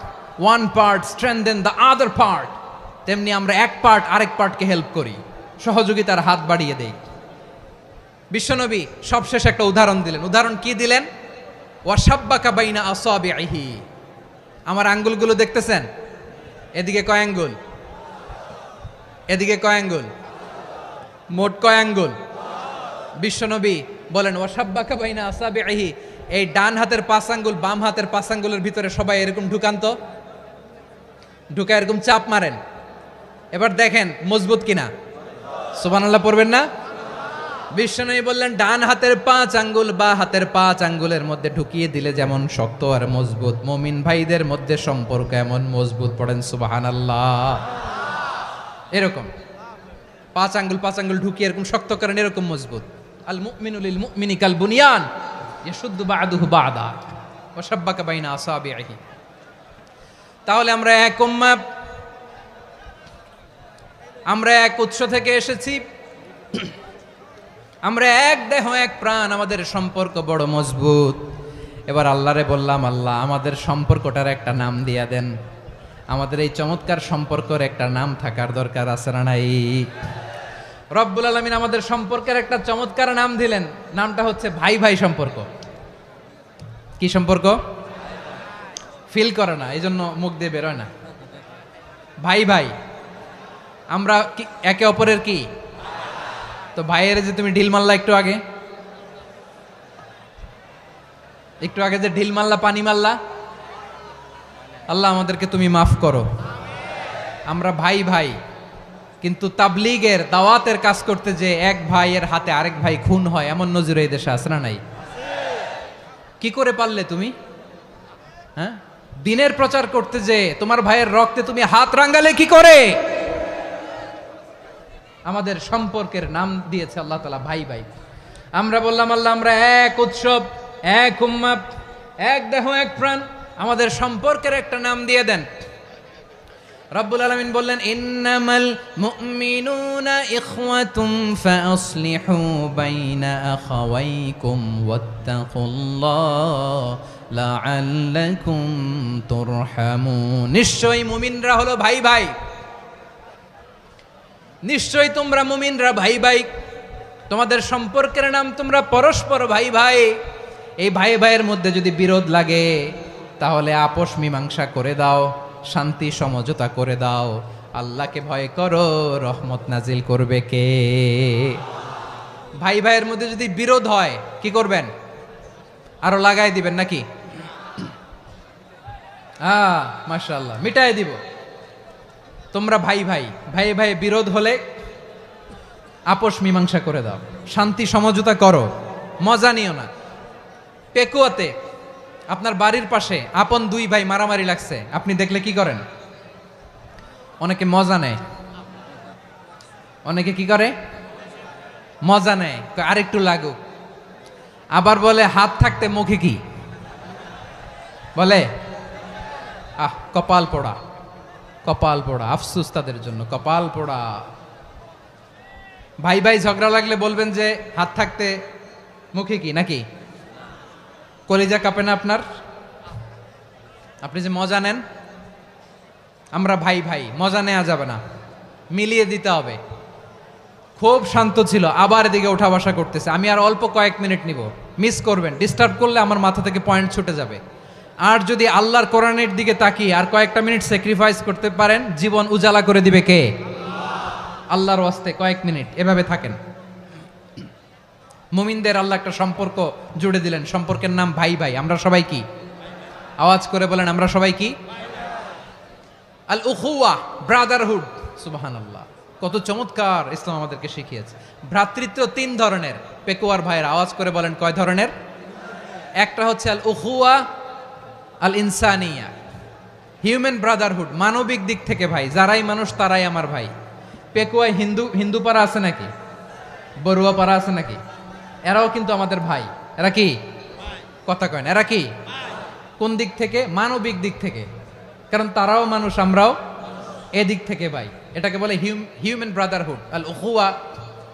one part strengthen the other part, তেমনি আমরা এক পার্ট আরেক পার্টকে হেল্প করি, সহযোগিতার হাত বাড়িয়ে দেই। বিশ্বনবী সবশেষ একটা উদাহরণ দিলেন। উদাহরণ কি দিলেন? ওয়াসাব্বাকা বাইনা আসাবিহি। আমার আঙ্গুলগুলো দেখতেছেন? এদিকে কয় আঙ্গুল, এদিকে কয় আঙ্গুল, মোট কয় আঙ্গুল? বিশ্বনবী বলেন, ওয়াসাব্বাকা বাইনা আসাবিহি। এই ডান হাতের 5 আঙ্গুল বাম হাতের 5 আঙ্গুলের ভিতরে সবাই এরকম ঢুকান তো, ঢুকা এরকম চাপ মারেন। এবার দেখেন মজবুত কিনা। সুবহানাল্লাহ পড়বেন না? বিশ্বনবী বললেন, ডান হাতের 5 আঙ্গুল বা হাতের 5 আঙ্গুলের মধ্যে ঢুকিয়ে দিলে যেমন শক্ত আর মজবুত, মুমিন ভাইদের মধ্যে সম্পর্ক এমন মজবুত। পড়েন সুবহানাল্লাহ। এরকম 5 আঙ্গুল ঢুকিয়ে এরকম শক্ত করেন, এরকম মজবুত। আল মুমিনু লিল মুমিনি কাল বুনিয়ান ইয়াশুদ্দু বা'দুহু বা'দা ওয়া শাব্বাকা বাইনা আসাবিহি। তাহলে আমরা এক উম্মাহ, আমরা এক উৎস থেকে এসেছি, আমরা এক দেহ এক প্রাণ, আমাদের সম্পর্ক বড় মজবুত। এবার আল্লাহরে বললাম, আল্লাহ আমাদের সম্পর্কটার একটা নাম দিয়া দেন। আমাদের এই চমৎকার সম্পর্কের একটা নাম থাকার দরকার আছে না নাই? রব্বুল আলামিন আমাদের সম্পর্কের একটা চমৎকার নাম দিলেন। নামটা হচ্ছে ভাই ভাই সম্পর্ক। কি সম্পর্ক? ফিল করে না, এই জন্য মুখ দিয়ে বেরোয় না। ভাই ভাই, আমরা একে অপরের কি? তো ভাইয়ের যে তুমি ঢিল মারলা একটু আগে, একটু আগে যে ঢিল মারলা, পানি মারলা, আল্লাহ আমাদেরকে তুমি মাফ করো। আমরা ভাই ভাই, কিন্তু তাবলীগের দাওয়াতের কাজ করতে যে এক ভাইয়ের হাতে আরেক ভাই খুন হয়, এমন নজির এই দেশে আছে না নাই? কি করে পারলে তুমি? হ্যাঁ, দিনের প্রচার করতে যে তোমার ভাইয়ের রক্তে তুমি হাত রাঙ্গালে কি করে? আমাদের সম্পর্কের নাম দিয়েছে আল্লাহ তাআলা ভাই ভাই। আমরা বললাম আল্লাহ আমরা এক উৎসব, এক উম্মাহ, এক দেহ, এক প্রাণ, আমাদের সম্পর্কের একটা নাম দিয়ে দেন। রব্বুল আলামিন বললেন ইন্নামাল মুমিনুনা ইখওয়াতুম ফাসলিহু বাইনা আখাওয়াইকুম ওয়াত্তাকুল্লাহ লাআল্লাকুম তুরহামুন। নিশ্চয়ই মুমিনরা হলো ভাই ভাই, নিশ্চয়ই তোমরা মুমিনরা ভাই ভাই, তোমাদের সম্পর্কের নাম তোমরা পরস্পর ভাই ভাই। এই ভাই ভাইয়ের মধ্যে যদি বিরোধ লাগে তাহলে আপোষ মীমাংসা করে দাও, শান্তি সমঝোতা করে দাও। আল্লাহকে ভয় করো, রহমত নাজিল করবে কে? ভাই ভাইয়ের মধ্যে যদি বিরোধ হয় কি করবেন? আরো লাগাই দিবেন নাকি? মাশাআল্লাহ, মিটাই দিব। তোমরা ভাই ভাই, ভাই ভাই বিরোধ হলে আপোষ মীমাংসা করে দাও, শান্তি সমঝোতা করো, মজা নিও না। পেকুয়াতে আপনার বাড়ির পাশে আপন দুই ভাই মারামারি লাগছে, আপনি দেখলে কি করেন? অনেকে মজা নেয়। অনেকে কি করে? মজা নেয়, আরেকটু লাগুক। আবার বলে হাত থাকতে মুখে কি বলে? কপাল পোড়া, কপাল পোড়া। আফসোস তাদের জন্য, কপাল পোড়া। ভাই ভাই ঝগড়া লাগলে বলবেন যে হাত থাকতে মুখে কি, নাকি? কলিজা কাঁপে না আপনার? আপনি যে মজা নেন। আমরা ভাই ভাই, মজা নেওয়া যাবে না, মিলিয়ে দিতে হবে। খুব শান্ত ছিল, আবার এদিকে ওঠা বসা করতেছে। আমি আর অল্প কয়েক মিনিট নিব, মিস করবেন। ডিস্টার্ব করলে আমার মাথা থেকে পয়েন্ট ছুটে যাবে। আর যদি আল্লাহর কোরআনের দিকে তাকিয়ে আর কয়েকটা মিনিট স্যাক্রিফাইস করতে পারেন, জীবন উজালা করে দিবে কে? আল্লাহর ওয়াস্তে কয়েক মিনিট এভাবে থাকেন। মুমিনদের আল্লাহ একটা সম্পর্ক জুড়ে দিলেন, সম্পর্কের নাম ভাই ভাই। আমরা সবাই কি? আওয়াজ করে বলেন, আমরা সবাই কি? আল উখুয়া, ব্রাদারহুড। সুবহানাল্লাহ, কত চমৎকার ইসলাম আমাদেরকে শিখিয়েছে। ভ্রাতৃত্ব তিন ধরনের। পেকুয়ার ভাইয়ের আওয়াজ করে বলেন, কয় ধরনের? একটা হচ্ছে আল উখুয়া আল ইনসানিয়া, হিউম্যান ব্রাদারহুড, মানবিক দিক থেকে ভাই। যারাই মানুষ তারাই আমার ভাই। পেকুয়ায় হিন্দু পাড়া আছে নাকি? বড়ুয়া পাড়া আছে নাকি? এরাও কিন্তু আমাদের ভাই। এরা কি? কথা কয় না, এরা কি? কোন দিক থেকে? মানবিক দিক থেকে। কারণ তারাও মানুষ, আমরাও এদিক থেকে ভাই। এটাকে বলে হিউম্যান ব্রাদারহুড, আল উখুয়া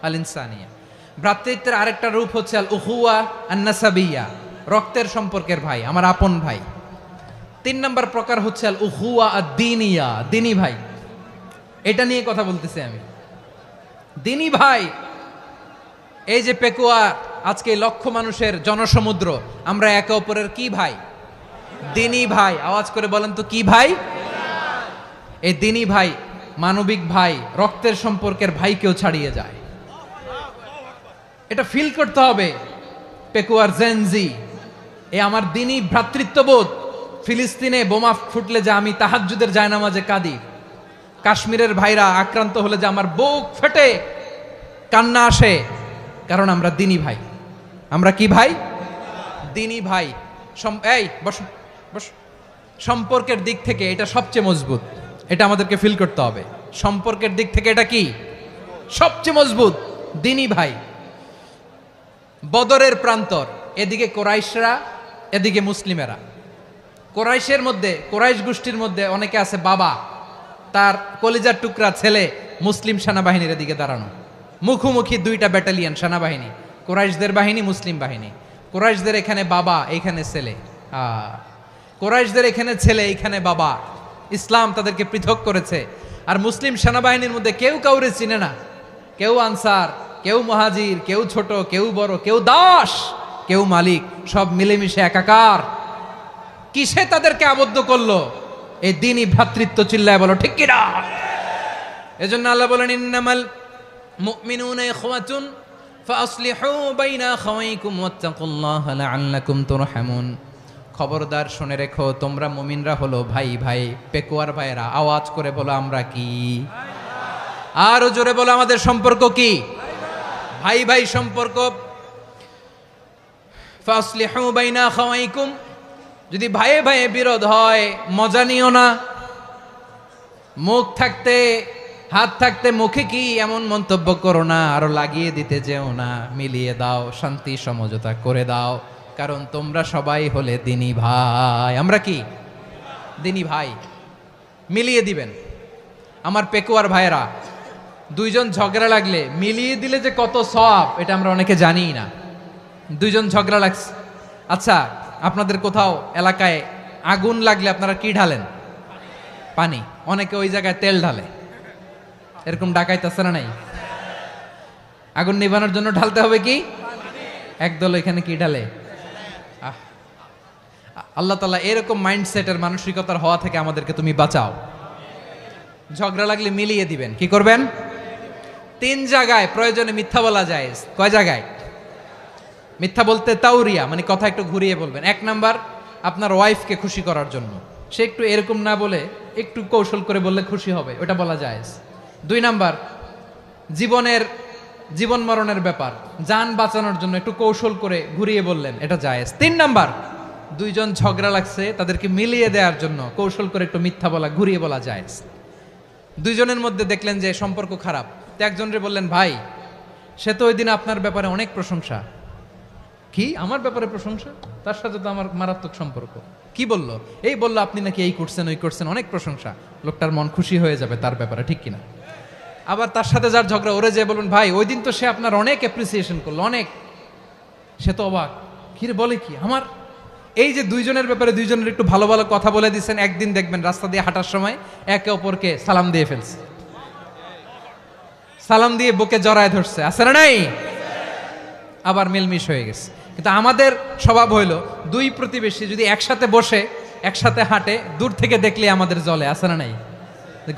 আল ইনসানিয়া। ভ্রাতৃত্বের আরেকটা রূপ হচ্ছে আল উখুয়া আন নাসাবিয়া, রক্তের সম্পর্কের ভাই, আমার আপন ভাই। তিন নম্বর প্রকার হচ্ছে আল উখুয়া আদ দ্বীনিয়া, দ্বীনি ভাই। এটা নিয়ে কথা বলতেছি আমি। দ্বীনি ভাই, এই যে পেকুয়া, আজকে লক্ষ মানুষের জনসমুদ্র, আমরা একে অপরের কি ভাই? দ্বীনি ভাই। আওয়াজ করে বলেন তো, কি ভাই? এই দ্বীনি ভাই, মানবিক ভাই, রক্তের সম্পর্কের ভাইকেও ছাড়িয়ে যায়। এটা ফিল করতে হবে। পেকুয়ার জেনজি, এ আমার দ্বীনি ভ্রাতৃত্ববোধ। ফিলিস্তিনে বোমা ফুটলে যে আমি তাহাজ্জুদের জায়নামাজে কাঁদি, কাশ্মীরের ভাইরা আক্রান্ত হলে যে আমার বুক ফেটে কান্না আসে, কারণ আমরা দ্বীনি ভাই। আমরা কি ভাই? দ্বীনি ভাই। এই বসো বসো। সম্পর্কের দিক থেকে এটা সবচেয়ে মজবুত। এটা আমাদেরকে ফিল করতে হবে। সম্পর্কের দিক থেকে এটা কি? সবচেয়ে মজবুত, দ্বীনি ভাই। বদরের প্রান্তর, এদিকে কোরাইশরা, এদিকে মুসলিমেরা। কোরাইশের মধ্যে, কোরাইশ গোষ্ঠীর মধ্যে অনেকে আছে বাবা, তার কলিজার টুকরা ছেলে মুসলিম সেনাবাহিনীর দিকে দাঁড়ানো। মুখোমুখি দুইটা ব্যাটালিয়ন সেনাবাহিনী, কোরাইশদের বাহিনী, মুসলিম বাহিনী। কোরাইশদের এখানে বাবা, এইখানে ছেলে। কোরাইশদের এখানে ছেলে, এইখানে বাবা। ইসলাম তাদেরকে পৃথক করেছে। আর মুসলিম সেনাবাহিনীর মধ্যে কেউ কাউরে চিনে না। কেউ আনসার, কেউ মুহাজির, কেউ ছোট, কেউ বড়, কেউ দাস, কেউ মালিক, সব মিলেমিশে একাকার। কিসে তাদেরকে আবদ্ধ করলো? এই দ্বীনি ভ্রাতৃত্ব। চিল্লায় বলো ঠিক কিনা? এজন্য আল্লাহ বলেন, ইন্নামাল মুমিনুনা ইখওয়াতুন ফাসলিহু বাইনা আখাওয়াইকুম ওয়াত্তাকুল্লাহা লাআল্লাকুম তুরহামুন। খবরদার শুনে রেখো, তোমরা মুমিনরা হলো ভাই ভাই। পেকুয়ার ভাইয়েরা আওয়াজ করে বলো আমরা কি? আরো জোরে বলো আমাদের সম্পর্ক কি? ভাই ভাই সম্পর্ক। ফাসলিহু বাইনা আখাওয়াইকুম, যদি ভাইয়ে ভাইয়ে বিরোধ হয় মজা নিও না। মুখ থাকতে হাত থাকতে মুখে কি এমন মন্তব্য করো না, আরো লাগিয়ে দিতে যেও না। মিলিয়ে দাও, শান্তি সমঝোতা করে দাও, কারণ তোমরা সবাই হলে দিনী ভাই। আমরা কি দিনী ভাই? মিলিয়ে দিবেন। আমার পেকুয়ার ভাইয়েরা, দুইজন ঝগড়া লাগলে মিলিয়ে দিলে যে কত সওয়াব এটা আমরা অনেকে জানি না। দুইজন ঝগড়া লাগছে, আচ্ছা আপনাদের কোথাও এলাকায় আগুন লাগলে আপনারা কি ঢালেন? পানি। অনেকে ওই জায়গায় তেল ঢালে, এরকম ডাকাইতে আছে না নাই? আগুন নিভানোর জন্য ঢালতে হবে কি? একদল এখানে কি ঢালে? আল্লাহ তাআলা এরকম মাইন্ডসেটের মানসিকতার হওয়া থেকে আমাদেরকে তুমি বাঁচাও। ঝগড়া লাগলে মিলিয়ে দিবেন। কি করবেন? 3 জায়গায় প্রয়োজনে মিথ্যা বলা যায়। কয় জায়গায় মিথ্যা বলতে? তাউরিয়া, মানে কথা একটু ঘুরিয়ে বলবেন। 1 নাম্বার, আপনার ওয়াইফকে খুশি করার জন্য, সে একটু এরকম না বলে একটু কৌশল করে বললে খুশি হবে, ওটা বলা যায়। 2 নাম্বার, জীবন মরণের ব্যাপার, জান বাঁচানোর জন্য একটু কৌশল করে ঘুরিয়ে বললেন, এটা জায়েজ। 3 নাম্বার, দুইজন ঝগড়া লাগছে তাদেরকে মিলিয়ে দেওয়ার জন্য কৌশল করে একটু মিথ্যা বলা, ঘুরিয়ে বলা জায়েজ। দুইজনের মধ্যে দেখলেন যে সম্পর্ক খারাপ, তো একজনরে বললেন ভাই সে তো ওই দিন আপনার ব্যাপারে অনেক প্রশংসা। কি আমার ব্যাপারে প্রশংসা? তার সাথে তো আমার মারাত্মক সম্পর্ক। কি বললো? এই বললো আপনি নাকি এই করছেন ওই করছেন, অনেক প্রশংসা। লোকটার মন খুশি হয়ে যাবে তার ব্যাপারে, ঠিক কিনা? আবার তার সাথে যার ঝগড়া, ওরে যে বলুন ভাই ওই দিন তো সে আপনার অনেক অ্যাপ্রিসিয়েশন করলো, অনেক। সে তো অবাক, কিরে বলে কি আমার? এই যে দুইজনের ব্যাপারে দুইজনের একটু ভালো ভালো কথা বলে দিচ্ছেন, একদিন দেখবেন রাস্তা দিয়ে হাঁটার সময় একে অপরকে সালাম দিয়ে ফেলছে, সালাম দিয়ে বুকে জড়ায় ধরছে, আছে না নাই? আবার মিলমিশ হয়ে গেছে। কিন্তু আমাদের স্বভাব হইল, দুই প্রতিবেশী যদি একসাথে বসে একসাথে হাঁটে, দূর থেকে দেখলে আমাদের জলে, আছে না নাই?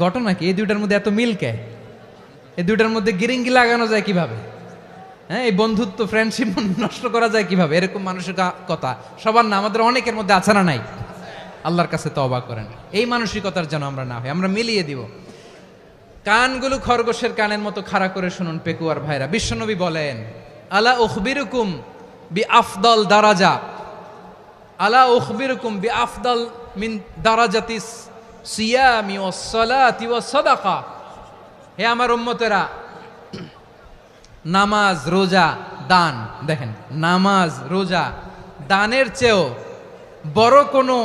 ঘটনা কি? এই দুইটার মধ্যে এত মিল কে? এই দুইটার মধ্যে গিরিঙ্গি লাগানো যায় কিভাবে? হ্যাঁ, এই বন্ধুত্ব ফ্রেন্ডশিপ নষ্ট করা যায় কিভাবে? এরকম মানুষের কথা সবার না, আমাদের অনেকের মধ্যে আছে না নাই? আল্লাহর কাছে তওবা করেন, এই মানসিকতার যেন আমরা না হই, আমরা মিলিয়ে দিব। কানগুলো খরগোশের কানের মতো খাড়া করে শুনুন পেকুয়ার ভাইরা। বিশ্বনবী বলেন, আলা উখবিরুকুম বি আফদল দারাজা, আলা উখবিরুকুম বি আফদল মিন দারাজাতিস সিয়ামি ওয়াস সালাতি ওয়াস সাদাকা। হে আমার উম্মতেরা, নামাজ রোজা দান, দেখেন নামাজ রোজা দানের চেয়েও বড় কোনো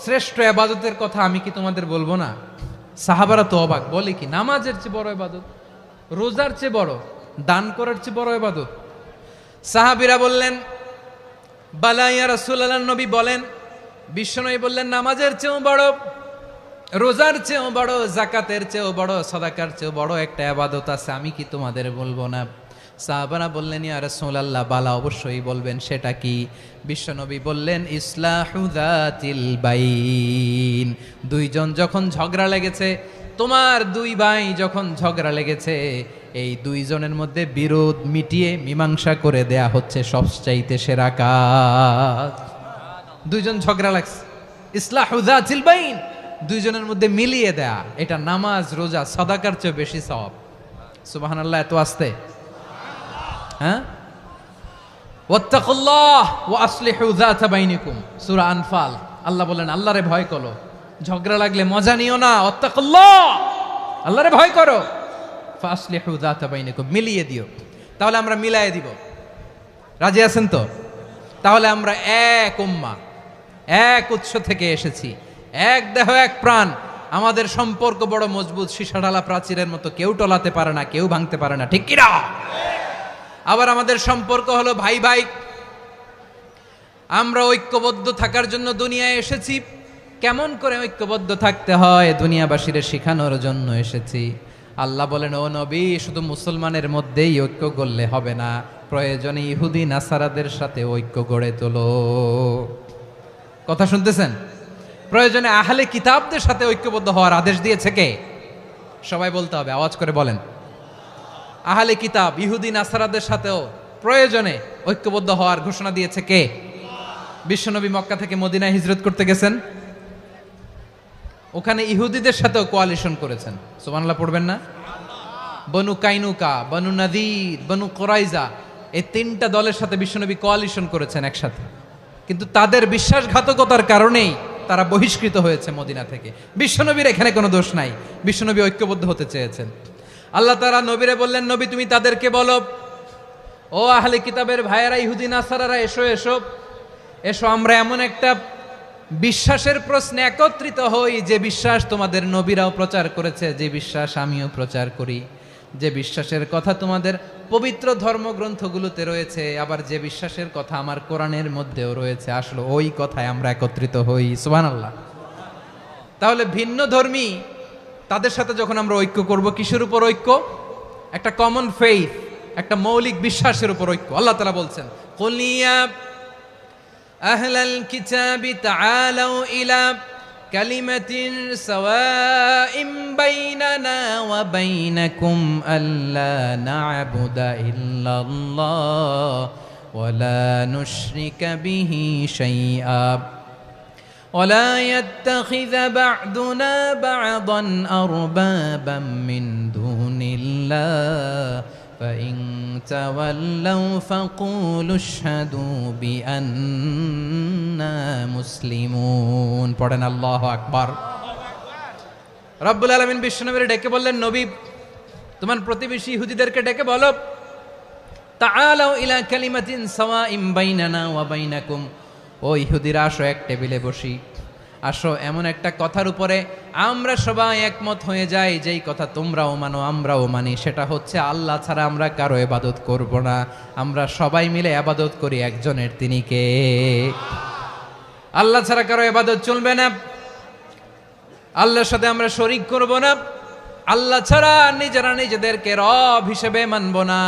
শ্রেষ্ঠ ইবাদতের কথা আমি কি তোমাদের বলবো না? সাহাবারা তো অবাক, বলে কি নামাজের চেয়ে বড় ইবাদত, রোজার চেয়ে বড়, দান করার চেয়ে বড় ইবাদত? সাহাবীরা বললেন বালা ইয়া রাসূলুল্লাহ, নবী বলেন, বিশ্বনবী বললেন নামাজের চেয়েও বড়, রোজার চেয়েও বড়, যাকাতের চেয়েও বড়, সাদাকার চেয়েও বড় একটা ইবাদত আছে, আমি কি তোমাদের বলবো না? সাহাবারা বললেন ইয়া রাসূলুল্লাহ, বালা অবশ্যই বলবেন, সেটা কি? বিশ্বনবী বললেন ইসলাহু যাতিল বাইন। দুইজন যখন ঝগড়া লেগেছে, তোমার দুই ভাই যখন ঝগড়া লেগেছে, এই দুইজনের মধ্যে বিরোধ মিটিয়ে মীমাংসা করে দেয়া হচ্ছে সবচাইতে সেরা কাজ। দুইজন ঝগড়া লাগছে, ইসলাহু যাতিল বাইন, দুইজনের মধ্যে মিলিয়ে দেয়া, এটা নামাজ রোজা সাদাকার চেয়ে বেশি সওয়াব। সুবহানাল্লাহ, এত আস্তে? হ্যাঁ, ওয়াত্তাকুল্লাহ ওয়া আসলিহু যাতা বাইনিকুম, সূরা আনফাল। আল্লাহ বলেন আল্লাহরে ভয় করো, ঝগড়া লাগলে মজা নিও না, ওয়াত্তাকুল্লাহ, আল্লাহরে ভয় করো, ফাসলিহু যাতা বাইনিকুম, মিলিয়ে দিও। তাহলে আমরা মিলায়ে দিব, রাজি আছেন তো? তাহলে আমরা এক উম্মাহ, এক উৎস থেকে এসেছি, এক দেহ এক প্রাণ, আমাদের সম্পর্ক বড় মজবুত, সীসাঢালা প্রাচীরের মতো, কেউ টলাতে পারে না, কেউ ভাঙতে পারে না, ঠিক কিনা? আবার আমাদের সম্পর্ক হলো ভাই ভাই, আমরা ঐক্যবদ্ধ থাকার জন্য দুনিয়ায় এসেছি। কেমন করে ঐক্যবদ্ধ থাকতে হয় দুনিয়াবাসীরে শেখানোর জন্য এসেছি। আল্লাহ বলেন, ও নবী, শুধু মুসলমানের মধ্যেই ঐক্য গড়লে হবে না, প্রয়োজনে ইহুদি নাসারাদের সাথে ঐক্য গড়ে তোলো। কথা শুনতেছেন? প্রয়োজনে আহলে কিতাবদের সাথে ঐক্যবদ্ধ হওয়ার আদেশ দিয়েছে কে? সবাই বলতে হবে, আওয়াজ করে বলেন। আহলে কিতাব ইহুদি নাসারাদের সাথেও প্রয়োজনে ঐক্যবদ্ধ হওয়ার ঘোষণা দিয়েছে কে? বিশ্বনবী মক্কা থেকে মদিনায় হিজরত করতে গেছেন, ওখানে ইহুদিদের সাথেও কোয়ালিশন করেছেন। সুবহানাল্লাহ পড়বেন না? বনু কাইনুকা, বনু নাদির, বনু কোরাইজা, এই তিনটা দলের সাথে বিশ্বনবী কোয়ালিশন করেছেন একসাথে। কিন্তু তাদের বিশ্বাসঘাতকতার কারণেই তারা বহিষ্কৃত হয়েছে মদিনা থেকে। বিশ্বনবীর এখানে কোনো দোষ নাই, বিশ্বনবী ঐক্যবদ্ধ হতে চেয়েছেন। আল্লাহ তাআলা নবীরে বললেন, নবী তুমি তাদেরকে বলো, ও আহলে কিতাবের ভাইয়েরা, ইহুদি নাসারারা, এসো এসো এসো, আমরা এমন একটা বিশ্বাসের প্রশ্নে একত্রিত হই যে বিশ্বাস তোমাদের নবীরাও প্রচার করেছে, যে বিশ্বাস আমিও প্রচার করি, যে বিশ্বাসের কথা তোমাদের পবিত্র ধর্মগ্রন্থগুলোতে রয়েছে, আবার যে বিশ্বাসের কথা আমার কোরআনের মধ্যেও রয়েছে, আসলে ওই কথায় আমরা একত্রিত হই। সুবহানাল্লাহ। তাহলে ভিন্ন ধর্মী তাদের সাথে যখন আমরা ঐক্য করব, কিসের উপর ঐক্য? একটা কমন ফেইথ, একটা মৌলিক বিশ্বাসের উপর ঐক্য। আল্লাহ তাআলা বলছেন, কুল ইয়া আহলাল কিতাবি তাআলাউ ইলা কালিমাতিন সাওয়াইম বাইনানা ওয়া বাইনাকুম আল্লা না'বুদা ইল্লাল্লাহ ওয়া লা নুশরিকা বিহি শাইআ ولا يتخذ بعضنا بعضا أربابا من دون الله فإن تولوا فقولوا اشهدوا بأننا مسلمون পড়েন আল্লাহু আকবার। রব্বুল আলামিন বিশ্বনবীর ডেকে বললেন, নবী তোমার প্রতিবেশী ইহুদিদেরকে ডেকে বলো, তাআলাউ ইলা কালিমাতিন সাওয়াইম বাইনানা ওয়া বাইনাকুম, ও ইহুদিরা আসো, এক টেবিলে বসি, আসো এমন একটা কথার উপরে আমরা সবাই একমত হয়ে যাই, যেই কথা তোমরাও মানো আমরাও মানি, সেটা হচ্ছে আল্লাহ ছাড়া আমরা কারো ইবাদত করব না, আমরা সবাই মিলে ইবাদত করি একজনের, তিনি কে? আল্লাহ ছাড়া কারো ইবাদত চলবে না, আল্লাহর সাথে আমরা শরীক করব না, আল্লাহ ছাড়া নিজেরা নিজেদেরকে রব হিসেবে মানব না।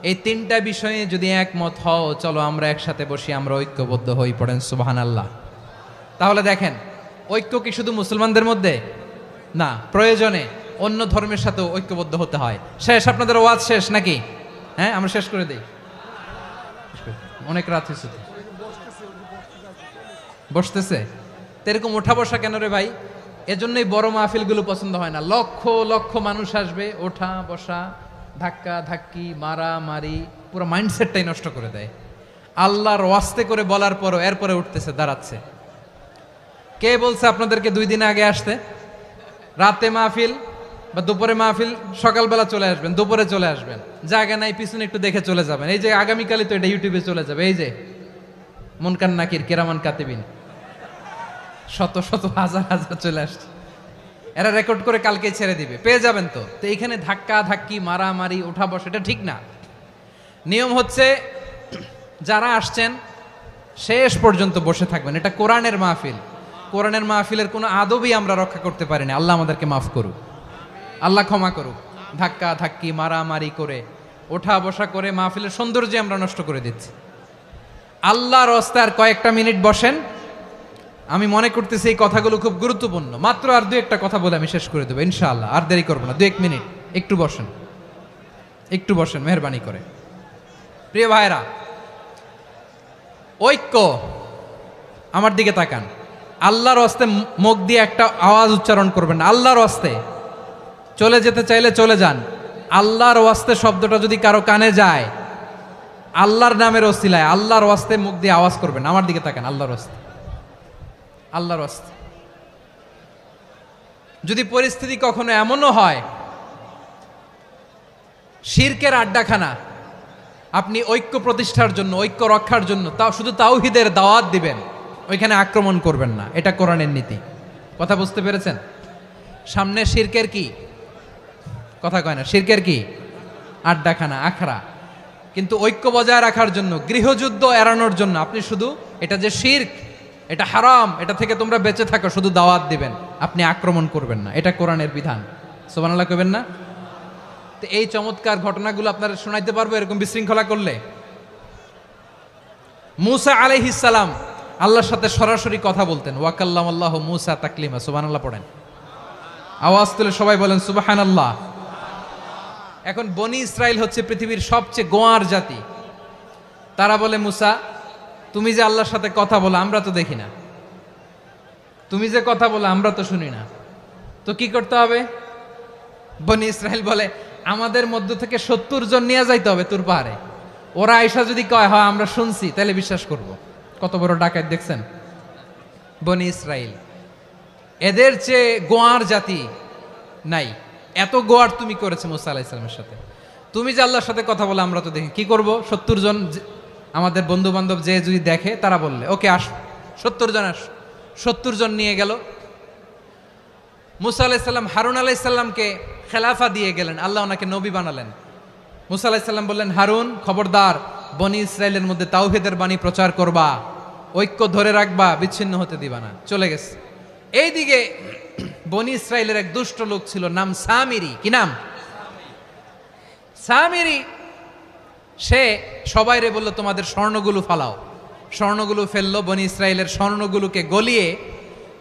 এই তিনটা বিষয়ে যদি একমত হও, চলো আমরা একসাথে বসি, আমরা ঐক্যবদ্ধ হই। পড়েন সুবহানাল্লাহ। তাহলে দেখেন, ঐক্য কি শুধু মুসলমানদের মধ্যে না, প্রয়োজনে অন্য ধর্মের সাথেও ঐক্যবদ্ধ হতে হয়। শেষ, আপনাদের ওয়াজ শেষ নাকি? হ্যাঁ, আমরা শেষ করে দিই, অনেক রাত হয়েছে। বসতেছে তো এরকম ওঠা বসা কেন রে ভাই? এজন্যই বড় মাহফিলগুলো পছন্দ হয় না। লক্ষ লক্ষ মানুষ আসবে, ওঠা বসা, ধাক্কা ধাক্কি, মারামারি, পুরো মাইন্ডসেটটাই নষ্ট করে দেয়। আল্লাহর ওয়াস্তে করে বলার পরও এরপরে উঠতেছে, দাঁড়াচ্ছে। কে বলছে আপনাদেরকে 2 দিন আগে আসতে? রাতে মাহফিল বা দুপুরে মাহফিল, সকালবেলা চলে আসবেন, দুপুরে চলে আসবেন, জায়গা নাই পিছনে একটু দেখে চলে যাবেন। এই যে আগামীকালই তো এটা ইউটিউবে চলে যাবে, এই যে মুনকার নাকির কিরামান কাতিবিন, শত শত হাজার হাজার চলে আসছে, এরা রেকর্ড করে কালকে ছেড়ে দিবে, পেয়ে যাবেন। তো এইখানে ধাক্কা ধাক্কি, মারামারি, ওঠা বসা, এটা ঠিক না। নিয়ম হচ্ছে যারা আসছেন শেষ পর্যন্ত বসে থাকবেন। এটা কোরআনের মাহফিল, কোরআনের মাহফিলের কোনো আদবই আমরা রক্ষা করতে পারি না। আল্লাহ আমাদেরকে মাফ করুক, আল্লাহ ক্ষমা করুক। ধাক্কা ধাক্কি, মারামারি করে, ওঠা বসা করে মাহফিলের সৌন্দর্য আমরা নষ্ট করে দিচ্ছি। আল্লাহর রাস্তায় আর কয়েকটা মিনিট বসেন। আমি মনে করতেছি এই কথাগুলো খুব গুরুত্বপূর্ণ। মাত্র আর 2-1টা কথা বলে আমি শেষ করে দেবো ইনশাআল্লাহ, আর দেরি করবো না। 2-1 মিনিট একটু বসেন, একটু বসেন মেহরবানি করে। প্রিয় ভাইরা, ঐক্য, আমার দিকে তাকান। আল্লাহর রাস্তায় মুখ দিয়ে একটা আওয়াজ উচ্চারণ করবেন না। আল্লাহর রাস্তায় চলে যেতে চাইলে চলে যান। আল্লাহর ওয়াস্তে শব্দটা যদি কারো কানে যায়, আল্লাহর নামের ওসিলায় আল্লাহর ওয়াস্তে মুখ দিয়ে আওয়াজ করবেন। আমার দিকে তাকান, আল্লাহর ওয়াস্তে, আল্লাহর ওয়াস্তে। যদি পরিস্থিতি কখনো এমনও হয় শিরকের আড্ডাখানা, আপনি ঐক্য প্রতিষ্ঠার জন্য, ঐক্য রক্ষার জন্য তাও শুধু তাওহীদের দাওয়াত দিবেন, ওইখানে আক্রমণ করবেন না। এটা কোরআনের নীতি। কথা বুঝতে পেরেছেন? সামনে শিরকের কি কথা কয় না, শিরকের কি আড্ডাখানা, আখড়া। কিন্তু ঐক্য বজায় রাখার জন্য, গৃহযুদ্ধ এড়ানোর জন্য আপনি শুধু এটা যে শিরক, এটা হারাম, এটা থেকে তোমরা বেঁচে থাকো, শুধু দাওয়াত দিবেন, আপনি আক্রমণ করবেন না। এটা কোরআনের বিধান। সুবহানাল্লাহ কইবেন না? তো এই চমৎকার ঘটনাগুলো আপনারা শোনাইতে পারবো এরকম বিশৃঙ্খলা করলে। মূসা আলাইহিস সালাম আল্লাহর সাথে সরাসরি কথা বলতেন। ওয়াকাল্লামাল্লাহু মূসা তাকলিমা। সুবহানাল্লাহ পড়েন, আওয়াজ তুলে সবাই বলেন সুবহানাল্লাহ। এখন বনি ইসরাইল হচ্ছে পৃথিবীর সবচেয়ে গোয়ার জাতি। তারা বলে, মূসা তুমি যে আল্লাহর সাথে কথা বলো আমরা তো দেখি না, তুমি যে কথা বলো আমরা তো শুনি না, তো কি করতে হবে? বনি ইসরাইল বলে আমাদের মধ্য থেকে 70 জন নিয়ে যাইতে হবে তুর পাহাড়ে। ওরা আয়সা যদি কয় হয় আমরা শুনছি, তাহলে বিশ্বাস করব। কত বড় ডাকাত দেখছেন বনি ইসরাইল। এদের চেয়ে গোয়ার জাতি নাই, এত গোয়ার তুমি করেছে মুসা আলাইহিস সালামের সাথে। তুমি যে আল্লাহর সাথে কথা বলে আমরা তো দেখি, কি করব? 70 জন আমাদের বন্ধু বান্ধব যে যদি দেখে তারা বললে ওকে আস, 70 জন আস। 70 জন নিয়ে গেল। মুসা আলাইহিস সালাম হারুন আলাইহিস সালামকে খেলাফা দিয়ে গেলেন, আল্লাহ ওনাকে নবী বানালেন। মুসা আলাইহিস সালাম বললেন, হারুন খবরদার, বনি ইসরাইলের মধ্যে তাওহীদের বাণী প্রচার করবা, ঐক্য ধরে রাখবা, বিচ্ছিন্ন হতে দিবা না। চলে গেছে। এইদিকে বনি ইসরাইলের এক দুষ্ট লোক ছিল, নাম সামিরি। কি নাম? সামিরি। সে সবাইরে বলল তোমাদের স্বর্ণগুলো ফালাও। স্বর্ণগুলো ফেললো, বনি ইসরাইলের স্বর্ণগুলোকে গলিয়ে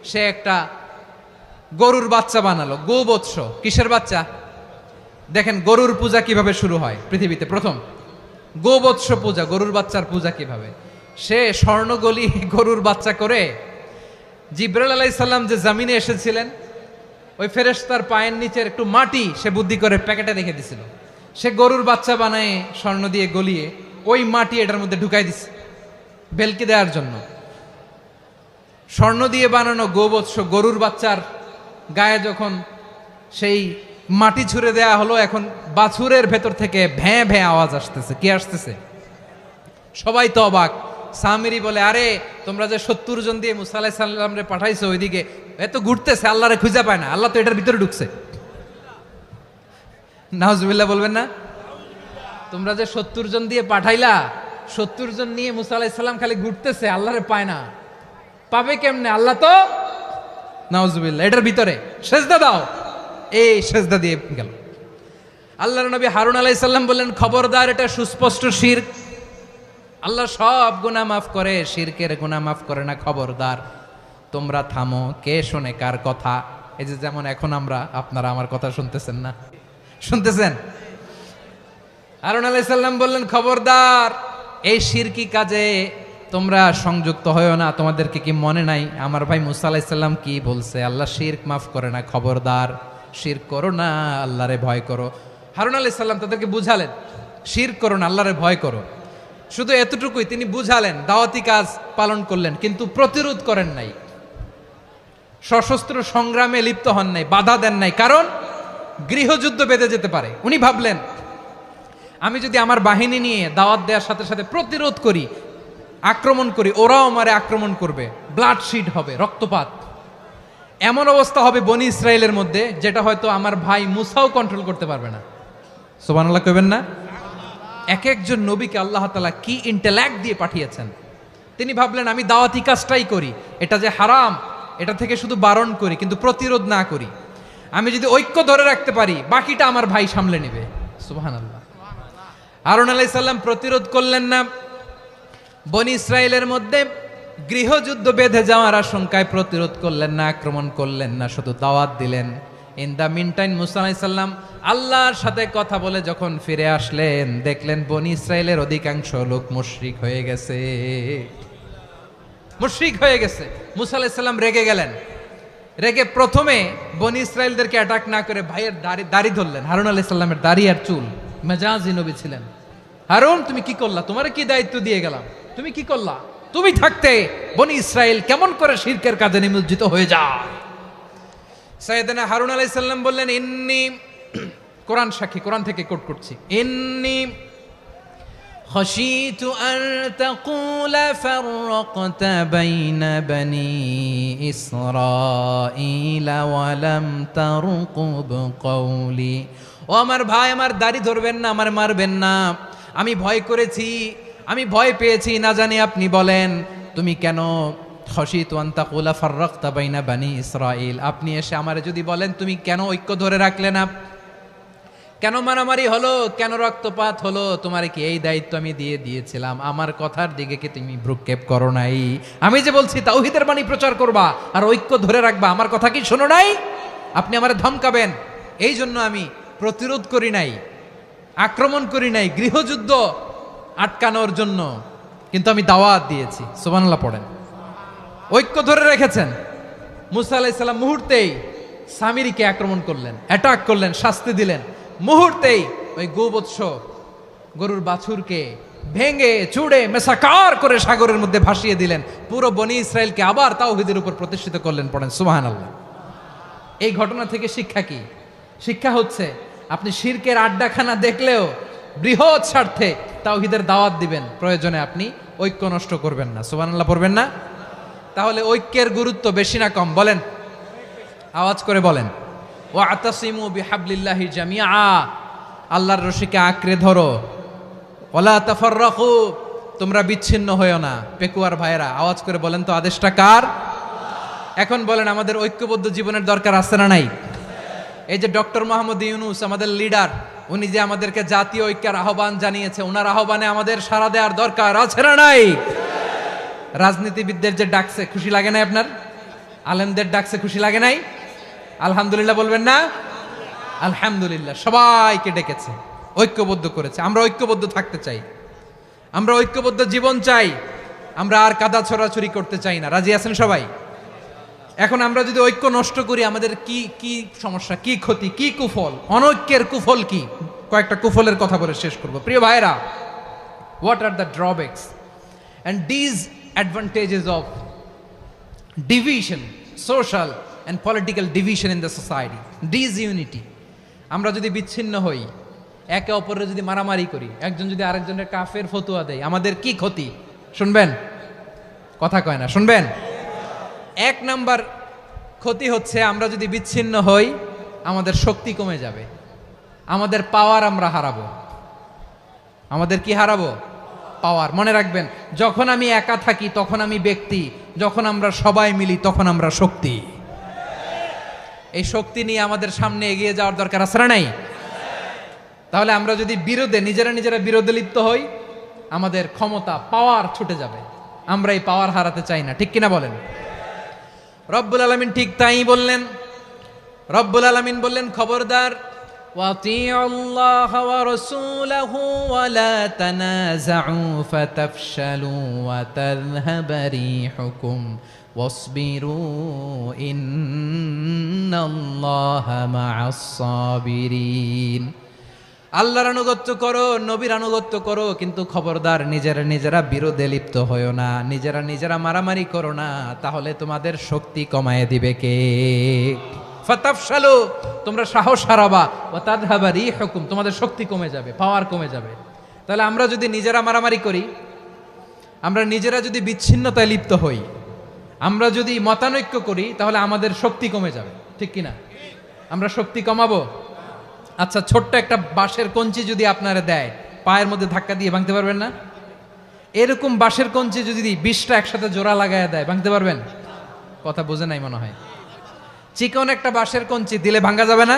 সে একটা গরুর বাচ্চা বানালো, গোবৎস। কিসের বাচ্চা? দেখেন গরুর পূজা কিভাবে শুরু হয় পৃথিবীতে প্রথম, গোবৎস পূজা, গরুর বাচ্চার পূজা কিভাবে। সে স্বর্ণ গলি গরুর বাচ্চা করে জিবরাইল আলাইহিস সালাম যে জমিনে এসেছিলেন, ওই ফেরেশতার পায়ের নিচের একটু মাটি সে বুদ্ধি করে প্যাকেটে রেখে দিছিল। সে গরুর বাচ্চা বানায় স্বর্ণ দিয়ে গলিয়ে ওই মাটি এটার মধ্যে ঢুকাই দিছে বেলকি দেওয়ার জন্য। স্বর্ণ দিয়ে বানানো গোবৎস গরুর বাচ্চার গায়ে যখন সেই মাটি ছুঁড়ে দেয়া হলো, এখন বাছুরের ভেতর থেকে ভ্যাঁ ভ্যাঁ আওয়াজ আসতেছে। কি আসতেছে? সবাই তো অবাক। সামিরি বলে, আরে তোমরা যে 70 জন দিয়ে মুসা আলাইহিস সালাম রে পাঠাইছো, ওইদিকে এত ঘুরতেছে, আল্লাহরে খুঁজে পায় না, আল্লাহ তো এটার ভিতরে ঢুকছে। নাউজুবিল্লাহ বলবেন না? তোমরা যে 70 জন দিয়ে পাঠাইলা, 70 জন নিয়ে মুসা আলাইহিস সালাম খালি ঘুরতেছে, আল্লাহরে পায় না। পাবে কেমনে? আল্লাহ তো, নাউজুবিল্লাহ, এটার ভিতরে সেজদা দাও। এই সেজদা দিয়ে গেল। আল্লাহর নবী হারুন আলাইহিস সালাম বললেন, খবরদার, এটা সুস্পষ্ট শিরক। আল্লাহ সব গুনাহ মাফ করে, শিরকের গুনাহ মাফ করে না, খবরদার তোমরা থামো। কে শোনে কার কথা? এই যে যেমন এখন আপনারা আমার কথা শুনতেছেন না? শুনতেছেন? হারুন আলাইহিস সালাম বললেন, খবরদার, এই শিরকি কাজে তোমরা সংযুক্ত হয়েও না। তোমাদেরকে কি মনে নাই আমার ভাই মুসা আলাইহিস সালাম কি বলছে? আল্লাহ শিরক মাফ করে না, খবরদার শিরক করো না, আল্লাহরে ভয় করো। হারুন আলাইহিস সালাম তাদেরকে বুঝালেন, শিরক করো না, আল্লাহরে ভয় করো। শুধু এতটুকুই তিনি বুঝালেন, দাওয়াতি কাজ পালন করলেন, কিন্তু প্রতিরোধ করেন নাই, সশস্ত্র সংগ্রামে লিপ্ত হন নাই, বাধা দেন নাই, কারণ গৃহযুদ্ধ বেঁধে যেতে পারে। উনি ভাবলেন, আমি যদি আমার বাহিনী নিয়ে দাওয়াত দেওয়ার সাথে সাথে প্রতিরোধ করি, আক্রমণ করি, ওরাও আমারে আক্রমণ করবে, ব্লাডশিড হবে, রক্তপাত, এমন অবস্থা হবে বনি ইসরায়েলের মধ্যে যেটা হয়তো আমার ভাই মুসাও কন্ট্রোল করতে পারবে না। সুবহানাল্লাহ কইবেন না? এক একজন নবীকে আল্লাহ তাআলা কি ইন্টেলেক্ট দিয়ে পাঠিয়েছেন। তিনি ভাবলেন, আমি দাওয়াতি কাজটাই করি, এটা যে হারাম এটা থেকে শুধু বারণ করি, কিন্তু প্রতিরোধ না করি। আমি যদি ঐক্য ধরে রাখতে পারি, বাকিটা আমার ভাই সামলে নেবে। সুবহানাল্লাহ। হারুন আলাইহিস সালাম প্রতিরোধ করলেন না। বনি ইসরায়েলের মধ্যে গৃহযুদ্ধ বেঁধে যাওয়ার আশঙ্কায় প্রতিরোধ করলেন না, আক্রমণ করলেন না, শুধু দাওয়াত দিলেন। ইন দ্য মিন টাইম মুসা আলাইহিস সালাম আল্লাহর সাথে কথা বলে যখন ফিরে আসলেন, দেখলেন বনি ইসরায়েলের অধিকাংশ লোক মুশরিক হয়ে গেছে। মুশরিক হয়ে গেছে। মুসা আলাইহিস সালাম রেগে গেলেন। রেগে প্রথমে বনি ইসরায়েলদেরকে অ্যাটাক না করে ভাইয়ের দাড়ি ধরলেন। হারুন আলাইহিস সালামের দাড়ি আর চুল, মেজাজি নবী ছিলেন। হারুন, তুমি কি করলা? তোমারে কি দায়িত্ব দিয়ে গেলাম, তুমি কি করলা? তুমি থাকতে বনি ইসরায়েল কেমন করে শিরকের কাজে নিমজ্জিত হয়ে যায়? সাইয়েদনা হারুন আলাইহিস সালাম বললেন, ইন্নী, কোরআন সাক্ষী, কোরআন থেকে কোট করছি, ইন্নী খাশিতু আন তাকুলা ফাররাকতা বাইনা বনি ইসরাঈলা ওয়া লাম তারকুব কওলি। ও আমার ভাই, আমার দাড়ি ধরবেন না, আমার মারবেন না। আমি ভয় করেছি, আমি ভয় পেয়েছি, না জানি আপনি বলেন তুমি কেন খাশিতু আন তাকুলা ফাররাকতা বাইনা বনি ইসরাঈল, আপনি এসে আমারে যদি বলেন তুমি কেন ঐক্য ধরে রাখলে না, কেন মারামারি হলো, কেন রক্তপাত হলো, তোমার কি এই দায়িত্ব আমি দিয়েছিলাম? আমার কথার দিকে কি তুমি ভ্রুক্ষেপ করো নাই? আমি যে বলছি তাওহীদের বাণী প্রচার করবা আর ঐক্য ধরে রাখবা, আমার কথা কি শোনো নাই? আপনি আমারে ধমকাবেন, এই জন্য আমি প্রতিরোধ করি নাই, আক্রমণ করি নাই, গৃহযুদ্ধ আটকানোর জন্য কিন্তু আমি দাওয়াত দিয়েছি। সুবহানাল্লাহ পড়েন। ঐক্য ধরে রেখেছেন। মুসা আলাইহিস সালাম মুহূর্তেই সামিরীকে আক্রমণ করলেন, অ্যাটাক করলেন, শাস্তি দিলেন। মুহূর্তেই ওই গোবৎস গরুর বাছুরকে ভেঙে চুড়ে মেসাকার করে সাগরের মধ্যে ভাসিয়ে দিলেন। পুরো বনি ইসরায়েলকে আবার তাওহীদের উপর প্রতিষ্ঠিত করলেন। পড়েন সুবহানাল্লাহ। এই ঘটনা থেকে শিক্ষা কি? শিক্ষা হচ্ছে আপনি শিরকের আড্ডাখানা দেখলেও বৃহৎ স্বার্থে তাওহীদের দাওয়াত দিবেন, প্রয়োজনে আপনি ঐক্য নষ্ট করবেন না। সুবহানাল্লাহ পড়বেন না? তাহলে ঐক্যের গুরুত্ব বেশি না কম বলেন? আওয়াজ করে বলেন। ওয়াতাসিমু বিহাবলিল্লাহি জামিআ, আল্লাহর রশিকে আঁকড়ে ধরো। ওয়ালা তাফাররাকু, তোমরা বিচ্ছিন্ন হয়ো না। পেকুয়ার ভাইরা আওয়াজ করে বলেন তো আদেশটা কার? এখন বলেন আমাদের ঐক্যবদ্ধ জীবনের দরকার আছে না নাই? এই যে ডক্টর মোহাম্মদ ইউনূস আমাদের লিডার, উনি যে আমাদেরকে জাতীয় ঐক্যের আহ্বান জানিয়েছে, ওনার আহ্বানে আমাদের সাড়া দেওয়ার দরকার আছে না নাই? রাজনীতিবিদদের যে ডাকছে খুশি লাগে নাই আপনার? আলেমদের ডাকছে খুশি লাগে নাই? আলহামদুলিল্লাহ বলবেন না? আলহামদুলিল্লাহ। সবাইকে ডেকেছে, ঐক্যবদ্ধ করেছে। আমরা ঐক্যবদ্ধ থাকতে চাই, আমরা ঐক্যবদ্ধ জীবন চাই, আমরা আর কাদা ছড়াছড়ি করতে চাই না। রাজি আছেন সবাই? এখন আমরা যদি ঐক্য নষ্ট করি আমাদের কি কি সমস্যা, কি ক্ষতি, কি কুফল? অনৈক্যের কুফল কি? কয়েকটা কুফলের কথা বলে শেষ করব। প্রিয় ভাইরা, what are the drawbacks and disadvantages of division, social and political division in the society, disunity? আমরা যদি বিচ্ছিন্ন হই, একে অপরের যদি মারামারি করি, একজন যদি আরেকজনের কাফের ফতোয়া দেয়, আমাদের কি ক্ষতি? শুনবেন? কথা কয় না, শুনবেন? এক নাম্বার ক্ষতি হচ্ছে আমরা যদি বিচ্ছিন্ন হই আমাদের শক্তি কমে যাবে, আমাদের পাওয়ার আমরা হারাবো। আমাদের কি হারাবো? পাওয়ার। মনে রাখবেন, যখন আমি একা থাকি তখন আমি ব্যক্তি, যখন আমরা সবাই মিলি তখন আমরা শক্তি। এই শক্তি নিয়ে আমাদের সামনে এগিয়ে যাওয়ার দরকার আছে না নাই? তাহলে আমরা যদি নিজেরা বিরোধে লিপ্ত হই আমাদের ক্ষমতা, পাওয়ার ছুটে যাবে। আমরা এই পাওয়ার হারাতে চাই না, ঠিক কিনা বলেন? রব্বুল আলামিন ঠিক তাই বললেন। রব্বুল আলামিন বললেন, খবরদার, وَأَطِيعُوا اللَّهَ وَرَسُولَهُ وَلَا تَنَازَعُوا فَتَفْشَلُوا وَتَذْهَبَ رِيحُكُمْ وَاصْبِرُوا إِنَّ اللَّهَ مَعَ الصَّابِرِينَ। আল্লাহর আনুগত্য করো, নবীর আনুগত্য করো, কিন্তু খবরদার নিজেরা বিরোধে লিপ্ত হয়ো না, নিজেরা মারামারি করো না, তাহলে তোমাদের শক্তি কমায় দিবে কে? ফাতাফশালু, তোমরা সাহস হারাবা, ওয়া তাযহাবা রিহুকুম, তোমাদের শক্তি কমে যাবে, পাওয়ার কমে যাবে। তাহলে আমরা যদি নিজেরা মারামারি করি, আমরা নিজেরা যদি বিচ্ছিন্নতায় লিপ্ত হই, আমরা যদি মতানৈক্য করি, তাহলে আমাদের শক্তি কমে যাবে, ঠিক কিনা? আমরা শক্তি কমাবো। আচ্ছা, ছোট্ট একটা বাঁশের কঞ্চি যদি আপনারা দেয়, পায়ের মধ্যে ধাক্কা দিয়ে ভাঙতে পারবেন না? এরকম বাঁশের কঞ্চি যদি 20টা একসাথে জোড়া লাগায় দেয়, ভাঙতে পারবেন? কথা বোঝে নাই মনে হয়। চিকন একটা বাঁশের কঞ্চি দিলে ভাঙা যাবে না?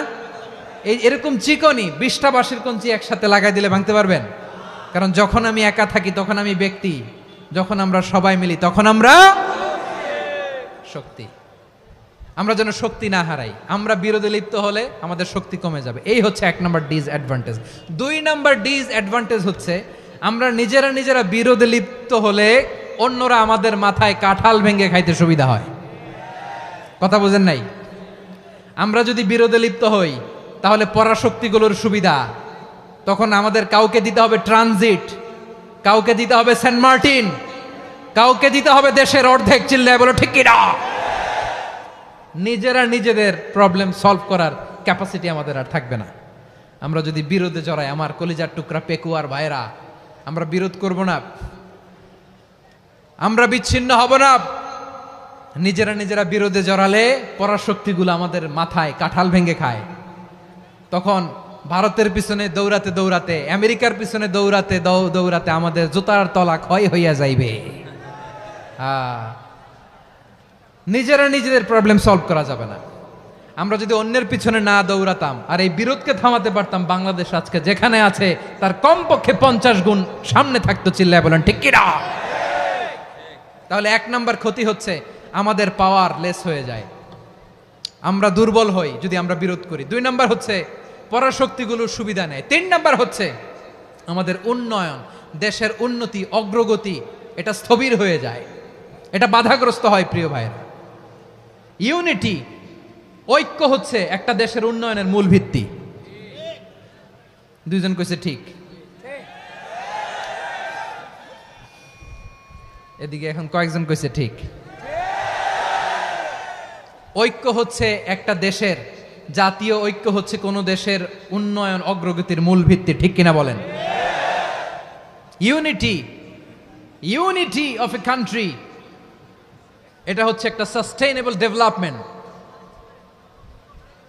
এরকম চিকনই 20টা বাঁশের কঞ্চি একসাথে লাগাই দিলে ভাঙতে পারবেন? কারণ যখন আমি একা থাকি তখন আমি ব্যক্তি, যখন আমরা সবাই মিলি তখন আমরা শক্তি। আমরা যেন শক্তি না হারাই। আমরা বিরোধে লিপ্ত হলে আমাদের শক্তি কমে যাবে। এই হচ্ছে 1 নম্বর ডিসঅ্যাডভান্টেজ। 2 নম্বর ডিসঅ্যাডভান্টেজ হচ্ছে আমরা নিজেরা বিরোধে লিপ্ত হলে অন্যরা আমাদের মাথায় কাঁঠাল ভেঙে খাইতে সুবিধা হয়। কথা বোঝেন নাই? আমরা যদি বিরোধে লিপ্ত হই তাহলে পরাশক্তিগুলোর সুবিধা, তখন আমাদের কাউকে দিতে হবে ট্রানজিট, কাউকে দিতে হবে সেন্ট মার্টিন, কাউকে দিতে হবে দেশের অর্ধেক। চিল্লায় বলো ঠিক কিনা? নিজেদের প্রবলেম সলভ করার ক্যাপাসিটি আমাদের আর থাকবে না। আমরা যদি বিরোধে জড়াই, আমার কলিজার টুকরা পেকুয়ার ভাইরা, আমরা বিরোধ করব না, আমরা বিচ্ছিন্ন হব না। নিজেরা বিরোধে জড়ালে পরাশক্তিগুলো আমাদের মাথায় কাঁঠাল ভেঙে খায়। তখন ভারতের পিছনে দৌড়াতে, আমেরিকার পিছনে দৌড়াতে আমাদের জুতার তলা ক্ষয় হইয়া যাইবে। নিজেদের প্রবলেম সলভ করা যাবে না। আমরা যদি অন্যের পিছনে না দৌড়াতাম আর এই বিরোধকে থামাতে পারতাম, বাংলাদেশ আজকে যেখানে আছে তার কমপক্ষে 50 গুণ সামনে থাকতো। চিল্লায় বলেন ঠিক কিনা? তাহলে 1 নম্বর ক্ষতি হচ্ছে আমাদের পাওয়ার লেস হয়ে যায়, আমরা দুর্বল হই যদি আমরা বিরোধ করি। 2 নম্বর হচ্ছে পরাশক্তিগুলোর সুবিধা নেয়। 3 নম্বর হচ্ছে আমাদের উন্নয়ন, দেশের উন্নতি, অগ্রগতি এটা স্থবির হয়ে যায়, এটা বাধাগ্রস্ত হয়। প্রিয় ভাইয়েরা, ইউনিটি, ঐক্য হচ্ছে একটা দেশের উন্নয়নের মূল ভিত্তি। দুইজন কইছে ঠিক, এদিকে এখন কয়েকজন কইছে ঠিক। ঐক্য হচ্ছে একটা দেশের, জাতীয় ঐক্য হচ্ছে কোন দেশের উন্নয়ন অগ্রগতির মূল ভিত্তি, ঠিক কিনা বলেন? Unity, unity of a country, এটা হচ্ছে একটা সাস্টেইনেবল ডেভেলপমেন্ট,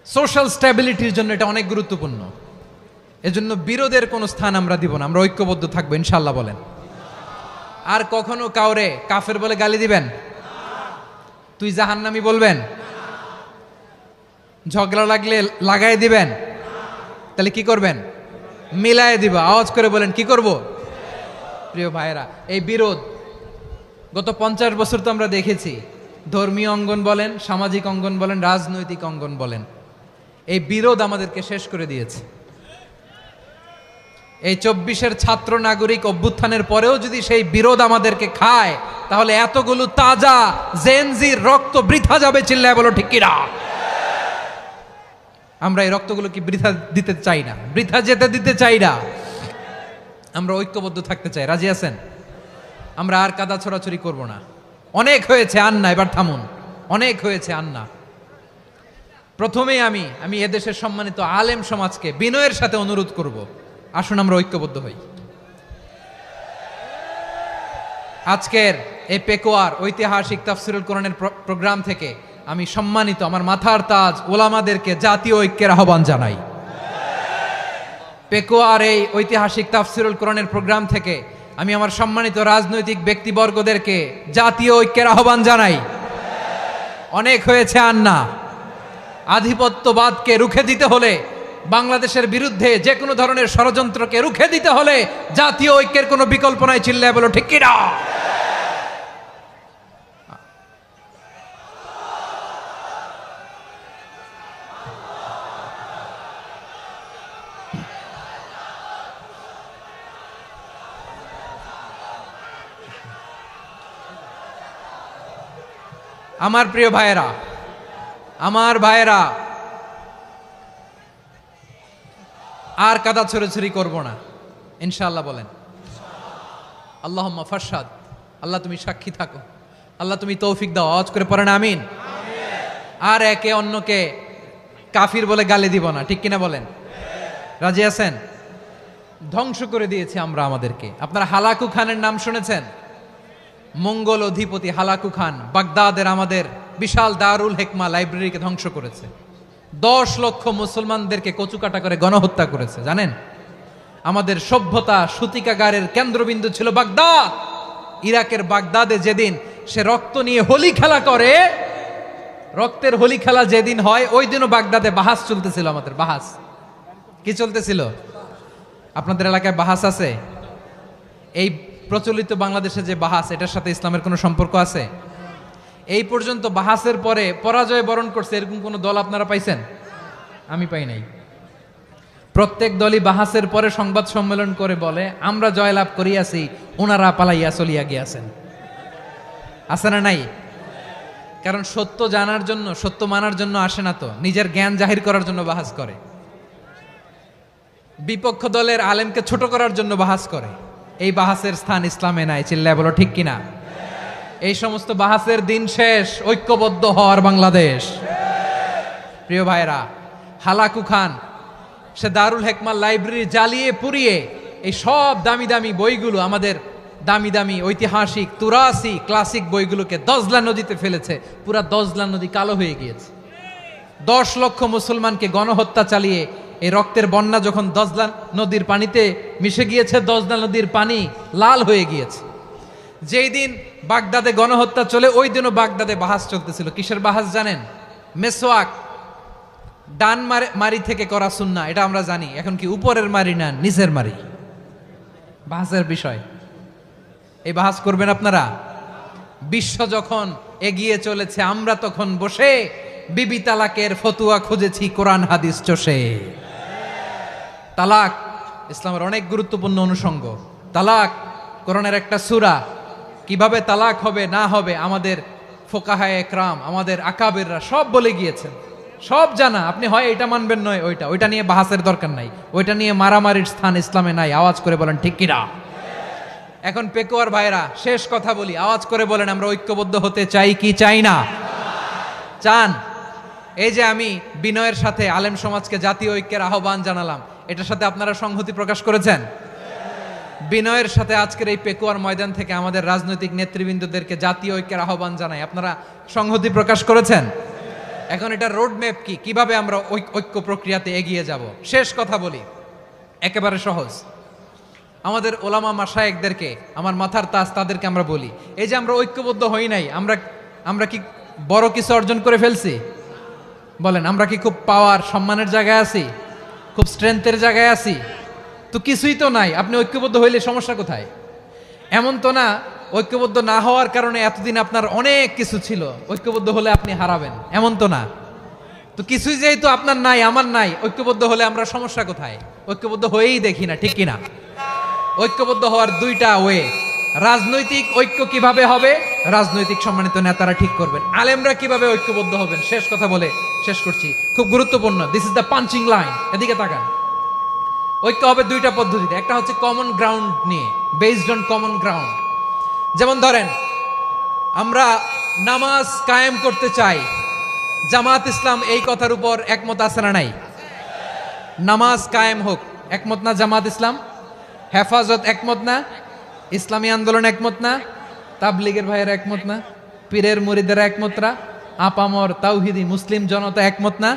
সোশ্যাল স্ট্যাবিলিটির জন্য এটা অনেক গুরুত্বপূর্ণ। এজন্য বিরোধের কোনো স্থান আমরা দিব না, আমরা ঐক্যবদ্ধ থাকবো ইনশাআল্লাহ বলেন। আর কখনো কাউরে কাফের বলে গালি দিবেন? তুই জাহান্নামী বলবেন? ঝগড়া লাগলে লাগাই দিবেন? তাহলে কি করবেন? মিলায় দিবা। আওয়াজ করে বলেন, কি করব? প্রিয় ভাইয়েরা, এই বিরোধ গত 50 বছর তো আমরা দেখেছি, ধর্মীয় অঙ্গন বলেন, সামাজিক অঙ্গন বলেন, রাজনৈতিক অঙ্গন বলেন, এই বিরোধ আমাদেরকে শেষ করে দিয়েছে। এই 24-এর ছাত্র নাগরিক অভ্যুত্থানের পরেও যদি সেই বিরোধ আমাদেরকে খায়, তাহলে এতগুলো তাজা জেনজির রক্ত বৃথা যাবে। চিল্লায় বলো ঠিক কিনা? আমরা এই রক্তগুলো কি বৃথা দিতে চাই না, বৃথা যেতে দিতে চাই না। আমরা ঐক্যবদ্ধ থাকতে চাই। রাজি আছেন? আমরা আর কাদা ছোড়াছড়ি করব না। অনেক হয়েছে আন্না, এবার থামুন। অনেক হয়েছে আন্না। প্রথমেই আমি এদেশের সম্মানিত আলেম সমাজকে বিনয়ের সাথে অনুরোধ করব, আসুন আমরা ঐক্যবদ্ধ হই। আজকের এই পেকুয়ার ঐতিহাসিক তাফসিরুল কোরআনের প্রোগ্রাম থেকে আমি সম্মানিত আমার মাথার তাজ ওলামাদেরকে জাতীয় ঐক্যের আহ্বান জানাই। পেকুয়ার এই ঐতিহাসিক তাফসিরুল কোরআনের প্রোগ্রাম থেকে আমি আমার সম্মানিত রাজনৈতিক ব্যক্তিবর্গদেরকে জাতীয় ঐক্যের আহ্বান জানাই। অনেক হয়েছে আন্না। আধিপত্যবাদকে রুখে দিতে হলে, বাংলাদেশের বিরুদ্ধে যে কোনো ধরনের ষড়যন্ত্রকে রুখে দিতে হলে জাতীয় ঐক্যের কোনো বিকল্প নাই। চিল্লায় বলো ঠিক কিনা? আমার প্রিয় ভাইয়েরা, আমার ভাইয়েরা, আর কাদা ছড়াছড়ি করব না ইনশাআল্লাহ বলেন। আল্লাহুম্মা ফারশাদ। আল্লাহ তুমি সাক্ষী থাকো, আল্লাহ তুমি তৌফিক দাও। আওয়াজ করে পড়েন আমিন। আর একে অন্যকে কাফির বলে গালি দিব না, ঠিক কিনা বলেন? রাজি আছেন? ধ্বংস করে দিয়েছি আমরা আমাদেরকে। আপনারা হালাকু খানের নাম শুনেছেন? মঙ্গল অধিপতি হালাকু খান বাগদাদের আমাদের বিশাল দারুল হিকমা লাইব্রেরিকে ধ্বংস করেছে। 10 লক্ষ মুসলমানদেরকে কচুকাটা করে গণহত্যা করেছে। জানেন, আমাদের সভ্যতা সূতিকাগারের কেন্দ্রবিন্দু ছিল বাগদাদ। ইরাকের বাগদাদে যেদিন সে রক্ত নিয়ে হোলি খেলা করে, রক্তের হোলি খেলা যেদিন হয়, ওই দিনও বাগদাদে বাহাস চলতেছিল। আমাদের বাহাস কি চলতেছিল? আপনাদের এলাকায় বাহাস আছে? এই প্রচলিত বাংলাদেশে যে বাহাস, এটার সাথে ইসলামের কোনো সম্পর্ক আছে? এই পর্যন্ত বাহাসের পরে পরাজয় বরণ করছে এরকম কোন দল আপনারা পাইছেন? আমি পাই নাই। প্রত্যেক দলই বাহাসের পরে সংবাদ সম্মেলন করে বলে, আমরা জয়লাভ করিয়াছি, ওনারা পালাইয়া চলিয়া গিয়াছেন। আছে না নাই? কারণ সত্য জানার জন্য, সত্য মানার জন্য আসে না তো, নিজের জ্ঞান জাহির করার জন্য বাহাস করে। বিপক্ষ দলের আলেমকে ছোট করার জন্য বাহাস করে। এই বাহাসের স্থান ইসলামে নাই। চিল্লায় বলো ঠিক কিনা? এই সমস্ত বাহাসের দিন শেষ। ঐক্যবদ্ধ হওয়ার বাংলাদেশ। প্রিয় ভাইরা, হালাকু খান সে দারুল হিকমা লাইব্রেরি জ্বালিয়ে পুড়িয়ে এই সব দামি দামি বইগুলো, আমাদের দামি দামি ঐতিহাসিক তুরাসি ক্লাসিক বইগুলোকে দজলা নদীতে ফেলেছে। পুরা দজলা নদী কালো হয়ে গিয়েছে। 10 লক্ষ মুসলমানকে গণহত্যা চালিয়ে এই রক্তের বন্যা যখন দজলা নদীর পানিতে মিশে গিয়েছে, দজলা নদীর পানি লাল হয়ে গিয়েছে। যেই দিন বাগদাদে গণহত্যা চলে, ওই দিনও বাগদাদে বাহাস চলতেছিল। কিসের বাহাস জানেন? মেসওয়াক, ডান মারি থেকে করা সুন্নাহ, এটা আমরা জানি। এখন কি উপরের মারি না নিচের মারি? বাহাসের বিষয়। এই বাহাস করবেন আপনারা? বিশ্ব যখন এগিয়ে চলেছে, আমরা তখন বসে বিবি তালাকের ফতুয়া খুঁজেছি কোরআন হাদিস চষে। তালাক ইসলামের অনেক গুরুত্বপূর্ণ অনুষঙ্গ। তালাক কোরআনের একটা সূরা। কিভাবে তালাক হবে না হবে আমাদের ফোকাহায়ে একরাম, আমাদের আকাবেররা সব বলে গিয়েছেন, সব জানা। আপনি হয় এটা মানবেন নয় ওইটা নিয়ে বাহাসের দরকার নাই, ওইটা নিয়ে মারামারির স্থান ইসলামে নাই। আওয়াজ করে বলেন ঠিক কিনা? এখন পেকুয়ার ভাইরা শেষ কথা বলি, আওয়াজ করে বলেন আমরা ঐক্যবদ্ধ হতে চাই কি চাই না? চান? এই যে আমি বিনয়ের সাথে আলেম সমাজকে জাতীয় ঐক্যের আহ্বান জানালাম, এটার সাথে আপনারা সংহতি প্রকাশ করেছেন? বিনয়ের সাথে আজকের এই পেকুয়ার ময়দান থেকে আমাদের রাজনৈতিক নেতৃবৃন্দদেরকে জাতীয় ঐক্যের আহ্বান জানাই, আপনারা সংহতি প্রকাশ করেছেন? এখন এটা রোড ম্যাপ কি, কিভাবে আমরা ঐক্য প্রক্রিয়াতে এগিয়ে যাব? শেষ কথা বলি, একেবারে সহজ। আমাদের ওলামা মাশায়েখদেরকে, আমার মাথার তাজ, তাদেরকে আমরা বলি, এই যে আমরা ঐক্যবদ্ধ হই নাই, আমরা কি বড় কিছু অর্জন করে ফেলছি? বলেন, আমরা কি খুব পাওয়ার সম্মানের জায়গায় আছি? খুব স্ট্রেংথের জায়গায় আছি? তো কিছুই তো নাই। আপনি ঐক্যবদ্ধ হইলে সমস্যা কোথায়? এমন তো না ঐক্যবদ্ধ না হওয়ার কারণে এতদিন আপনার অনেক কিছু ছিল, ঐক্যবদ্ধ হলে আপনি হারাবেন, এমন তো না। তো কিছুই যেহেতু আপনার নাই, আমার নাই, ঐক্যবদ্ধ হলে আমরা সমস্যা কোথায়? ঐক্যবদ্ধ হয়েই দেখি না, ঠিক কিনা? ঐক্যবদ্ধ হওয়ার দুইটা ওয়ে। রাজনৈতিক ঐক্য কিভাবে হবে? রাজনৈতিক সম্মানিত নেতারা ঠিক করবেন। আলেমরা কিভাবে ঐক্যবদ্ধ হবেন? শেষ কথা বলে শেষ করছি, খুব গুরুত্বপূর্ণ। This is the punching line, এদিকে তাকান। ঐক্য হবে দুইটা পদ্ধতিতে। একটা হচ্ছে কমন গ্রাউন্ড নিয়ে, বেসড অন কমন গ্রাউন্ড। যেমন ধরেন, আমরা নামাজ কায়েম করতে চাই, জামাত ইসলাম এই কথার উপর একমত আছে না নাই? নামাজ কায়েম হোক, একমত না জামাত ইসলাম? হেফাজত একমত না? ইসলামী আন্দোলন একমত না? তাবলিগের ভাইয়ের একমত না? পীরের মুরিদেরা একমত না? আপামর তাওহিদি মুসলিম জনতা একমত না?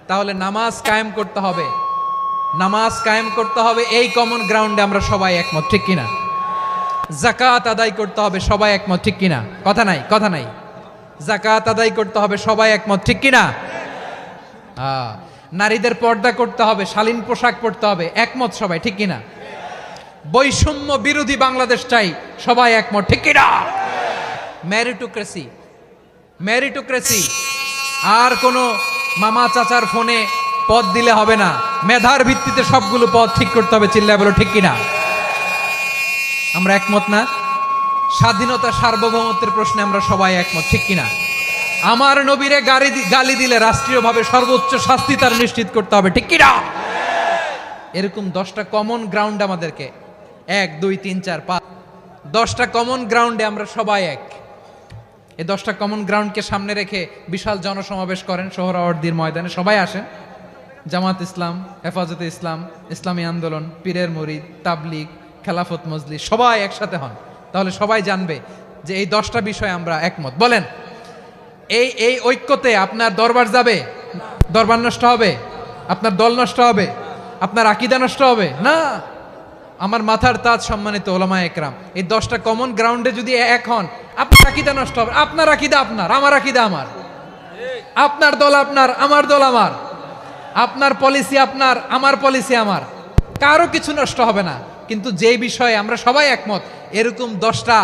তাহলে নামাজ কায়েম করতে হবে, নামাজ কায়েম করতে হবে এই কমন গ্রাউন্ডে আমরা সবাই একমত, ঠিক কিনা? যাকাত আদায় করতে হবে, সবাই একমত, ঠিক কিনা? কথা নাই, কথা নাই। যাকাত আদায় করতে হবে, সবাই একমত, ঠিক কিনা? নারীদের পর্দা করতে হবে, শালীন পোশাক পরতে হবে, একমত সবাই, ঠিক কিনা? বৈষম্য বিরোধী বাংলাদেশ চাই, সবাই একমত, ঠিক কিনা? মেরিটোক্রেসি, মেরিটোক্রেসি, আর কোনো মামা চাচার ফোনে পদ দিলে হবে না, মেধার ভিত্তিতে সবগুলো পদ ঠিক করতে হবে, চিল্লায় বলো ঠিক কিনা? আমরা একমত না? স্বাধীনতা সার্বভৌমত্বের প্রশ্নে আমরা সবাই একমত, ঠিক কিনা? আমার নবীরে গালি দিলে রাষ্ট্রীয়ভাবে সর্বোচ্চ শাস্তি তার নিশ্চিত করতে হবে, ঠিক কিনা? এরকম 10টা কমন গ্রাউন্ড আমাদেরকে, 1 2 3 4 5, 10টা কমন গ্রাউন্ডে আমরা সবাই এক। এই 10টা কমন গ্রাউন্ডকে সামনে রেখে বিশাল জনসমাবেশ করেন সোহরাওয়ার্দীর ময়দানে, সবাই আসেন। জামাত ইসলাম, হেফাজতে ইসলাম, ইসলামী আন্দোলন, পীরের মুরিদ, তাবলিগ, খেলাফত মজলিস, সবাই একসাথে হন। তাহলে সবাই জানবে যে এই 10টা বিষয়ে আমরা একমত। বলেন, এই ঐক্যতে আপনার দরবার যাবে? দরবার নষ্ট হবে? আপনার দল নষ্ট হবে? আপনার আকীদা নষ্ট হবে না? আমার মাথার তাজ সম্মানিত ওলামায়ে একরাম, এই 10টা কমন গ্রাউন্ডে যদি এক হন, আপনার আকীদা নষ্ট হবে? আপনার আকীদা আপনার, আমার আকীদা আমার, আপনার দল আপনার, আমার দল আমার, আপনার পলিসি আপনার, আমার পলিসি আমার, কারো কিছু নষ্ট হবে না। কিন্তু যে বিষয়ে আমরা সবাই একমত, এরকম 10টা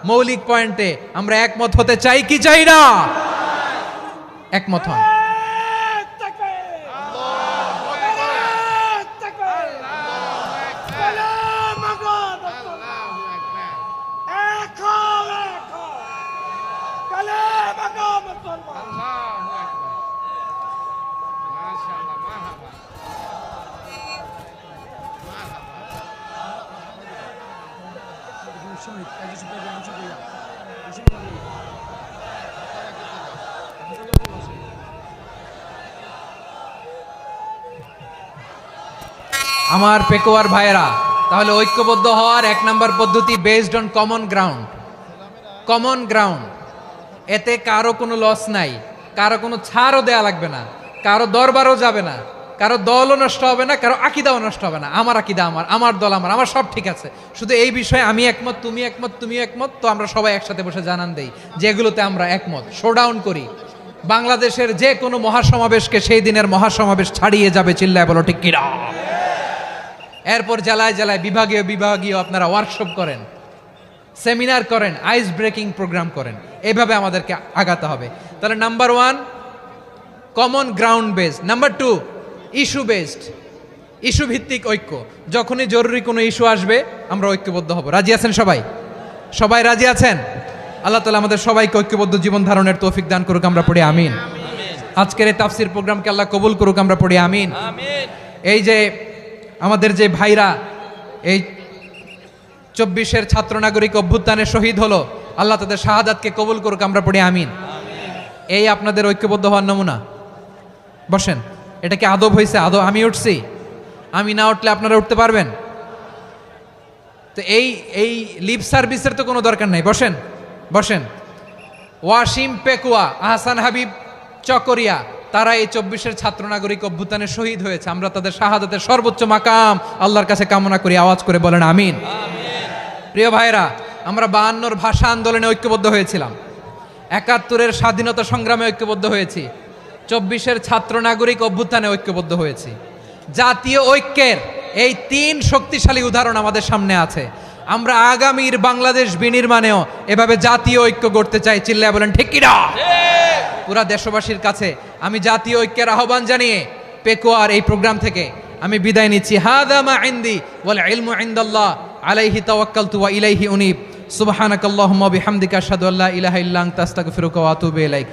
মৌলিক পয়েন্টে আমরা একমত হতে চাই কি চাই না? একমত হন। আমার পেকুয়ার ভাইয়েরা, তাহলে ঐক্যবদ্ধ হওয়ার 1 নম্বর পদ্ধতি based on common ground. Common ground, এতে কারো কোনো লস নাই, কারো কোনো ছাড়ও দেয়া লাগবে না, কারো দরবারও যাবে না, কারো দলও নষ্ট হবে না, কারো আকীদাও নষ্ট হবে না। আমার আকীদা আমার, আমার দল আমার, আমার সব ঠিক আছে। শুধু এই বিষয়ে আমি একমত, তুমি একমত, তুমিও একমত, তো আমরা সবাই একসাথে বসে জানান দেই যে এগুলোতে আমরা একমত। শোডাউন করি, বাংলাদেশের যে কোনো মহাসমাবেশকে সেই দিনের মহাসমাবেশ ছাড়িয়ে যাবে, চিল্লায় বলো ঠিক কিনা? এরপর জেলায় জেলায় বিভাগীয় বিভাগীয় আপনারা ওয়ার্কশপ করেন, সেমিনার করেন, আইস ব্রেকিং প্রোগ্রাম করেন, এইভাবে আমাদেরকে আগাতে হবে। তাহলে number 1 common ground based, number 2 issue based, issue ভিত্তিক ঐক্য। যখনই জরুরি কোনো ইস্যু আসবে আমরা ঐক্যবদ্ধ হব। রাজি আছেন সবাই? সবাই রাজি আছেন? আল্লাহ তাআলা আমাদের সবাইকে ঐক্যবদ্ধ জীবন ধারণের তৌফিক দান করুক, আমরা পড়ি আমিন। আজকের এই তাফসীর প্রোগ্রামকে আল্লাহ কবুল করুক, আমরা পড়ি আমিন। এই যে আমাদের যে ভাইরা এই 24-এর ছাত্র নাগরিক অভ্যুত্থানে শহীদ হলো, আল্লাহ তাদের শাহাদাতকে কবুল করুক, আমরা পড়ি আমিন। এই আপনাদের ঐক্যবদ্ধ হওয়ার নমুনা। বসেন, এটা কি আদব হয়েছে? আদব আমি উঠছি, আমি না উঠলে আপনারা উঠতে পারবেন? তো এই লিপ সার্ভিসের তো কোনো দরকার নাই। বসেন বসেন। ওয়াসিম পেকুয়া, আহসান হাবিব চকরিয়া, তারা এই 24-এর ছাত্র নাগরিক অভ্যুত্থানে শহীদ হয়েছে। আমরা তাদের শাহাদাতের সর্বোচ্চ মাকাম আল্লাহর কাছে কামনা করি। আওয়াজ করে বলেন আমিন। প্রিয় ভাইরা, আমরা 52-র ভাষা আন্দোলনে ঐক্যবদ্ধ হয়েছিলাম, 71-এর স্বাধীনতা সংগ্রামে ঐক্যবদ্ধ হয়েছি, 24-এর ছাত্র নাগরিক অভ্যুত্থানে ঐক্যবদ্ধ হয়েছি। জাতীয় ঐক্যের এই 3 শক্তিশালী উদাহরণ আমাদের সামনে আছে। আমরা আগামীর বাংলাদেশ বিনির্মাণেও এভাবে জাতীয় ঐক্য গড়তে চাই। চিল্লায় বলেন ঠিক কিনা? পুরা দেশবাসীর কাছে আমি জাতীয় ঐক্যের আহ্বান জানিয়ে পেকুয়ার এই প্রোগ্রাম থেকে আমি বিদায় নিচ্ছি। হাদা মা ইনদি ওয়াল ইলমু ইনদাল্লাহ আলাইহি তাওয়াক্কালতু ওয়া ইলাইহি উনীব। সুবহানাকাল্লাহুম্মা ওয়া বিহামদিকা আশহাদু আল্লা ইলাহা ইল্লা আনতা আস্তাগফিরুকা ওয়া আতুবু ইলাইক।